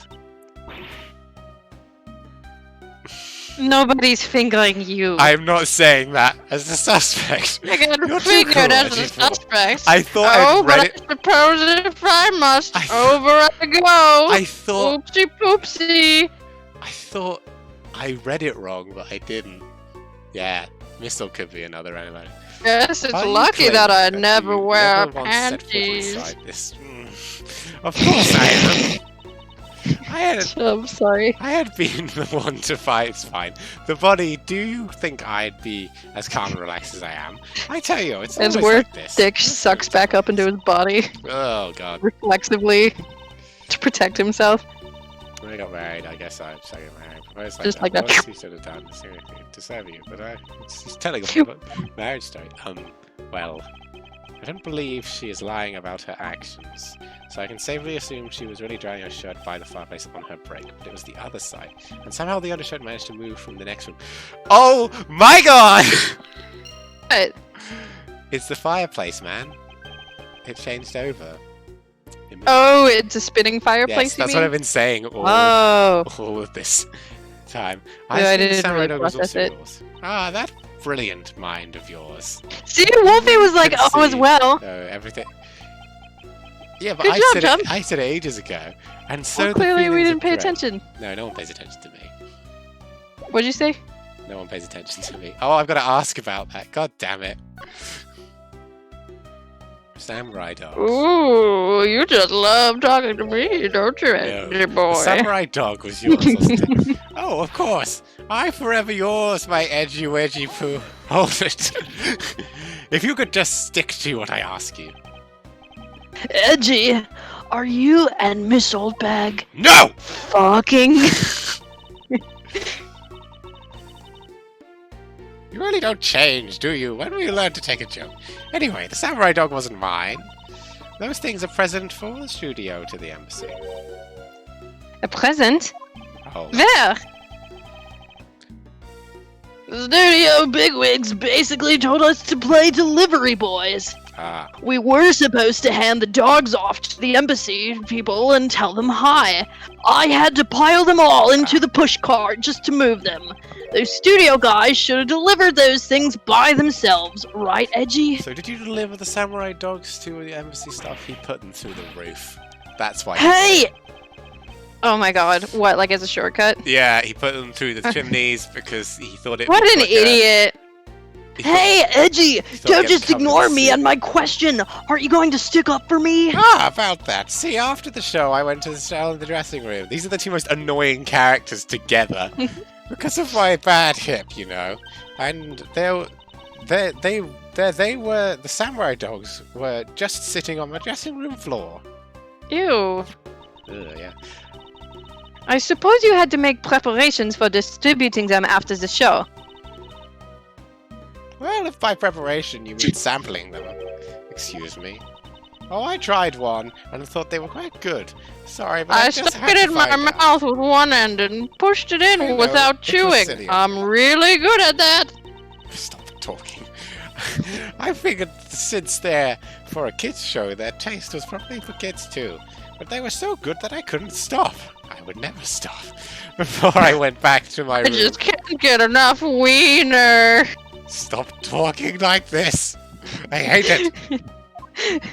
Nobody's fingering you. I'm not saying that as a suspect. I get You're too fingered cool, as Edgy a Poo. suspect. I thought Oh, I'd read it. but I suppose if I must, I over I go. I thought Oopsie poopsie. I thought I read it wrong, but I didn't. Yeah, Missile could be another animal. Yes, it's Are you lucky claiming that I that never you wear never once set foot panties. inside this? Of course I am. I'm sorry. I had been the one to fight. It's fine. The body. Do you think I'd be as calm and relaxed as I am? I tell you, it's As always where like this. Dick sucks back up into his body Oh God. reflexively to protect himself. When I got married, I guess I got married. Proposed Just like like that. a- What he should have done seriously to serve you, but she's telling a marriage story. Well, I don't believe she is lying about her actions, so I can safely assume she was really drying her shirt by the fireplace on her break, but it was the other side, and somehow the undershirt managed to move from the next room. Oh my God! What? It's the fireplace, man. It changed over. It moved. Oh, it's a spinning fireplace, Yes, that's you what mean? I've been saying all of this time. I think didn't Samurai really Dog was process also it. yours. Ah, that brilliant mind of yours. See, Wolfie was like, Can oh, as see, well. Everything. Yeah, but Good job, John. I said it ages ago, and so Well, the clearly we feelings didn't of pay dread- attention. No, no one pays attention to me. What'd you say? No one pays attention to me. Oh, I've got to ask about that. God damn it. Samurai dogs. Ooh, you just love talking to me, don't you, No, Andy boy? the samurai dog was yours, wasn't it? Oh, of course. I forever yours, my edgy wedgy poo. Hold it. If you could just stick to what I ask you. Edgy, are you and Miss Oldbag No! fucking? You really don't change, do you? When will you learn to take a joke? Anyway, the samurai dog wasn't mine. Those things are present for the studio to the embassy. A present? Oh, Where? Studio bigwigs basically told us to play delivery boys. ah. We were supposed to hand the dogs off to the embassy people and tell them hi. I had to pile them all into the push cart just to move them. Those studio guys should have delivered those things by themselves, right, Edgy? So did you deliver the samurai dogs to the embassy stuff? He put them through the roof. That's why. Hey! Oh my god, what, like as a shortcut? Yeah, he put them through the chimneys because he thought it. What was an like idiot! Hey, Edgy! thought Don't it just covered ignore the me sea. and my question! Aren't you going to stick up for me? About that. See, after the show, I went to the cell in the dressing room. These are the two most annoying characters together because of my bad hip, you know. And they were the samurai dogs were just sitting on my dressing room floor. Ew. Ugh, yeah. I suppose you had to make preparations for distributing them after the show. Well, if by preparation you mean sampling them, excuse me. Oh, I tried one and thought they were quite good. Sorry, but I just stuck had it to in my find out. mouth with one end and pushed it in I know, without it was chewing. silly of I'm me. really good at that. Stop talking. I figured since they're for a kids show, their taste was probably for kids too. But they were so good that I couldn't stop. I would never stop. Before I went back to my I room. just can't get enough wiener. Stop talking like this. I hate it.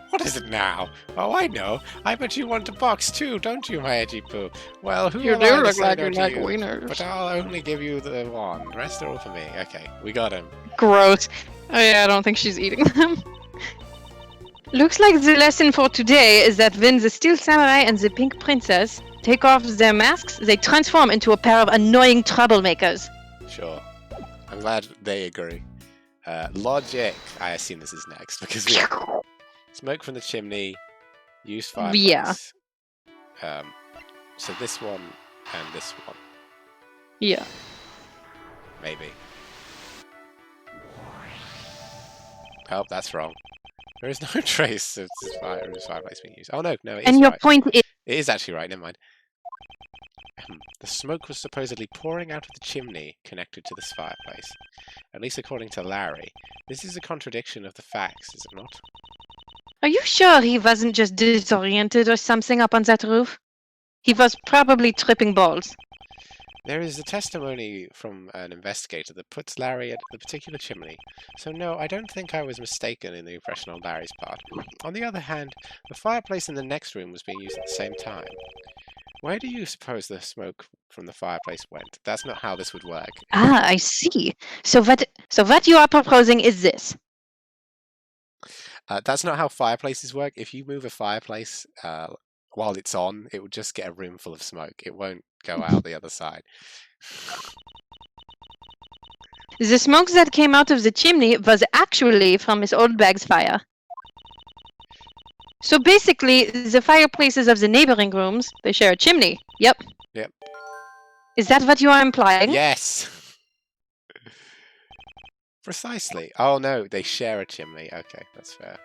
What is it now? Oh, I know. I bet you want a box too, don't you, my edgy poo? Well, who You am do I to look say like no you to like you? wieners. But I'll only give you the one. The rest are all for me. Okay, we got him. Gross. Oh yeah, I don't think she's eating them. Looks like the lesson for today is that when the Steel Samurai and the Pink Princess take off their masks, they transform into a pair of annoying troublemakers. Sure. I'm glad they agree. Logic. I assume this is next because we have smoke from the chimney, use fireplace. Yeah. So this one and this one. Yeah. Maybe. Oh, that's wrong. There is no trace of this fireplace being used. Oh no, it is And your right. point is... It is actually right, never mind. The smoke was supposedly pouring out of the chimney connected to this fireplace. At least according to Larry. This is a contradiction of the facts, is it not? Are you sure he wasn't just disoriented or something up on that roof? He was probably tripping balls. There is a testimony from an investigator that puts Larry at the particular chimney. So no, I don't think I was mistaken in the impression on Larry's part. On the other hand, the fireplace in the next room was being used at the same time. Where do you suppose the smoke from the fireplace went? That's not how this would work. Ah, I see. So what you are proposing is this. That's not how fireplaces work. If you move a fireplace while it's on, it would just get a room full of smoke. It won't go out the other side. The smoke that came out of the chimney was actually from Miss Oldbag's fire. So basically, the fireplaces of the neighboring rooms, they share a chimney. Yep. Yep. Is that what you are implying? Yes! Precisely. Oh no, they share a chimney. Okay, that's fair.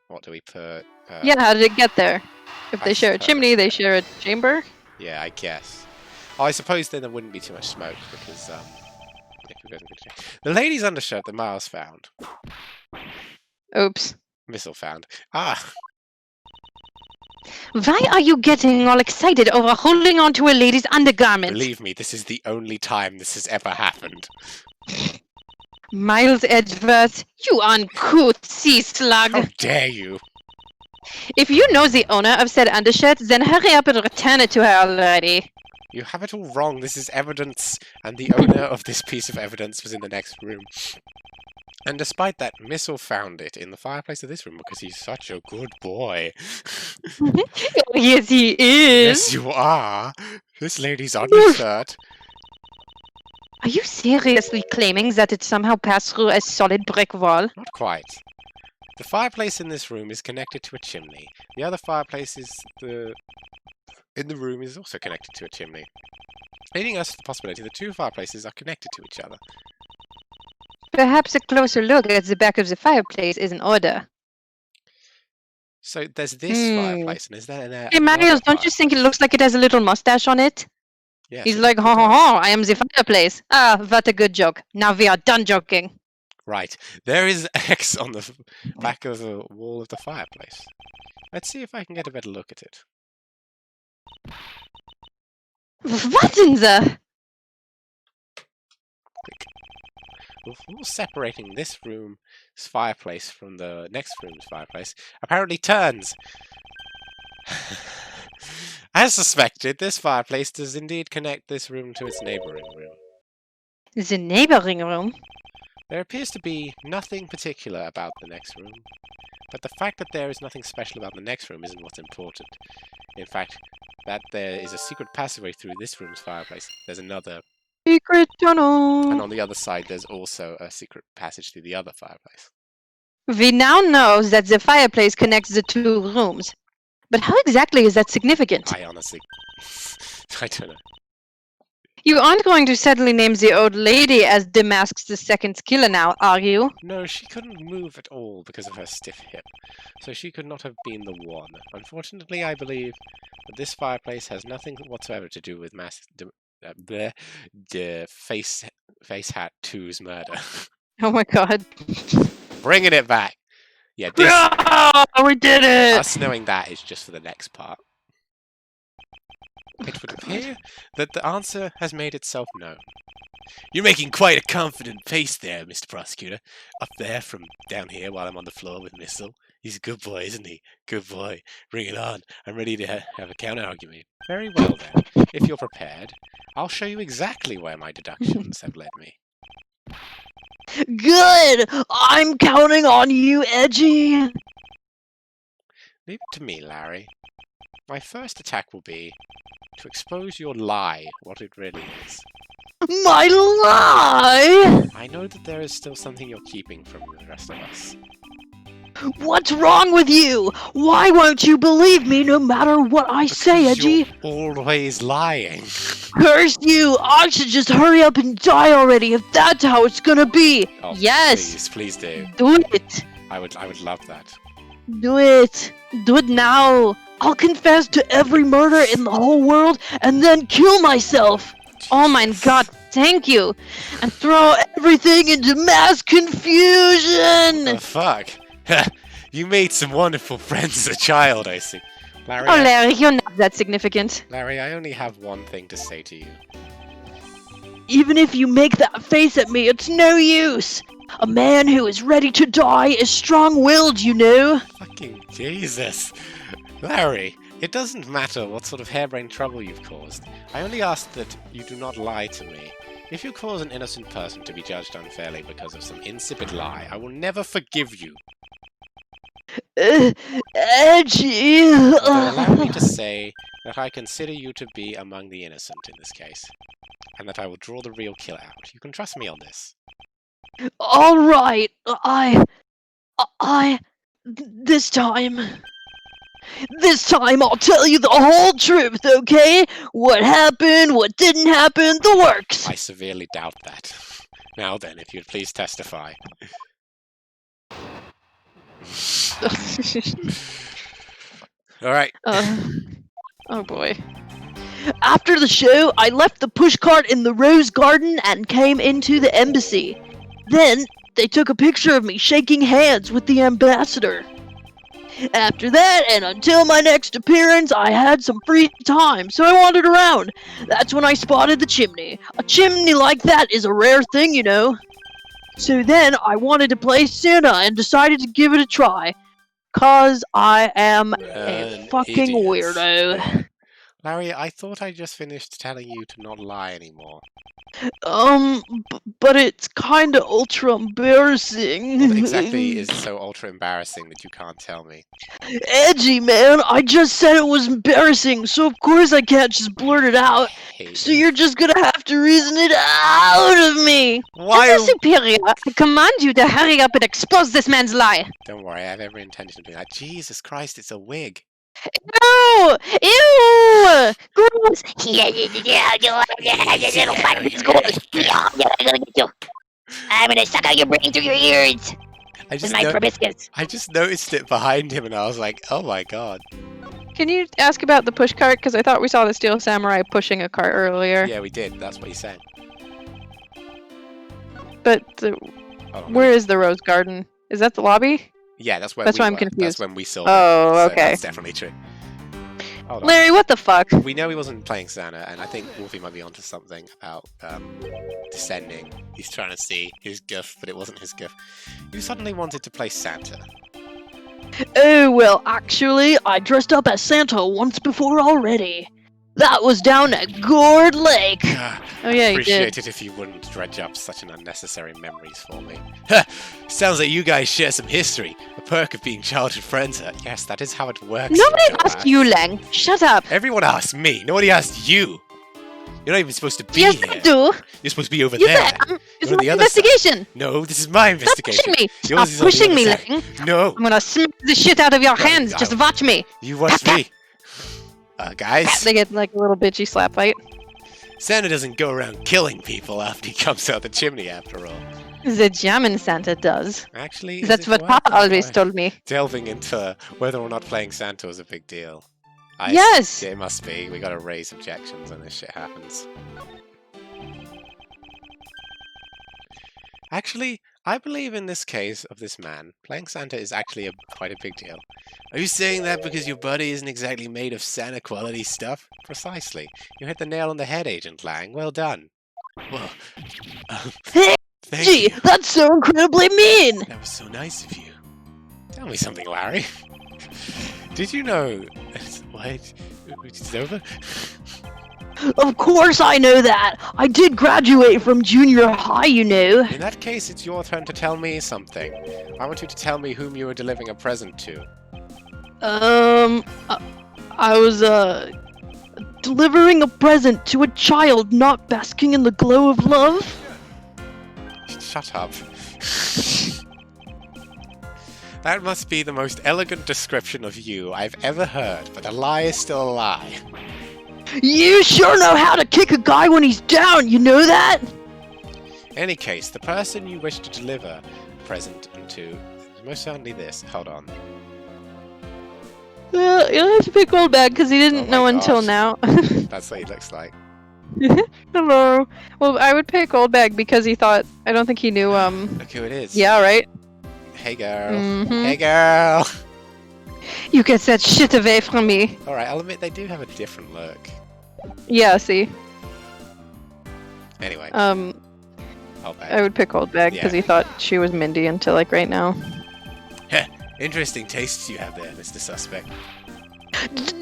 What do we put? Yeah, how did it get there? If they share a suppose, chimney, they share a chamber? Yeah, I guess. Oh, I suppose then there wouldn't be too much smoke because if it goes into the lady's undershirt that Miles found. Oops. Missile found. Ah! Why are you getting all excited over holding on to a lady's undergarment? Believe me, this is the only time this has ever happened. Miles Edgeworth, you uncouth sea slug! How dare you! If you know the owner of said undershirt, then hurry up and return it to her already. You have it all wrong. This is evidence, and the owner of this piece of evidence was in the next room. And despite that, Missile found it in the fireplace of this room because he's such a good boy. Yes, he is. Yes, you are. This lady's undershirt. Are you seriously claiming that it somehow passed through a solid brick wall? Not quite. The fireplace in this room is connected to a chimney. The other fireplace in the room is also connected to a chimney, leading us to the possibility the two fireplaces are connected to each other. Perhaps a closer look at the back of the fireplace is in order. So there's this fireplace, and is there Hey, Marius, don't you think it looks like it has a little mustache on it? Yes, He's like, ha ha ha, I am the fireplace. Ah, what a good joke. Now we are done joking. Right. There is X on the back of the wall of the fireplace. Let's see if I can get a better look at it. What in the... Before separating this room's fireplace from the next room's fireplace, apparently turns. As suspected, this fireplace does indeed connect this room to its neighbouring room. The neighboring room? There appears to be nothing particular about the next room, but the fact that there is nothing special about the next room isn't what's important. In fact, that there is a secret passageway through this room's fireplace. There's another... Secret tunnel. And on the other side, there's also a secret passage through the other fireplace. We now know that the fireplace connects the two rooms. But how exactly is that significant? I honestly... I don't know. You aren't going to suddenly name the old lady as Damask's the second killer now, are you? No, she couldn't move at all because of her stiff hip, so she could not have been the one. Unfortunately, I believe that this fireplace has nothing whatsoever to do with DeFacehat II's murder. Oh my god. Bringing it back! Yeah, this... Oh, we did it! Us knowing that is just for the next part. It would appear that the answer has made itself known. You're making quite a confident face there, Mr. Prosecutor. Up there from down here while I'm on the floor with Missile. He's a good boy, isn't he? Good boy. Bring it on. I'm ready to have a counter-argument. Very well then. If you're prepared, I'll show you exactly where my deductions have led me. Good! I'm counting on you, Edgy! Leave it to me, Larry. My first attack will be to expose your lie, what it really is. My lie! I know that there is still something you're keeping from the rest of us. What's wrong with you? Why won't you believe me no matter what I say, Because Edgy? you're always lying. Curse you! I should just hurry up and die already if that's how it's gonna be! Oh, Yes. please do. Do it! I would love that. Do it! Do it now! I'll confess to every murder in the whole world and then kill myself! Oh my god, thank you. And throw everything into mass confusion! Oh, fuck. You made some wonderful friends as a child, I see. Larry, Oh, Larry, you're not that significant. Larry, I only have one thing to say to you. Even if you make that face at me, it's no use! A man who is ready to die is strong-willed, you know? Fucking Jesus. Larry, it doesn't matter what sort of harebrained trouble you've caused. I only ask that you do not lie to me. If you cause an innocent person to be judged unfairly because of some insipid lie, I will never forgive you. Edgy! Then allow me to say that I consider you to be among the innocent in this case, and that I will draw the real killer out. You can trust me on this. Alright, this time I'll tell you the whole truth, okay? What happened, what didn't happen, the works! I severely doubt that. Now then, if you'd please testify. Alright. Oh boy. After the show, I left the pushcart in the rose garden and came into the embassy. Then, they took a picture of me shaking hands with the ambassador. After that, and until my next appearance, I had some free time, so I wandered around. That's when I spotted the chimney. A chimney like that is a rare thing, you know. So then, I wanted to play Santa and decided to give it a try. 'Cause I am a fucking idiot. weirdo. Larry, I thought I just finished telling you to not lie anymore. But it's kinda ultra embarrassing. What exactly is so ultra embarrassing that you can't tell me? Edgy, man, I just said it was embarrassing, so of course I can't just blurt it out. So you're just gonna have to reason it out of me. Why? As a superior, I command you to hurry up and expose this man's lie. Don't worry, I have every intention of doing that. Jesus Christ, it's a wig. Ew! Ew! Gross! I'm gonna suck out your brain through your ears I with just, my proboscis. I just noticed it behind him and I was like, oh my god. Can you ask about the push cart? Because I thought we saw the Steel Samurai pushing a cart earlier. Yeah, we did. That's what he said. But Oh, where is the rose garden? Is that the lobby? Yeah, that's where That's we why I'm were. confused. That's when we saw Oh, it. So okay. that's definitely true. Hold on. Larry, what the fuck? We know he wasn't playing Santa, and I think Wolfie might be onto something about descending. He's trying to see his gift, but it wasn't his gift. You suddenly wanted to play Santa. Oh, well, actually, I dressed up as Santa once before already. That was down at Gourd Lake. Oh yeah, you Appreciate did. it if you wouldn't dredge up such an unnecessary memories for me. Sounds like you guys share some history. A perk of being childhood friends. Yes, that is how it works. Nobody Joanne. asked you, Lang. Shut up. Everyone asked me. Nobody asked you. You're not even supposed to be Yes, here. I do. You're supposed to be over You there. said it's You're on my the other side. investigation. No, this is my Stop investigation. pushing me. Yours Stop is on the pushing other me, side. Lang. No, I'm gonna smack the shit out of your hands. I Just will. watch me. you watch me. Guys, They get like a little bitchy slap fight. Santa doesn't go around killing people after he comes out the chimney, after all. The German Santa does. Actually, is That's it what worth Papa it? always Why? told me. Delving into whether or not playing Santa was a big deal. Yes. It must be. We gotta raise objections when this shit happens. Actually, I believe in this case of this man, playing Santa is actually quite a big deal. Are you saying that because your buddy isn't exactly made of Santa quality stuff? Precisely. You hit the nail on the head, Agent Lang. Well done. Well, thank Gee, you. that's so incredibly mean. That was so nice of you. Tell me something, Larry. Did you know... What? It's over? Of course I know that! I did graduate from junior high, you know. In that case, it's your turn to tell me something. I want you to tell me whom you were delivering a present to. I was, delivering a present to a child not basking in the glow of love. Shut up. That must be the most elegant description of you I've ever heard, but a lie is still a lie. You sure know how to kick a guy when he's down, you know that? In any case, the person you wish to deliver a present to is most certainly this. Hold on. You'll have to pick Goldbag because he didn't know until gosh. now. That's what he looks like. Hello. Well, I would pick Goldbag because he thought. I don't think he knew. Look who it is. Yeah, right. Hey girl. Mhm. Hey girl. You get that shit away from me. Alright, I'll admit they do have a different look. Yeah. See. Anyway. I would pick Goldbag because he thought she was Mindy until like right now. Interesting tastes you have there, Mr. Suspect.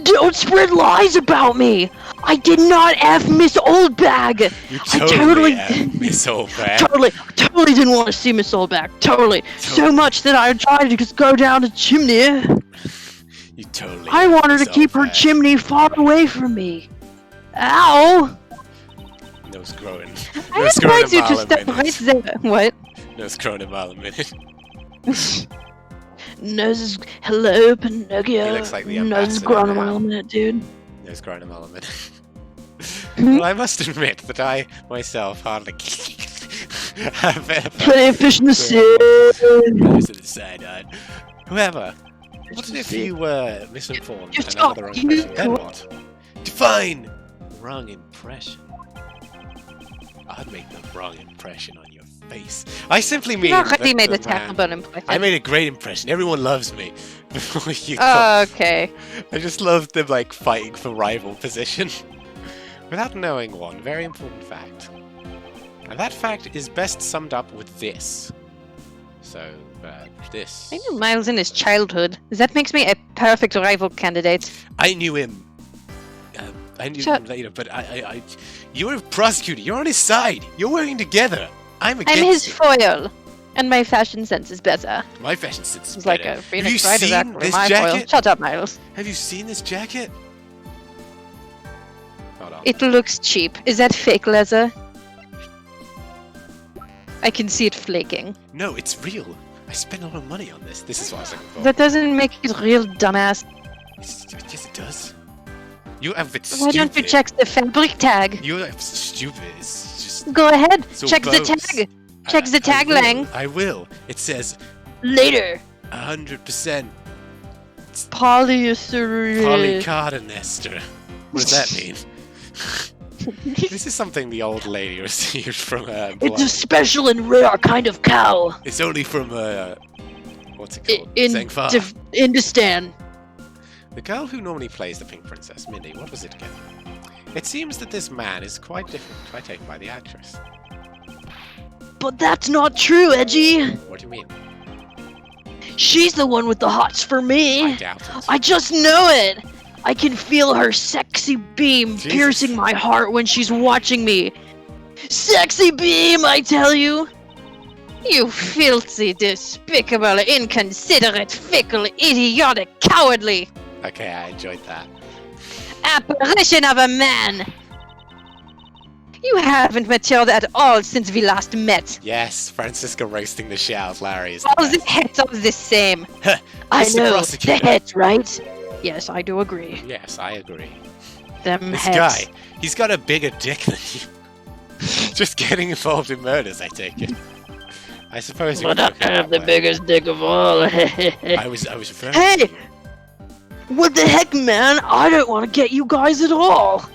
Don't spread lies about me! I did not F Miss Oldbag! You totally Miss Oldbag. Totally didn't want to see Miss Oldbag. Totally. So much that I tried to just go down the chimney. You totally. I want her to Miss keep her Oldbag. chimney far away from me. Ow! Nose growing. I Nose advise you to mile a step minute. right there. What? Nose growing a mile a minute. Nose, hello, Pinocchio. He looks like the Nose is ambassador growing a now. mile a minute, dude. Nose growing a mile a minute. Well, I must admit that I myself hardly have ever. Plenty of fish in the sea. Nose to the side-eyed. Whoever. What if you were misinformed Just and under the wrong you impression? Then could- what? Define wrong impression. I'd make the wrong impression on your face. I simply mean. You already that made the a terrible impression. I made a great impression. Everyone loves me. Before you come. Okay. I just love them like fighting for rival position. Without knowing one very important fact. And that fact is best summed up with this. So, this. I knew Miles in his childhood. That makes me a perfect rival candidate. I knew him. I knew Shut- him later, but you're a prosecutor. You're on his side. You're working together. I'm against I'm his you. foil, and my fashion sense is better. My fashion sense is He's like better. a Phoenix Have you Rider. seen Exactly this my foil. jacket? Shut up, Miles. Have you seen this jacket? Hold on. It looks cheap. Is that fake leather? I can see it flaking. No, it's real. I spent a lot of money on this. This is what I was looking for. That doesn't make it real, dumbass. Yes, it does. You have it Why stupid. don't you check the fabric tag? You're stupid. It's just. Go ahead. So Check the bogus. tag. Check the tag, Lang. I will. It says Later. 100% Polyester. polycarbonester. What does that mean? This is something the old lady received from her It's a employer. special and rare kind of cow. It's only from what's it called? In Zangfar. Indistan. The girl who normally plays the Pink Princess, Mindy, what was it again? It seems that this man is quite different, I take by the actress. But that's not true, Edgy. What do you mean? She's the one with the hots for I me. doubt it. I just know it. I can feel her sexy beam Jesus. piercing my heart when she's watching me. Sexy beam, I tell you. You filthy, despicable, inconsiderate, fickle, idiotic, cowardly Okay, I enjoyed that. apparition of a man! You haven't matured at all since we last met. Yes, Francisco roasting the shit out of Larry is All the the heads are the same. best. I Mr. know, Prosecutor. the heads, right? Yes, I do agree. Yes, I agree. Them This heads. guy, he's got a bigger dick than you. Just getting involved in murders, I take it. I suppose you But could look I at have it the that way. biggest dick of all. I was referring to Hey! you. What the heck, man? I don't want to get you guys at all.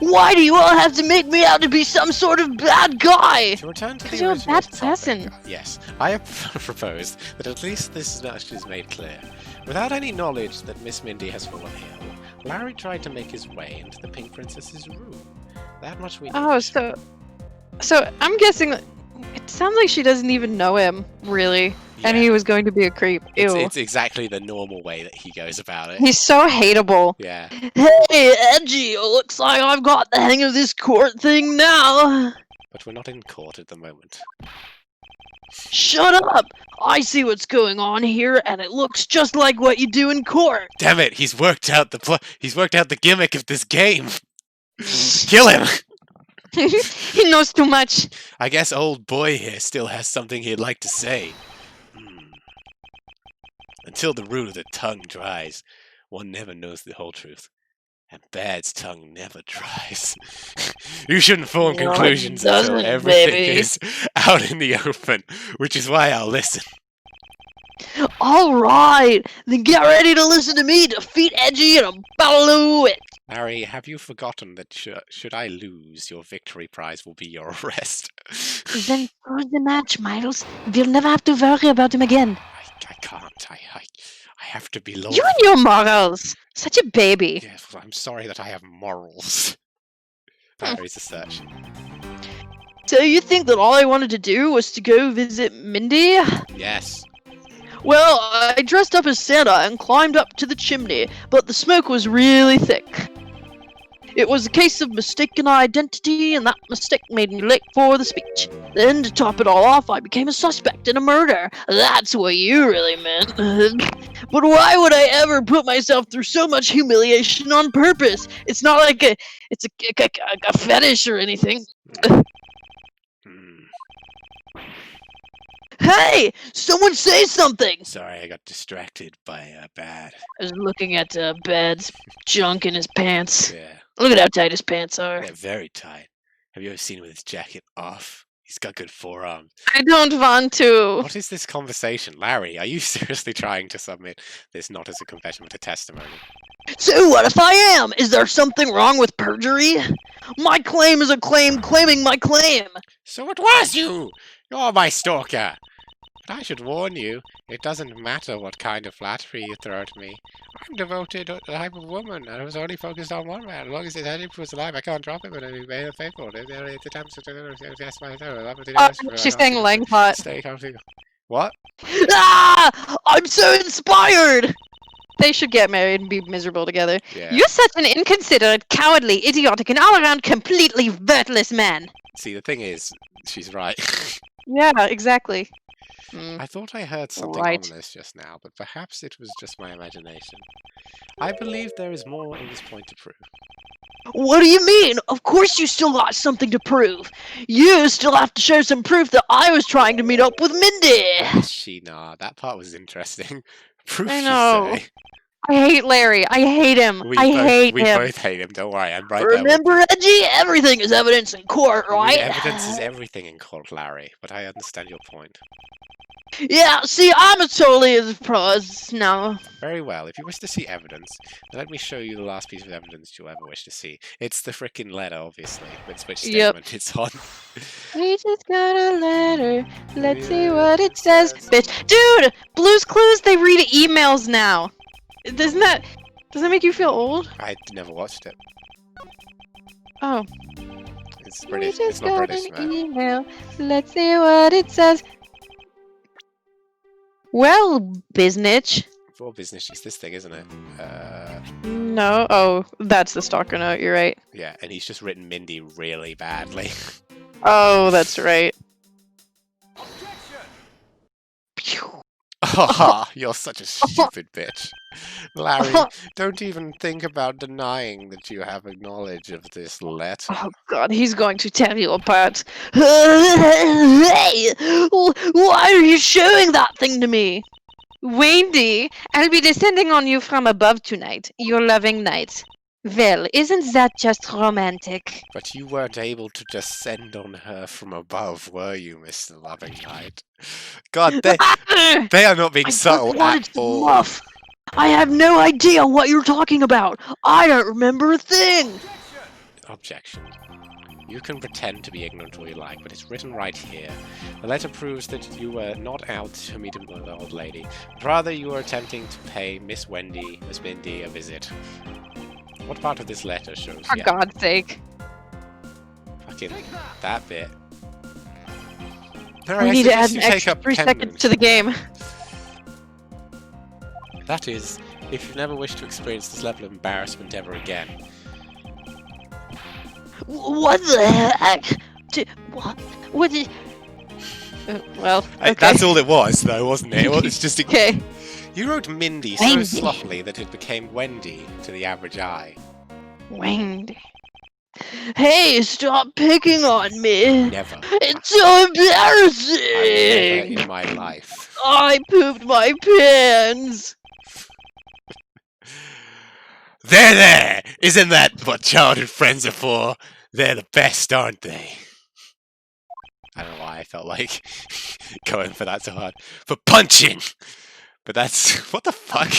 Why do you all have to make me out to be some sort of bad guy? To return to the Because you're a original bad topic, person. Yes, I have proposed that at least this much is made clear. Without any knowledge that Miss Mindy has fallen ill, Larry tried to make his way into the Pink Princess's room. That much we know. Oh, so I'm guessing that it sounds like she doesn't even know him, really. And he was going to be a creep. Ew. It's exactly the normal way that he goes about it. He's so hateable. Yeah. Hey, Edgy, looks like I've got the hang of this court thing now. But we're not in court at the moment. Shut up! I see what's going on here, and it looks just like what you do in court. Damn it! He's worked out the gimmick of this game. Kill him! He knows too much. I guess old boy here still has something he'd like to say. Until the root of the tongue dries, one never knows the whole truth. And Bad's tongue never dries. You shouldn't form No, it conclusions until doesn't, everything baby. is out in the open, which is why I'll listen. Alright, then get ready to listen to me defeat Edgy in a battle it. Larry, have you forgotten that should I lose, your victory prize will be your arrest? Then close the match, Miles. We'll never have to worry about him again. I can't. I have to be low. You and your morals. Such a baby. Yes, well, I'm sorry that I have morals. Larry's a search. So you think that all I wanted to do was to go visit Mindy? Yes. Well, I dressed up as Santa and climbed up to the chimney, but the smoke was really thick. It was a case of mistaken identity, and that mistake made me late for the speech. Then, to top it all off, I became a suspect in a murder. That's what you really meant. But why would I ever put myself through so much humiliation on purpose? It's not like it's a fetish or anything. Hey! Someone say something! Sorry, I got distracted by Bad. I was looking at Bad's junk in his pants. Yeah, Look at how tight his pants are. they're very tight. Have you ever seen him with his jacket off? He's got good forearms. I don't want to. What is this conversation? Larry, are you seriously trying to submit this not as a confession but a testimony? So what if I am? Is there something wrong with perjury? My claim is a claim claiming my claim. So it was you! You're my stalker! But I should warn you, it doesn't matter what kind of flattery you throw at me. I'm devoted to the type of woman, and I was only focused on one man. As long as his head was alive, I can't drop him, and I'll be faithful. She's saying Langpot. Stay comfy. What? Ah! I'm so inspired! They should get married and be miserable together. Yeah. You're such an inconsiderate, cowardly, idiotic, and all-around completely worthless man. See, the thing is, she's right. Yeah, exactly. I thought I heard something Right. ominous just now, but perhaps it was just my imagination. I believe there is more in this point to prove. What do you mean? Of course you still got something to prove. You still have to show some proof that I was trying to meet up with Mindy. Nah, that part was interesting. Proof, I you know. say? I hate Larry. I hate him. We hate him. both hate him, don't worry, I'm right there. Remember, Edgy? Everything is evidence in court, right? Evidence is everything in court, Larry, but I understand your point. Yeah, see, I'm a totally as pro as now. Very well, if you wish to see evidence, then let me show you the last piece of evidence you'll ever wish to see. It's the frickin' letter, obviously. It's which Yep. statement it's on. We just got a letter. Let's see what it says. Bitch. Dude! Blue's Clues, they read emails now. Doesn't that make you feel old? I never watched it. Oh. It's We British. just It's not got British, an man. email. Let's see what it says. Well, biznitch. For business, it's this thing, isn't it? No. Oh, that's the stalker note. You're right. Yeah, and he's just written Mindy really badly. Oh, that's right. Oh, you're such a stupid bitch. Larry, don't even think about denying that you have a knowledge of this letter. Oh God, he's going to tear you apart. Hey! Why are you showing that thing to me? Wendy, I'll be descending on you from above tonight, your loving knight. Well, isn't that just romantic? But you weren't able to descend on her from above, were you, Mr. Loving Knight? God, they are not being I subtle just wanted at to all. bluff. I have no idea what you're talking about. I don't remember a thing. Objection. You can pretend to be ignorant all you like, but it's written right here. The letter proves that you were not out to meet an old lady, but rather you were attempting to pay Miss Mindy, a visit. What part of this letter shows? For God's sake. Fucking that bit. Alright, We I need to add suggest an you take extra up 3 seconds penguin. to the game. That is, if you never wish to experience this level of embarrassment ever again. What the heck? What? What did... Well, okay. That's all it was, though, wasn't it? It's just Okay. You wrote Mindy so Wendy. sloppily that it became Wendy to the average eye. Wendy. Hey, stop picking on me. Never. It's so I will never embarrassing. in my life. I pooped my pants. There! Isn't that what childhood friends are for? They're the best, aren't they? I don't know why I felt like going for that so hard. For punching! But that's... what the fuck?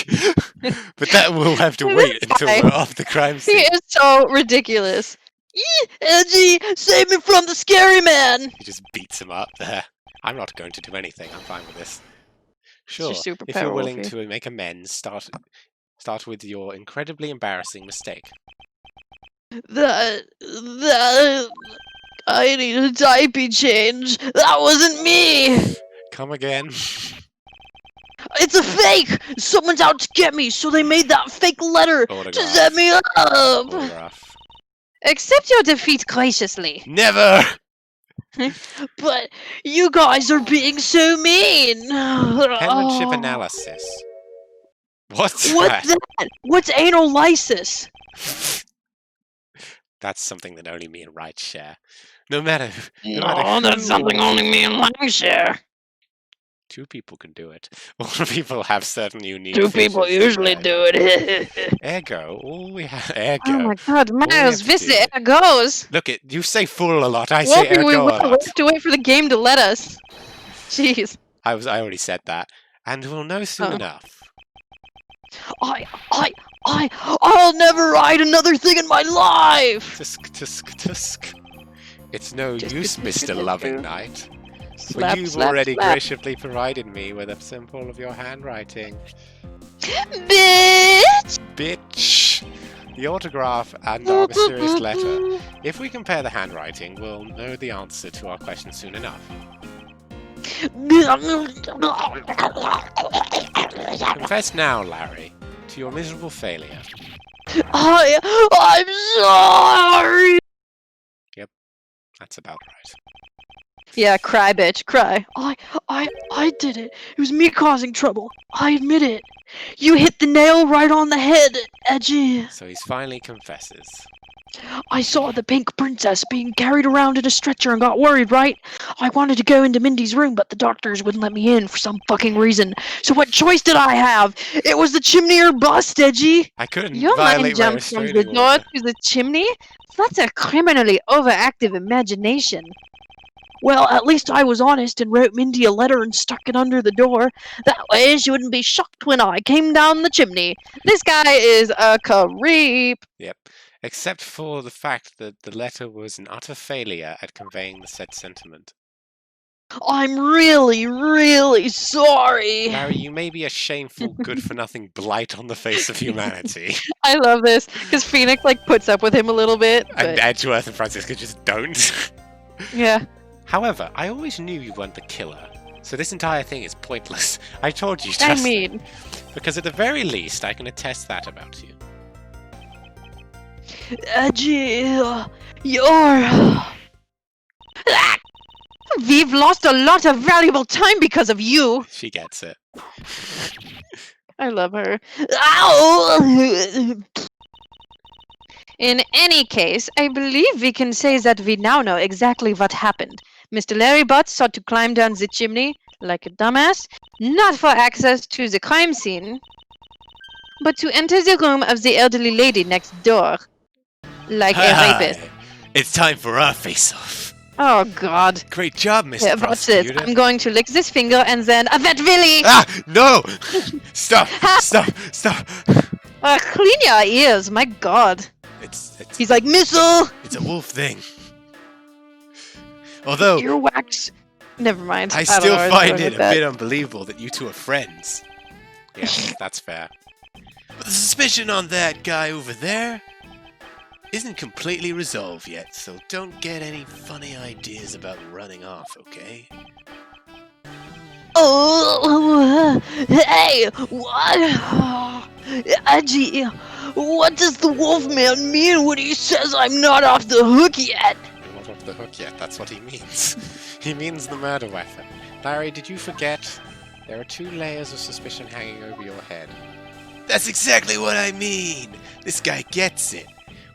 But that will have to wait until we're off the crime He scene. is so ridiculous. Edgy, save me from the scary man. He just beats him up there. I'm not going to do anything. I'm fine with this. Sure, your superpower, if you're willing Wolfie. to make amends, start with your incredibly embarrassing mistake. That... I need a diaper change. That wasn't me. Come again. It's a fake. Someone's out to get me, so they made that fake letter to Autograph. set me up. Autograph. Accept your defeat graciously. Never! But you guys are being so mean. Penmanship Oh. analysis. What's What's that? that? What's analysis? That's something that only me and Wright share. No matter No, that's who- something only me and Lang share. Two people can do it. All people have certain unique Two people features usually that do it. Ergo, all we have... Ergo. Oh my god, we Miles, have to this do- there goes. Look, you say fool a lot, I say Wolfie, we ergo a will lot. have to wait for the game to let us. Jeez. I already said that. And we'll know soon Oh. enough. I'll never write another thing in my life. Tusk, tusk, tusk. It's no Just use, tusk, tusk, Mr. tusk, Loving tusk. Knight. Slap, But you've slap, already slap. graciously provided me with a sample of your handwriting. Bitch. Bitch! The autograph and our mysterious letter. If we compare the handwriting, we'll know the answer to our question soon enough. Confess now, Larry, to your miserable failure. I'm sorry. That's about right. Yeah, cry, bitch, cry. I did it. It was me causing trouble. I admit it. You hit the nail right on the head, Edgy. So he finally confesses. I saw the pink princess being carried around in a stretcher and got worried, right? I wanted to go into Mindy's room, but the doctors wouldn't let me in for some fucking reason. So what choice did I have? It was the chimney or bust, Edgy. I couldn't Your mind violate my jumps from the restraining door order. to the chimney? That's a criminally overactive imagination. Well, at least I was honest and wrote Mindy a letter and stuck it under the door. That way she wouldn't be shocked when I came down the chimney. This guy is a creep. Yep. Except for the fact that the letter was an utter failure at conveying the said sentiment. I'm really, really sorry. Larry, you may be a shameful, good-for-nothing blight on the face of humanity. I love this because Phoenix like puts up with him a little bit. And But Edgeworth and Francisca just don't. yeah, However, I always knew you weren't the killer, so this entire thing is pointless. I told you, I trust me. mean, Because at the very least, I can attest that about you. Edgy, you're... we've lost a lot of valuable time because of you. She gets it. I love her. Ow! In any case, I believe we can say that we now know exactly what happened. Mr. Larry Butts sought to climb down the chimney, like a dumbass, not for access to the crime scene, but to enter the room of the elderly lady next door, like a rapist. It's time for our face-off. Oh God. Great job, Mr. Yeah, watch this. Prosecutor. I'm going to lick this finger and then that Willy! Ah! No! Stop! Stop! Stop! Clean your ears, my God. It's He's like, missile! a wolf thing. Although, Earwax. Never mind. I don't still know where I was find going it with a that. bit unbelievable that you two are friends. Yeah, that's fair. But the suspicion on that guy over there isn't completely resolved yet, so don't get any funny ideas about running off, okay? Hey, what? Edgy, what does the Wolfman mean when he says I'm not off the hook yet? You're not off the hook yet, that's what he means. He means the murder weapon. Larry, did you forget? There are 2 layers of suspicion hanging over your head. That's exactly what I mean! This guy gets it.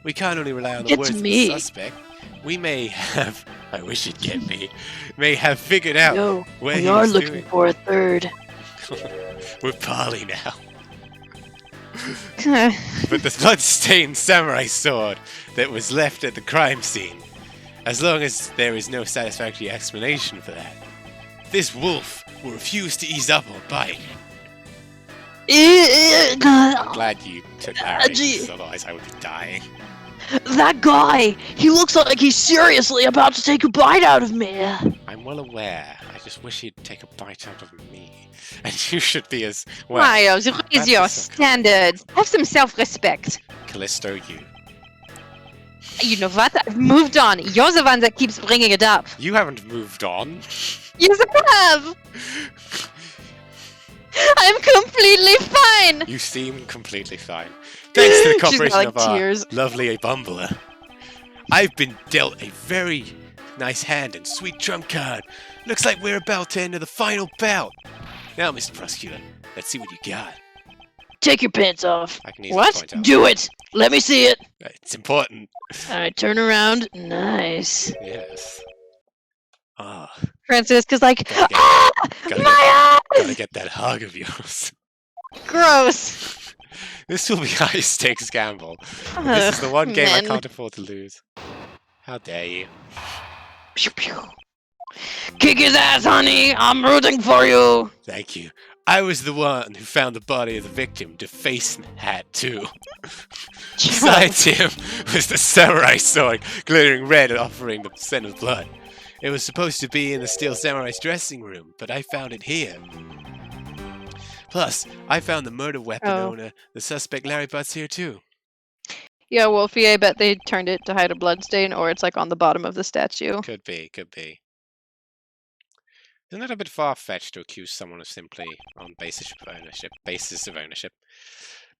We can't only rely on the words of the suspect. We may have... I wish he'd get me. May have figured out No, where we he are was looking doing. for a third. We're Polly now. But the blood-stained samurai sword that was left at the crime scene, as long as there is no satisfactory explanation for that, this wolf will refuse to ease up or bite. I'm glad you took Larry, because otherwise I would be dying. That guy! He looks like he's seriously about to take a bite out of me! I'm well aware. I just wish he'd take a bite out of me. And you should be as well. Miles, raise your standards. Have some self-respect. Callisto, you. You know what? I've moved on. You're the one that keeps bringing it up. You haven't moved on. Yes, I have. I'm completely fine. You seem completely fine. Thanks to the She's got, cooperation like, of our tears. lovely bumbler. I've been dealt a very nice hand and sweet trump card. Looks like we're about to enter the final bout. Now, Mr. Prosecutor, let's see what you got. Take your pants off. I can easily What? point out. Do it! Let me see it! It's important. Alright, turn around. Nice. Yes. Ah, Francisca's like, Gotta get- ah, gotta my gotta eyes! get that hug of yours. Gross. This will be high stakes gamble. This is the one game I men. can't afford to lose. How dare you? Pew, pew. Kick his ass, honey! I'm rooting for you! Thank you. I was the one who found the body of the victim, DeFacehat II. Besides him was the samurai sword, glittering red and offering the scent of blood. It was supposed to be in the steel samurai's dressing room, but I found it here. Plus, I found the murder weapon owner, the suspect Larry Butts here too. Yeah, Wolfie, I bet they turned it to hide a bloodstain, or it's like on the bottom of the statue. Could be, could be. Isn't it a bit far-fetched to accuse someone of simply on basis of ownership?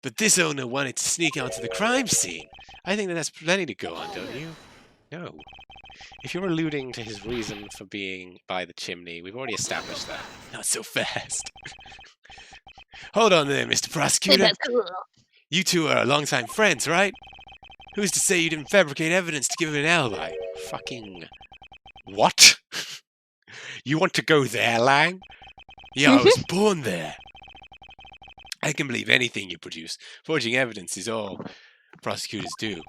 But this owner wanted to sneak onto the crime scene. I think that's plenty to go on, don't you? No. If you're alluding to his reason for being by the chimney, we've already established that. Not so fast. Hold on there, Mr. Prosecutor. You two are longtime friends, right? Who's to say you didn't fabricate evidence to give him an alibi? Fucking... What? You want to go there, Lang? Yeah, I was born there. I can believe anything you produce. Forging evidence is all prosecutors do.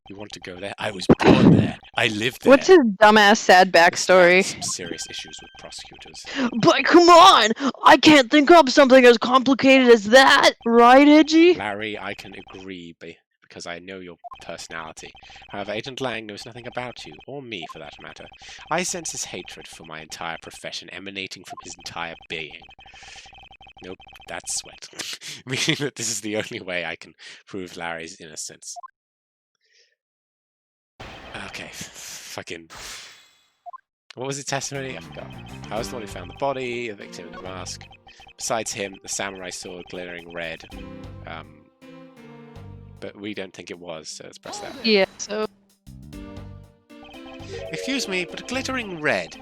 You want to go there? I was born there. I lived there. What's his dumbass sad backstory? Some serious issues with prosecutors. But come on! I can't think up something as complicated as that! Right, Edgy? Larry, I can agree because I know your personality. However, Agent Lang knows nothing about you, or me for that matter. I sense his hatred for my entire profession emanating from his entire being. Nope, that's sweat. Meaning that this is the only way I can prove Larry's innocence. Okay, fucking... What was his testimony? I forgot. I was the one who found the body, the victim in the mask. Besides him, the samurai sword glittering red. But we don't think it was, so let's press that. Yeah, so... Excuse me, but glittering red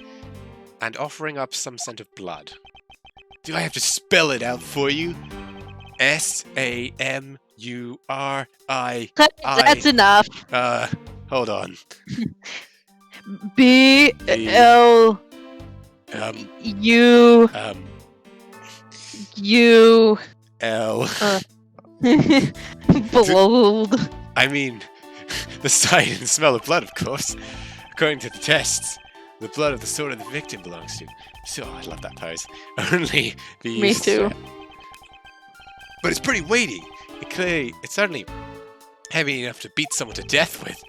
and offering up some scent of blood. Do I have to spell it out for you? S-A-M-U-R-I... That's enough. Hold on. B-L... U... U... L... Bold. I mean, the sight and smell of blood, of course. According to the tests, the blood of the sword of the victim belongs to. So, I love that pose. Only be used Me too. But it's pretty weighty. It's certainly heavy enough to beat someone to death with.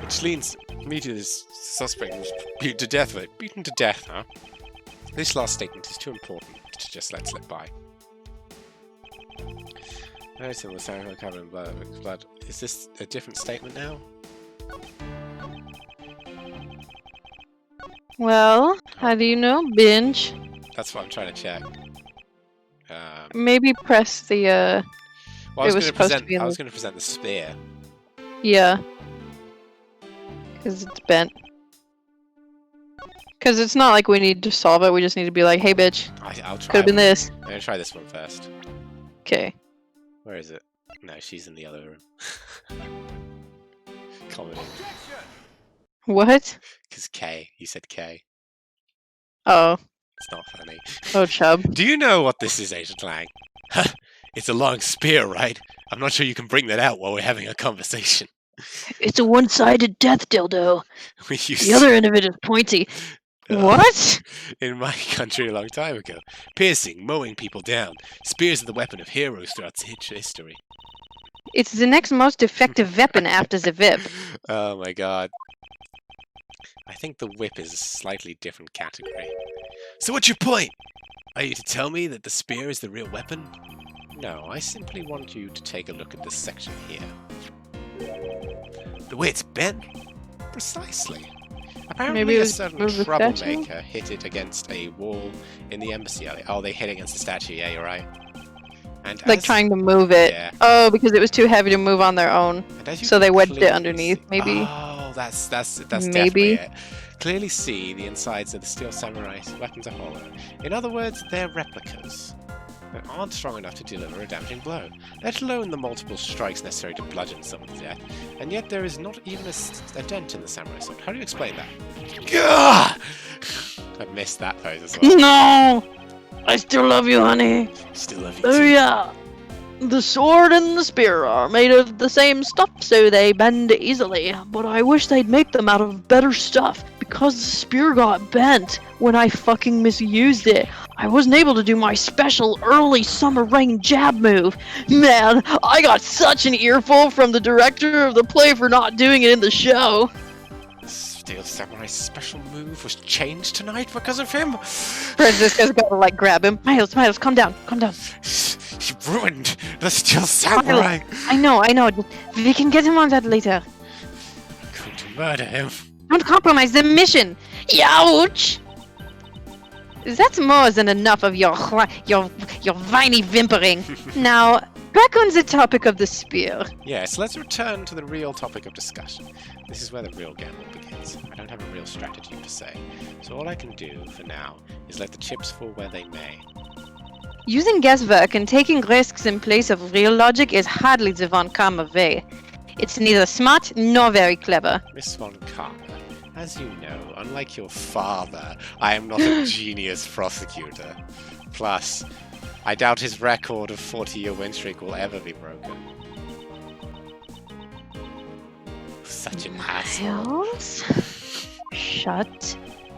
Which leads me to this suspect was beaten to death with. Beaten to death, huh? This last statement is too important to just let slip by. Notice in the sound covered in blood. Is this a different statement now? Well, how do you know? Binge. That's what I'm trying to check. Maybe press the. Well, I was it was going to supposed to present. be in I the- was going to present the spear. Yeah. Because it's bent. Because it's not like we need to solve it. We just need to be like, hey, bitch. I'll try. Could have been this. I'm gonna try this one first. Okay. Where is it? No, she's in the other room. Comedy. What? Because K. You said K. Oh. It's not funny. Oh, chub. Do you know what this is, Agent Lang? It's a long spear, right? I'm not sure you can bring that out while we're having a conversation. It's a one-sided death dildo. We used The other end of it is pointy. What? in my country a long time ago. Piercing, mowing people down. Spears are the weapon of heroes throughout history. It's the next most effective weapon after the whip. Oh my god. I think the whip is a slightly different category. So what's your point? Are you to tell me that the spear is the real weapon? No, I simply want you to take a look at this section here. The way it's bent? Precisely. Apparently Maybe it a was certain move the troublemaker hit it against a wall in the embassy alley. Oh, they hit against the statue, yeah, you're right. And Like trying to move it. Yeah. Oh, because it was too heavy to move on their own. And as you So they wedged it clearly underneath, see- maybe? Oh, that's definitely Maybe. it. Clearly see the insides of the steel samurai weapons are hollow. In other words, they're replicas that aren't strong enough to deliver a damaging blow, let alone the multiple strikes necessary to bludgeon someone to death. And yet there is not even a dent in the samurai sword. How do you explain that? Gah! I missed that pose as well. No! I still love you, honey. Still love you Oh too. yeah. The sword and the spear are made of the same stuff, so they bend easily. But I wish they'd make them out of better stuff, because the spear got bent when I fucking misused it. I wasn't able to do my special early summer rain jab move. Man, I got such an earful from the director of the play for not doing it in the show. Steel Samurai's special move was changed tonight because of him. Francisco's gotta like grab him. Miles, calm down, calm down. He ruined the Steel Samurai. I know. We can get him on that later. I'm going to murder him. Don't compromise the mission. Youch! That's more than enough of your whiny whimpering. Now, back on the topic of the spear. Yes, let's return to the real topic of discussion. This is where the real gamble begins. I don't have a real strategy per se, so all I can do for now is let the chips fall where they may. Using guesswork and taking risks in place of real logic is hardly the von Karma way. It's neither smart nor very clever. Miss Von Karma, as you know, unlike your father, I am not a genius prosecutor. Plus, I doubt his record of 40-year win streak will ever be broken. Such an asshole. Miles? Shut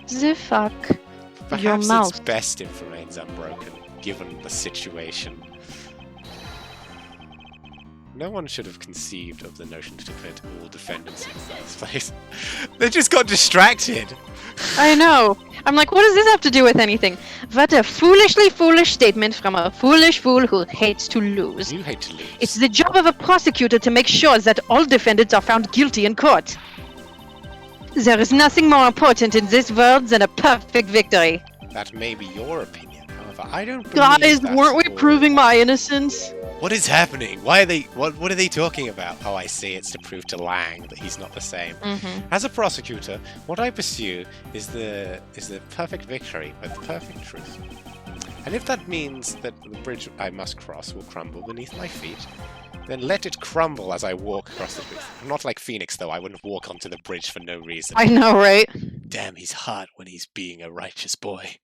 the fuck Perhaps your it's mouth. best if it remains unbroken, given the situation. No one should have conceived of the notion to quit all defendants in the first place. They just got distracted. I know. I'm like, what does this have to do with anything? What a foolishly foolish statement from a foolish fool who hates to lose. You hate to lose. It's the job of a prosecutor to make sure that all defendants are found guilty in court. There is nothing more important in this world than a perfect victory. That may be your opinion. However, I don't believe Guys, that's weren't we all. proving my innocence? What is happening? Why are they? What are they talking about? Oh, I see. It's to prove to Lang that he's not the same. As a prosecutor, what I pursue is the perfect victory with the perfect truth. And if that means that the bridge I must cross will crumble beneath my feet, then let it crumble as I walk across the bridge. I'm not like Phoenix, though. I wouldn't walk onto the bridge for no reason. I know, right? Damn, he's hot when he's being a righteous boy.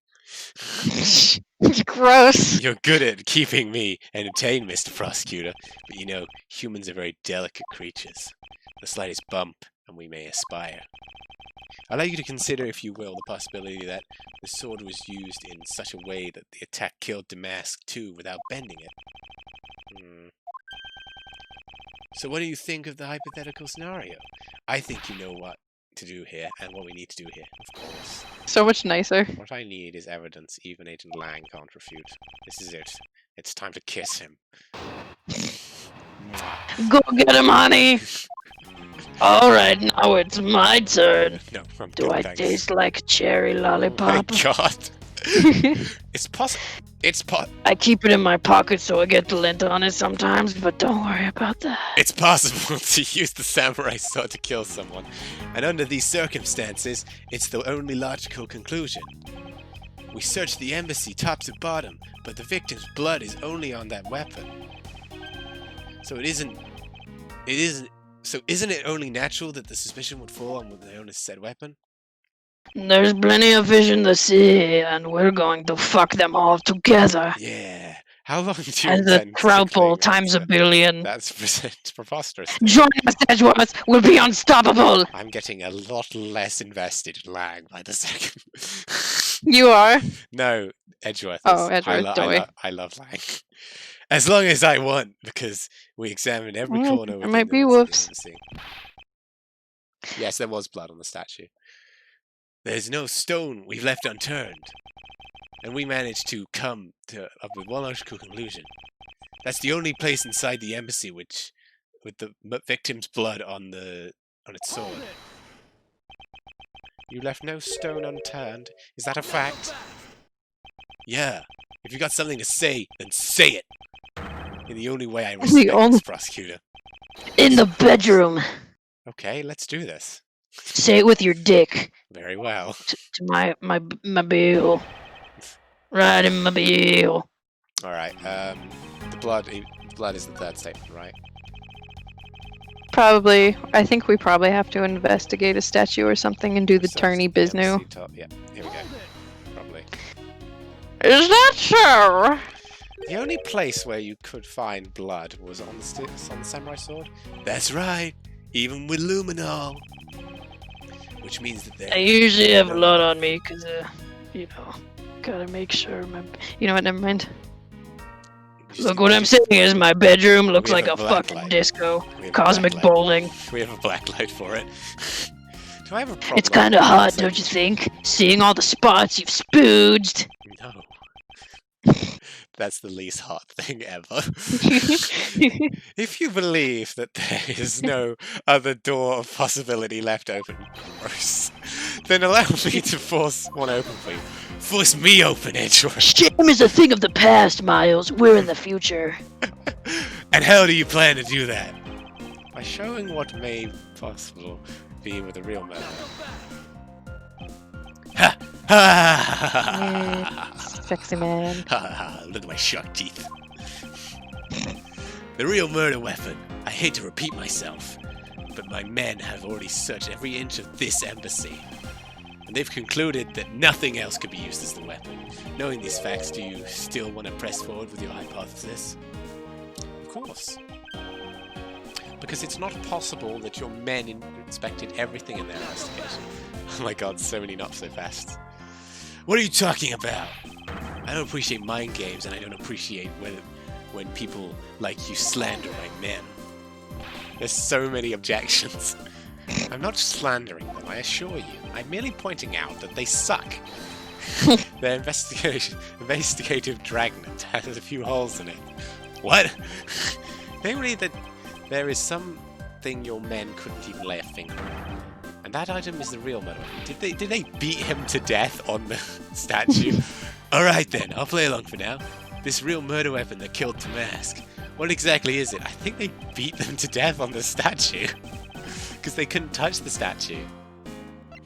Gross. You're good at keeping me entertained, Mr. Prosecutor, but you know, humans are very delicate creatures. The slightest bump, and we may aspire. I'd like you to consider, if you will, the possibility that the sword was used in such a way that the attack killed Damask too without bending it. So what do you think of the hypothetical scenario? I think you know what to do here, and what we need to do here, of course. So much nicer. What I need is evidence even Agent Lang can't refute. This is it. It's time to kiss him. Go get him, honey! Alright, now it's my turn. No, I'm Do good, I thanks. taste like cherry Oh my lollipop? god. It's possible. I keep it in my pocket so I get the lint on it sometimes, but don't worry about that. It's possible to use the samurai sword to kill someone, and under these circumstances, it's the only logical conclusion. We searched the embassy top to bottom, but the victim's blood is only on that weapon. So isn't it only natural that the suspicion would fall on the owner's said weapon? There's plenty of fish in the sea, and we're going to fuck them all together. Yeah. How long do you As a intend to throuple claim times a answer? billion. That's preposterous. Join us, Edgeworth! We'll be unstoppable! I'm getting a lot less invested in Lang by the second. You are? No, Edgeworth. Oh, Edgeworth, Doy. I love Lang. As long as I want, because we examined every corner There within might be the wolves. embassy. Yes, there was blood on the statue. There's no stone we've left unturned. And we managed to come up with one logical conclusion. That's the only place inside the embassy with the victim's blood on its sword. You left no stone unturned. Is that a fact? Yeah. If you got something to say, then say it. In the only way I respect this prosecutor. In the bedroom! Okay, let's do this. Say it with your dick. Very well. To my bill. Right in my bill. Alright, the blood is the third statement, right? Probably. I think we probably have to investigate a statue or something and do the tourney biznu. Yeah, here we go. Probably. Is that so? The only place where you could find blood was on the samurai sword. That's right, even with luminol. Which means that I usually have blood on me because, gotta make sure my... You know what, never mind. Look, what I'm saying is my bedroom looks like a fucking light. disco. Cosmic bowling. We have a black light for it. Do I have a problem? It's kind of hot, don't you think? Seeing all the spots you've spooged. No. That's the least hot thing ever. If you believe that there is no other door of possibility left open, gross, then allow me to force one open for you. Force me open, Edgeworth. Shame is a thing of the past, Miles. We're in the future. And how do you plan to do that? By showing what may possible be with a real murder. Ha! Ha! Sexy man. Look at my shark teeth. The real murder weapon. I hate to repeat myself, but my men have already searched every inch of this embassy. And they've concluded that nothing else could be used as the weapon. Knowing these facts, do you still want to press forward with your hypothesis? Of course. Because it's not possible that your men inspected everything in their investigation. Oh my god, so many not so fast. What are you talking about? I don't appreciate mind games, and I don't appreciate when people like you slander my men. There's so many objections. I'm not slandering them, I assure you. I'm merely pointing out that they suck. Their investigative dragnet has a few holes in it. What? Namely that there is something your men couldn't even lay a finger on. And that item is the real murder. Did they beat him to death on the statue? Alright then, I'll play along for now. This real murder weapon that killed Tamask. What exactly is it? I think they beat them to death on the statue. Because they couldn't touch the statue.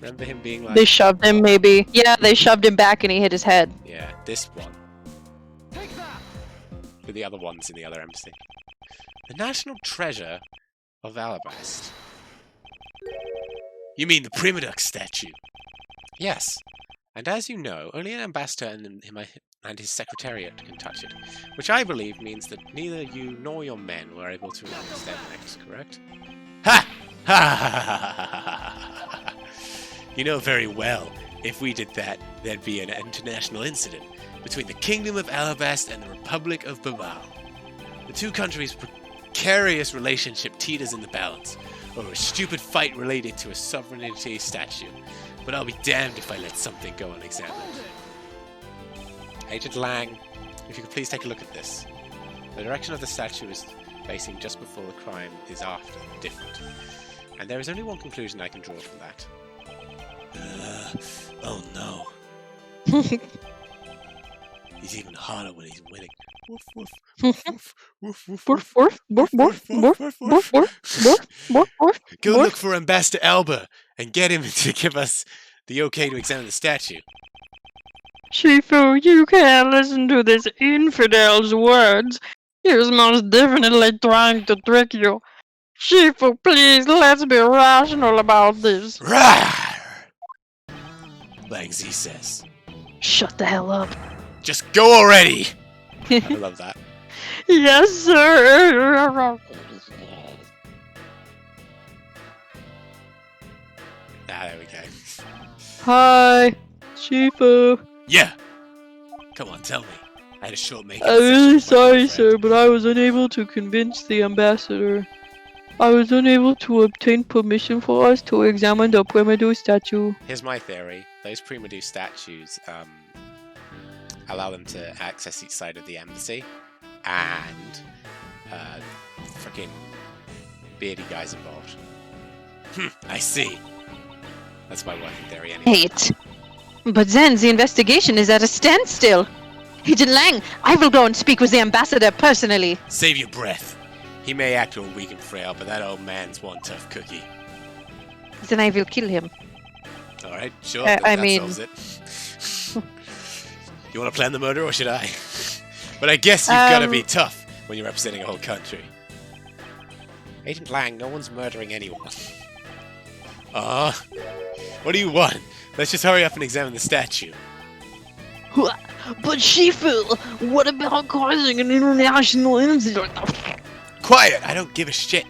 Remember him being like... They shoved him, maybe. Yeah, they shoved him back and he hit his head. Yeah, this one. With the other ones in the other embassy. The national treasure of Alabasta. You mean the Prima statue? Yes. And as you know, only an ambassador and his secretariat can touch it. Which I believe means that neither you nor your men were able to extend it, correct? Ha! Ha ha ha ha! You know very well, if we did that, there'd be an international incident between the Kingdom of Alabasta and the Republic of Bamal. The two countries' precarious relationship teeters in the balance over a stupid fight related to a sovereignty statue. But I'll be damned if I let something go unexamined. Agent Lang, if you could please take a look at this. The direction of the statue is facing just before the crime is after, different. And there is only one conclusion I can draw from that. Oh no. He's even hotter when he's winning. Woof, woof. Woof, woof, Borf, woof. borf, borf, borf, borf, borf, borf, borf, borf, borf, Go borf. look for Alabasta Elba and get him to give us the okay to examine the statue. Shifu, you can't listen to this infidel's words. He is most definitely trying to trick you. Shifu, please, let's be rational about this. Rawr! Lang Z says. Shut the hell up. Just go already! I love that. Yes, sir. There we go. Hi, Shifu. Yeah! Come on, tell me. I had a short make-up I'm session really with my sorry, girlfriend. sir, but I was unable to convince the ambassador. I was unable to obtain permission for us to examine the Prima statue. Here's my theory. Those Prima statues allow them to access each side of the embassy, and freaking beardy guys involved. I see. That's my working theory anyway. Wait. But then the investigation is at a standstill. Agent Lang, I will go and speak with the ambassador personally. Save your breath. He may act all weak and frail, but that old man's one tough cookie. Then I will kill him. Alright, sure. I that mean- solves it. You want to plan the murder, or should I? But I guess you've got to be tough when you're representing a whole country. Agent Lang, no one's murdering anyone. What do you want? Let's just hurry up and examine the statue. But Shifu, what about causing an international incident? Quiet! I don't give a shit.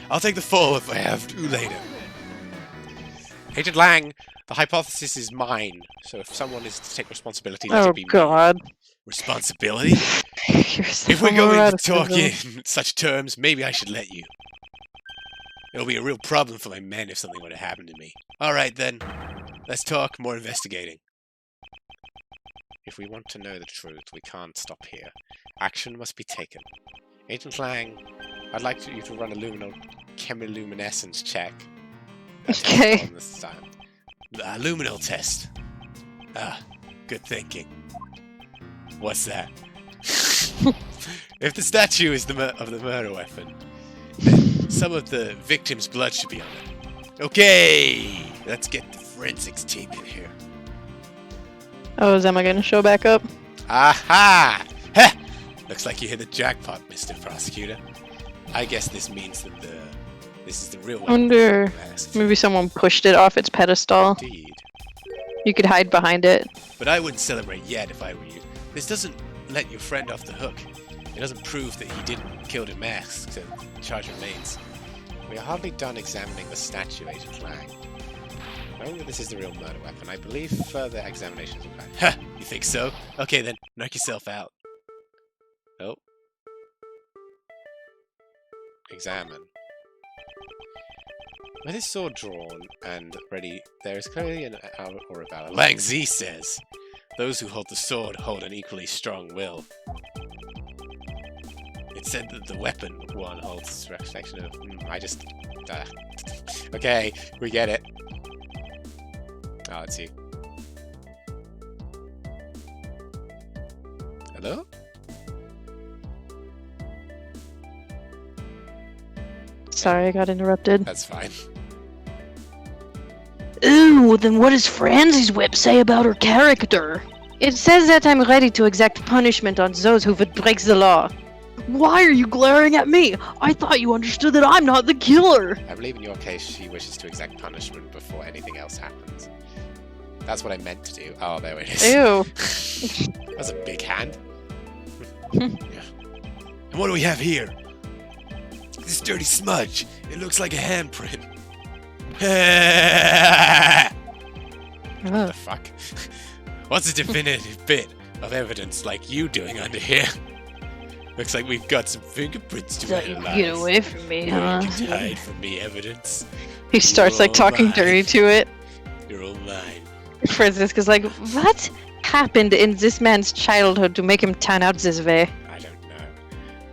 I'll take the fall if I have to later. Agent Lang, the hypothesis is mine, so if someone is to take responsibility, let Oh it be me. God. Responsibility? If we're going to talk in such terms, maybe I should let you. It'll be a real problem for my men if something were to happen to me. Alright then, let's talk more investigating. If we want to know the truth, we can't stop here. Action must be taken. Agent Lang, I'd like you to run a chemiluminescence check. Okay. On this time. Luminal test. Ah, good thinking. What's that? If the statue is of the murder weapon, then some of the victim's blood should be on it. Okay, let's get the forensics team in here. Oh, is Emma gonna show back up? Aha! Heh! Looks like you hit the jackpot, Mr. Prosecutor. I guess this means that this is the real one. Wonder, maybe someone pushed it off its pedestal. Indeed. You could hide behind it. But I wouldn't celebrate yet if I were you. This doesn't let your friend off the hook. It doesn't prove that he didn't kill the mask, so the charge remains. We are hardly done examining the statue, Agent Lang. Knowing that this is the real murder weapon, I believe further examinations will come. Ha! You think so? Okay then, knock yourself out. Oh. Examine. With his sword drawn and ready, there is clearly an aura of valor. Lang Z says, those who hold the sword hold an equally strong will. It said that the weapon one holds a reflection of... I just... Okay, we get it. Oh, let's see. Hello? Sorry, I got interrupted. That's fine. Ooh, then what does Franzi's whip say about her character? It says that I'm ready to exact punishment on those who would break the law. Why are you glaring at me? I thought you understood that I'm not the killer. I believe in your case she wishes to exact punishment before anything else happens. That's what I meant to do. Oh, there it is. Ew. That's a big hand. And what do we have here? This dirty smudge. It looks like a handprint. What the fuck? What's a definitive bit of evidence like you doing under here? Looks like we've got some fingerprints to Thought you analyze. could get away from me, Where huh? you can hide from me evidence. He starts like talking dirty to it. You're all mine. Francisca's like, what happened in this man's childhood to make him turn out this way? I don't know.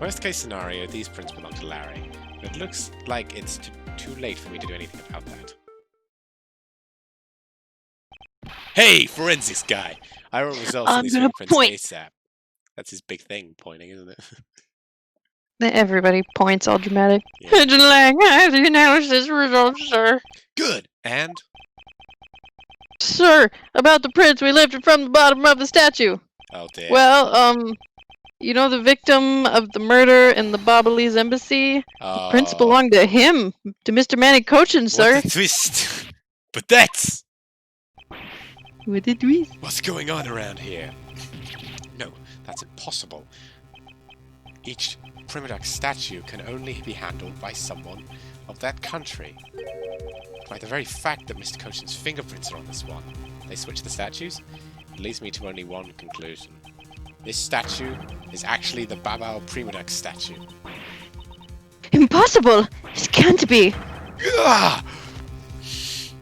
Worst case scenario, these prints belong to Larry. But it looks like it's too late for me to do anything about that. Hey, forensics guy! I want results on I'm these gonna fingerprints point. ASAP. That's his big thing, pointing, isn't it? Everybody points all dramatic. Yeah. Agent Lang, I have the analysis results, sir. Good. And Sir, about the prints we lifted from the bottom of the statue. oh dear. Well, you know the victim of the murder in the Alabasta Embassy? The prints Oh, belong to him, to Mr. Manny Cochin, sir. what a twist! But that's What a twist. what's going on around here. No, that's impossible. Each Prima statue can only be handled by someone of that country. By the very fact that Mr. Cochin's fingerprints are on this one, they switch the statues? It leads me to only one conclusion. This statue is actually the Babao Prima statue. Impossible! It can't be! Ah!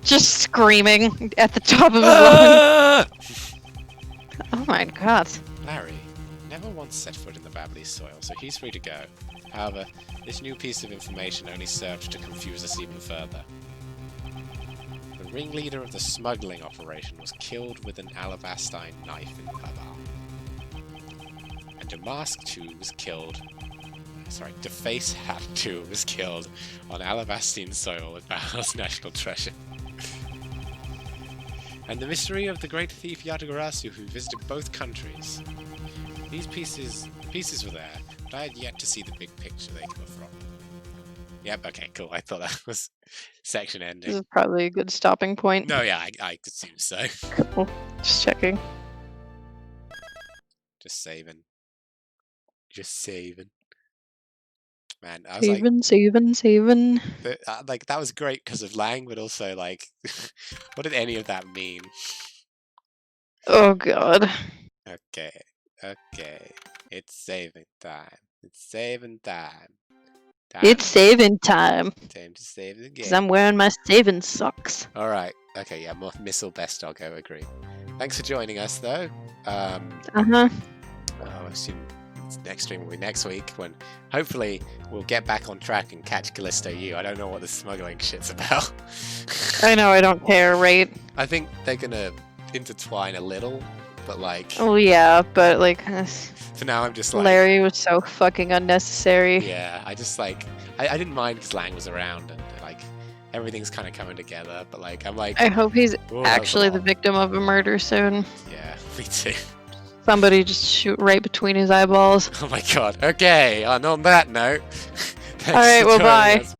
Just screaming at the top of his lungs. Ah! Oh my god. Larry never once set foot in the Babbly's soil, so he's free to go. However, this new piece of information only served to confuse us even further. The ringleader of the smuggling operation was killed with an Alabasta knife in Babao. And Damask II was killed. Sorry, DeFacehat II was killed on Alabastine soil with Babao's national treasure. And the mystery of the great thief Yatagarasu who visited both countries. These pieces were there, but I had yet to see the big picture they come from. Yep, okay, cool. I thought that was section This ending. is probably a good stopping point. No, yeah, I could assume so. Cool. Just checking. Just saving. Just saving. Man, I was like, Saving. like that was great because of Lang, but also like, what did any of that mean? Oh god. Okay, it's saving time. It's saving time. It's saving time. Time to save the game. Because I'm wearing my saving socks. All right. Okay. Yeah. Missile best dog. I agree. Thanks for joining us, though. Uh-huh. I assume next stream will be next week when hopefully we'll get back on track and catch Callisto U. I don't know what the smuggling shit's about. I know, I don't care, right? I think they're gonna intertwine a little, but like Oh yeah, but like for now I'm just like Larry was so fucking unnecessary. yeah. I just like I didn't mind because Lang was around and like everything's kind of coming together. But like I'm like I hope he's "Whoa, that was a actually the lot." victim of a murder soon. Yeah, me too. Somebody just shoot right between his eyeballs. Oh my god. Okay, and on that note, thanks Alright, for well, joining bye. us.